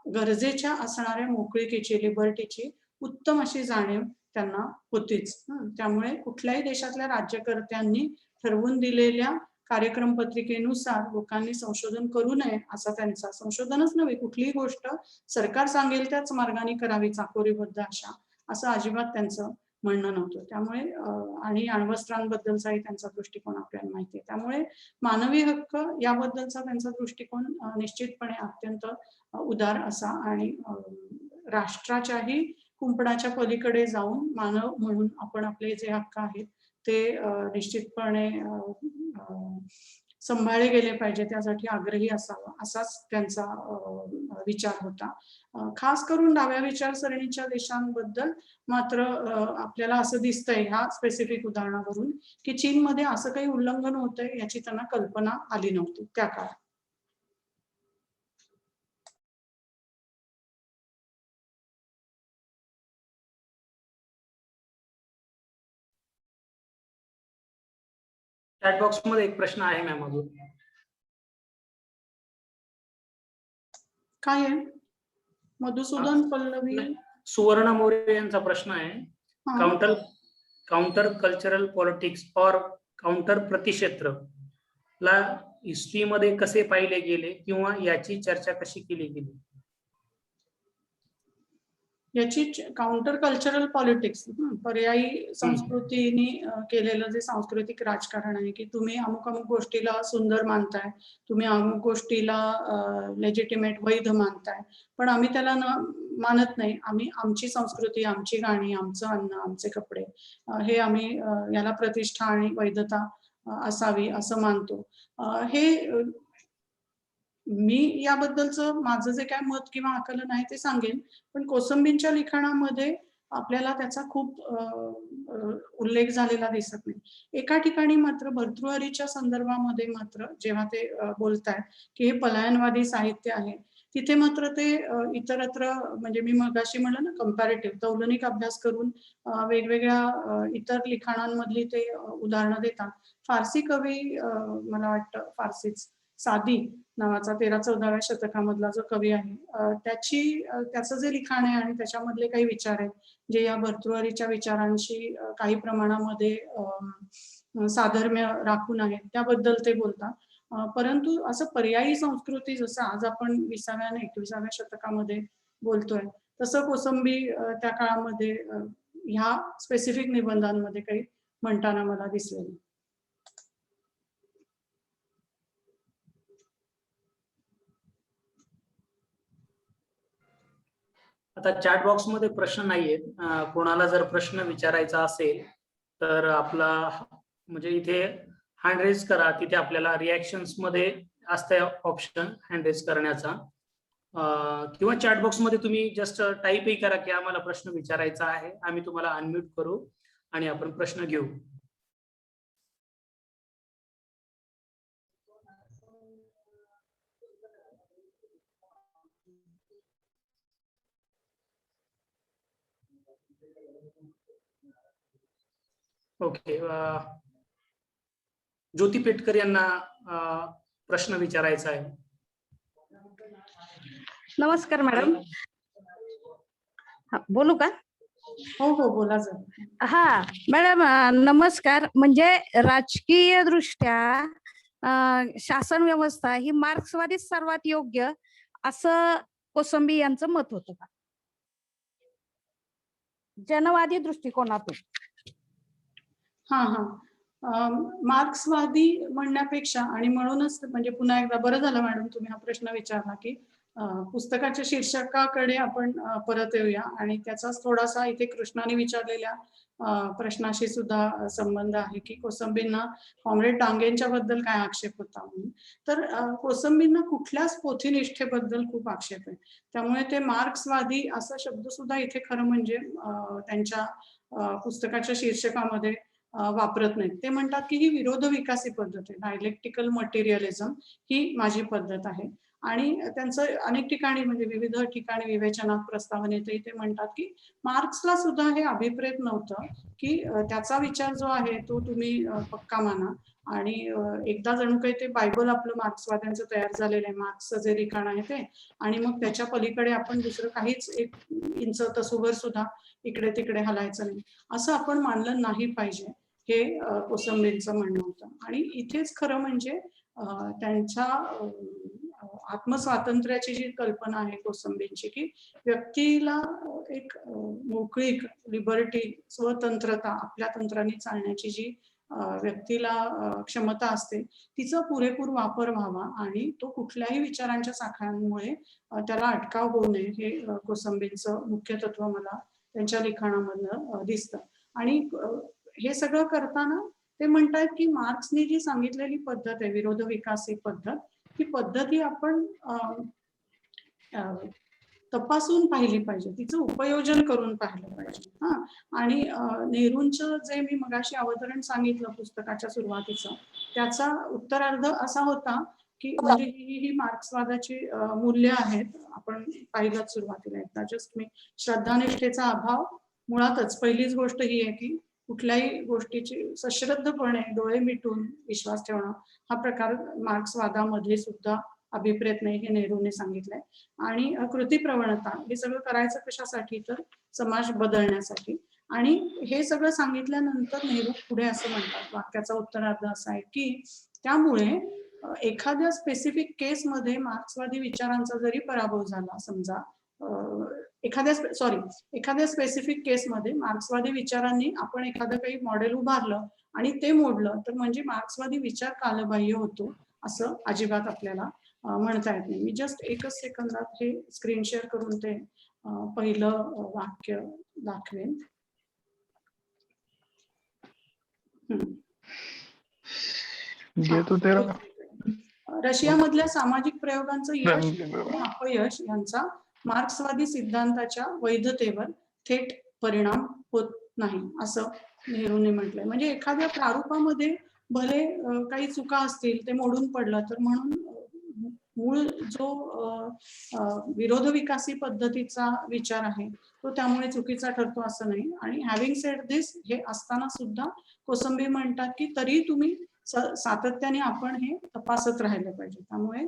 गरजेच्या असणाऱ्या मोकळीकीची, लिबर्टीची उत्तम अशी जाणीव त्यांना होतीच. त्यामुळे कुठल्याही देशातल्या राज्यकर्त्यांनी ठरवून दिलेल्या कार्यक्रम पत्रिकेनुसार लोकांनी संशोधन करू नये असा त्यांचा, संशोधनच नव्हे कुठलीही गोष्ट सरकार सांगेल त्याच मार्गाने करावी चाकोरीबद्ध अशा, असं अजिबात त्यांचं म्हणणं नव्हतं. त्यामुळे आणि अण्वस्त्रांबद्दलचाही त्यांचा दृष्टिकोन आपल्याला माहिती आहे. त्यामुळे मानवी हक्क याबद्दलचा त्यांचा दृष्टिकोन निश्चितपणे अत्यंत उदार असा आणि राष्ट्राच्याही कुंपणाच्या पलीकडे जाऊन मानव म्हणून आपण आपले जे हक्क आहेत ते निश्चितपणे सांभाळले गेले पाहिजे, त्यासाठी आग्रही असावा असाच त्यांचा विचार होता. खास करून डाव्या विचारसरणीच्या देशांबद्दल मात्र आपल्याला असं दिसतंय ह्या स्पेसिफिक उदाहरणावरून की चीनमध्ये असं काही उल्लंघन होतंय याची त्यांना कल्पना आली नव्हती त्या काळात. चॅट बॉक्स मध्ये एक प्रश्न आहे मॅम अजून. काय आहे? मधुसूदन पल्लवी सुवर्णा मोरे यांचा प्रश्न आहे, काउंटर कल्चरल पॉलिटिक्स और काउंटर प्रतिक्षेत्र ला हिस्ट्री मध्ये कसे पाहिले गेले किंवा याची चर्चा कशी केली गेली? याची काउंटर कल्चरल पॉलिटिक्स पर्यायी संस्कृतीने केलेलं जे सांस्कृतिक राजकारण आहे की तुम्ही अमुक अमुक गोष्टीला सुंदर मानताय, तुम्ही अमुक गोष्टीला लेजिटिमेट वैध मानताय, पण आम्ही त्याला मानत नाही. आम्ही आमची संस्कृती, आमची गाणी, आमचं अन्न, आमचे कपडे हे आम्ही याला प्रतिष्ठा आणि वैधता असावी असं मानतो. हे मी याबद्दलचं माझं जे काय मत किंवा आकलन आहे ते सांगेन, पण कोसंबींच्या लिखाणामध्ये आपल्याला त्याचा खूप उल्लेख झालेला दिसत नाही. एका ठिकाणी मात्र भर्तृहरीच्या संदर्भामध्ये मात्र जेव्हा ते बोलतायत की हे पलायनवादी साहित्य आहे, तिथे मात्र ते इतरत्र म्हणजे मी मगाशी म्हणलं ना कंपॅरेटिव्ह तौलनिक अभ्यास करून वेगवेगळ्या इतर लिखाणांमधली ते उदाहरणं देतात. फारसी कवी मला वाटतं फारसीच सादी नावाचा 13-14व्या शतकामधला जो कवी आहे त्याचं जे लिखाण आहे आणि त्याच्यामधले काही विचार आहेत जे या भर्तृहरीच्या विचारांशी काही प्रमाणामध्ये साधर्म्य राखून आहेत त्याबद्दल ते बोलतात. परंतु असं पर्यायी संस्कृती जसं आज आपण 20व्या आणि 21व्या शतकामध्ये बोलतोय तसं कोसंबी त्या काळामध्ये ह्या स्पेसिफिक निबंधांमध्ये काही म्हणताना मला दिसले नाही. आता चॅट बॉक्स मध्ये प्रश्न नाहीयेत. कोणाला जर प्रश्न विचारायचा असेल तर आपला म्हणजे इथे हँड रेज करा, तिथे आपल्याला रिॲक्शन्स मध्ये असते ऑप्शन हँड रेज करण्याचा, किंवा चॅट बॉक्स मध्ये तुम्ही जस्ट टाईपही करा की आम्हाला प्रश्न विचारायचा आहे, आम्ही तुम्हाला अनम्यूट करू आणि आपण प्रश्न घेऊ. ओके, ज्योती पेटकर यांना प्रश्न विचारायचा आहे. नमस्कार मॅडम. बोलू का? हो हो बोला जरा. हा मॅडम नमस्कार. म्हणजे राजकीय दृष्ट्या शासन व्यवस्था ही मार्क्सवादीच सर्वात योग्य असं कोसंबी यांचं मत होतं का जनवादी दृष्टिकोनातून? हा मार्क्सवादी म्हणण्यापेक्षा, आणि म्हणूनच म्हणजे पुन्हा एकदा बरं झालं मॅडम तुम्ही हा प्रश्न विचारला की पुस्तकाच्या शीर्षकाकडे आपण परत येऊया, आणि त्याचाच थोडासा इथे कृष्णाने विचारलेल्या प्रश्नाशी सुद्धा संबंध आहे की कोसंबींना कॉम्रेड डांगेंच्या बद्दल काय आक्षेप होता म्हणून. तर कोसंबींना कुठल्याच पोथीनिष्ठेबद्दल खूप आक्षेप आहे, त्यामुळे ते मार्क्सवादी असा शब्द सुद्धा इथे खरं म्हणजे त्यांच्या पुस्तकाच्या शीर्षकामध्ये वापरत नाहीत. ते म्हणतात की ही विरोध विकासी पद्धत आहे, डायलेक्टिकल मटेरियलिझम ही माझी पद्धत आहे. आणि त्यांचं अनेक ठिकाणी म्हणजे विविध ठिकाणी विवेचनात प्रस्तावनेतही ते म्हणतात की मार्क्सला सुद्धा हे अभिप्रेत नव्हतं की त्याचा विचार जो आहे तो तुम्ही पक्का माना, आणि एकदा जणू काही ते बायबल आपलं मार्क्सवाद्यांचं तयार झालेलं आहे, मार्क्सचं जे लिखाण आहे ते, आणि मग त्याच्या पलीकडे आपण दुसरं काहीच एक इंच तसुभर सुद्धा इकडे तिकडे हलायचं नाही, असं आपण मानलं नाही पाहिजे, हे कोसंबींचं म्हणणं होतं. आणि इथेच खरं म्हणजे त्यांच्या आत्मस्वातंत्र्याची जी कल्पना आहे कोसंबींची की व्यक्तीला एक मोकळीक, लिबर्टी, स्वतंत्रता, आपल्या तंत्राने चालण्याची जी व्यक्तीला क्षमता असते तिचा पुरेपूर वापर व्हावा, आणि तो कुठल्याही विचारांच्या साखळ्यांमुळे त्याला अटकाव होऊ नये, हे कोसंबींचं मुख्य तत्व मला त्यांच्या लिखाणामधनं दिसतं. आणि हे सगळं करताना ते म्हणतात की मार्क्सने जी सांगितलेली पद्धत आहे विरोध विकासी पद्धत, ही पद्धत ही आपण तपासून पाहिली पाहिजे, तिचं उपयोजन करून पाहिलं पाहिजे. आणि नेहरूंचं जे मी मगाशी अवतरण सांगितलं पुस्तकाच्या सुरुवातीचं, त्याचा उत्तरार्ध असा होता की म्हणजे ही मार्क्सवादाची मूल्य आहेत, आपण पाहिलं सुरुवातीला एकदा जस्ट मी श्रद्धानिष्ठेचा अभाव, मुळातच पहिलीच गोष्ट ही आहे की कुठल्याही गोष्टीची सश्रद्धपणे डोळे मिटून विश्वास ठेवणं हा प्रकार मार्क्सवादामध्ये सुद्धा अभिप्रेत नाही, हे नेहरूने सांगितलंय. आणि कृती प्रवणता, हे सगळं करायचं कशासाठी, तर समाज बदलण्यासाठी. आणि हे सगळं सांगितल्यानंतर नेहरू पुढे असं म्हणतात, वाक्याचा उत्तरार्ध असा आहे की त्यामुळे एखाद्या स्पेसिफिक केसमध्ये मार्क्सवादी विचारांचा जरी पराभव झाला, समजा एखाद्या स्पेसिफिक केसमध्ये मार्क्सवादी विचारांनी आपण एखादं काही मॉडेल उभारलं आणि ते मोडलं, तर म्हणजे मार्क्सवादी विचार कालबाह्य होतो असं अजिबात आपल्याला म्हणता येत नाही. मी जस्ट एकच सेकंदात हे स्क्रीन शेअर करून ते पहिलं वाक्य दाखवेन. रशियामधल्या सामाजिक प्रयोगांचं यश अपयश यांचा मार्क्सवादी सिद्धांताच्या वैधतेवर थेट परिणाम होत नाही, असं नेहरूंनी म्हटलंय. म्हणजे एखाद्या प्रारूपामध्ये भले काही चुका असतील, ते मोडून पडलं, तर म्हणून मूळ जो विरोध विकासी पद्धतीचा विचार आहे तो त्यामुळे चुकीचा ठरतो असं नाही. आणि हॅव्हिंग सेड दिस, हे असताना सुद्धा कोसंबी म्हणतात की तरी तुम्ही सातत्याने आपण हे तपासत राहिलं पाहिजे. त्यामुळे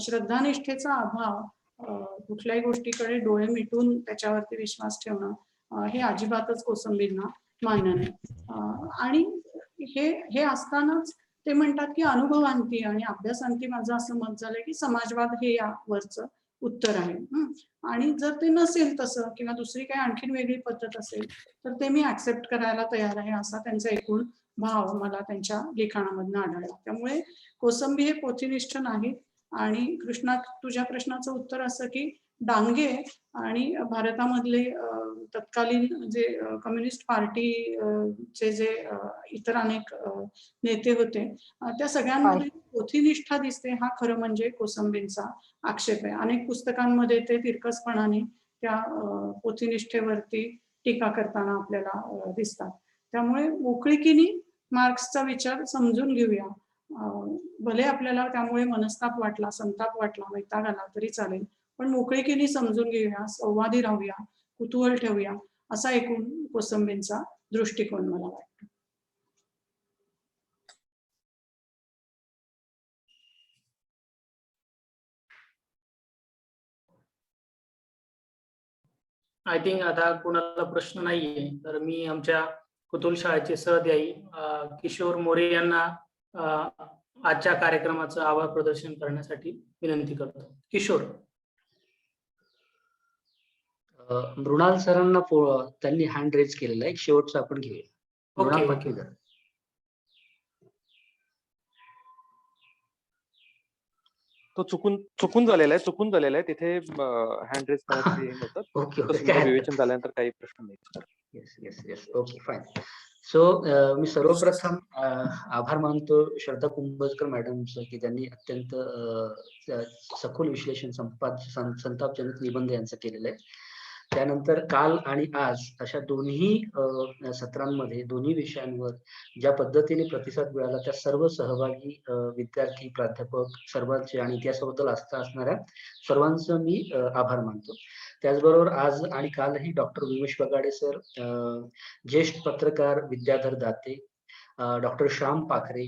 श्रद्धानिष्ठेचा अभाव, कुठल्याही गोष्टीकडे डोळे मिटून त्याच्यावरती विश्वास ठेवणं, हे अजिबातच कोसंबींना मान्य नाही. आणि हे असतानाच ते म्हणतात की अनुभवांती आणि अभ्यासांती माझं असं मत झालंय की समाजवाद हे यावरचं उत्तर आहे. आणि जर ते नसेल तसं, किंवा दुसरी काही आणखीन वेगळी पद्धत असेल, तर ते मी ऍक्सेप्ट करायला तयार आहे, असा त्यांचा एकूण भाव मला त्यांच्या लिखाणामधनं आढळला. त्यामुळे कोसंबी हे पोथीनिष्ठ नाहीत. आणि कृष्णा, तुझ्या प्रश्नाचं उत्तर असं की डांगे आणि भारतामधले तत्कालीन जे कम्युनिस्ट पार्टीचे जे इतर अनेक नेते होते, त्या सगळ्यांमध्ये पोथीनिष्ठा दिसते, हा खरं म्हणजे कोसंबींचा आक्षेप आहे. अनेक पुस्तकांमध्ये ते तिरकसपणाने त्या पोथीनिष्ठेवरती टीका करताना आपल्याला दिसतात. त्यामुळे मोकळीकीने मार्क्सचा विचार समजून घेऊया. भले आपल्याला त्यामुळे मनस्ताप वाटला, संताप वाटला, वैताग आला तरी चालेल, पण मोकळीकीने समजून घेऊया, संवादी राहूया, कुतूहल ठेवूया, असा एकूण कोसंबींचा दृष्टिकोन मला वाटतो. आय थिंक आता कोणाला प्रश्न नाहीये, तर मी आमच्या कुतूहल शाळेचे सहअध्यायी किशोर मोरे यांना आजच्या कार्यक्रमाचं आभार प्रदर्शन करण्यासाठी विनंती करतो. किशोर. मृणाल सरांना त्यांनी हँड रेज केलेला आहे. एक शेवटचा आपण घेऊया. मृणाल ओके. पाटील. तो चुकून झालेला आहे तिथे हँड रेज करण्यासाठी हे नव्हतं. ओके तसं मला विवेचन झाल्यानंतर काही प्रश्न नाही. Yes yes yes okay fine. So मी सर्वप्रथम आभार मानतो श्रद्धा कुंभजकर मॅडमचं की त्यांनी अत्यंत सखोल विश्लेषण संतापजनक निबंध यांचं केलेलं आहे. त्यानंतर काल आणि आज अशा दोन्ही सत्रांमध्ये दोन्ही विषयांवर ज्या पद्धतीने प्रतिसाद मिळाला त्या सर्व सहभागी विद्यार्थी प्राध्यापक सर्वांचे आणि इतिहासाबद्दल आस्था असणाऱ्या सर्वांचं मी आभार मानतो. त्याचबरोबर आज आणि कालही डॉक्टर उमेश बगाडे सर, ज्येष्ठ पत्रकार विद्याधर दाते, डॉक्टर श्याम पाखरे,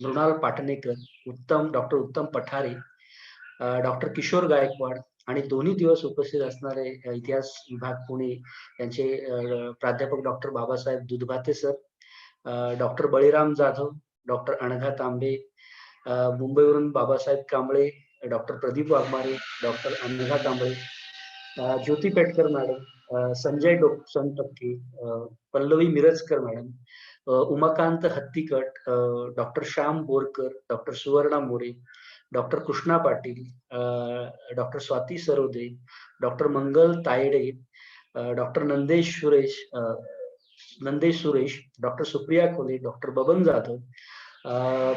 मृणाल पाटणेकर, डॉक्टर उत्तम पठारे, डॉक्टर किशोर गायकवाड आणि दोन्ही दिवस उपस्थित असणारे इतिहास विभाग पुणे यांचे प्राध्यापक doctor Babasaheb Dudhbhate sir, doctor Baliram Jadhav, doctor Anagha Tambe, मुंबईवरून Babasaheb Kamble, doctor Pradeep Waghmare, doctor Anagha Tambale, Jyoti Petkar madam, Sanjay Sontakke, Pallavi Mirajkar madam, Umakant Hattikat, doctor Shyam Borkar, doctor Suvarna More, doctor Krishna Patil, doctor Swati Sarode, doctor Mangal Tayde, doctor Nandesh Suresh, doctor Supriya Khole, doctor Baban Jadhav,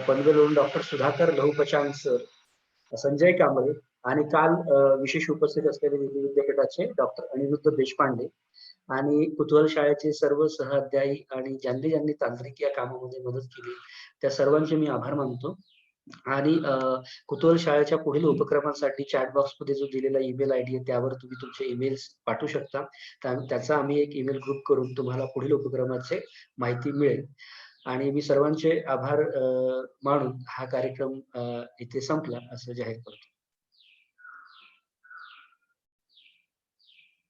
पनवेलवरून डॉक्टर सुधाकर लहुपचांग सर, संजय कांबळे आणि काल विशेष उपस्थित असलेले दिल्ली विद्यापीठाचे डॉक्टर अनिरुद्ध देशपांडे आणि कुतूहल शाळेचे सर्व सहअध्यायी आणि ज्यांनी ज्यांनी तांत्रिक या कामामध्ये मदत केली त्या सर्वांचे मी आभार मानतो. आणि कुतूहल शाळेच्या पुढील उपक्रमांसाठी चॅट बॉक्स मध्ये जो दिलेला ईमेल आयडी आहे त्यावर तुम्ही तुमचे ईमेल्स पाठवू शकता. त्याचा आम्ही एक ईमेल ग्रुप करून तुम्हाला पुढील उपक्रमाचे माहिती मिळेल. आणि मी सर्वांचे आभार मानून हा कार्यक्रम इथे संपला असं जाहीर करतो.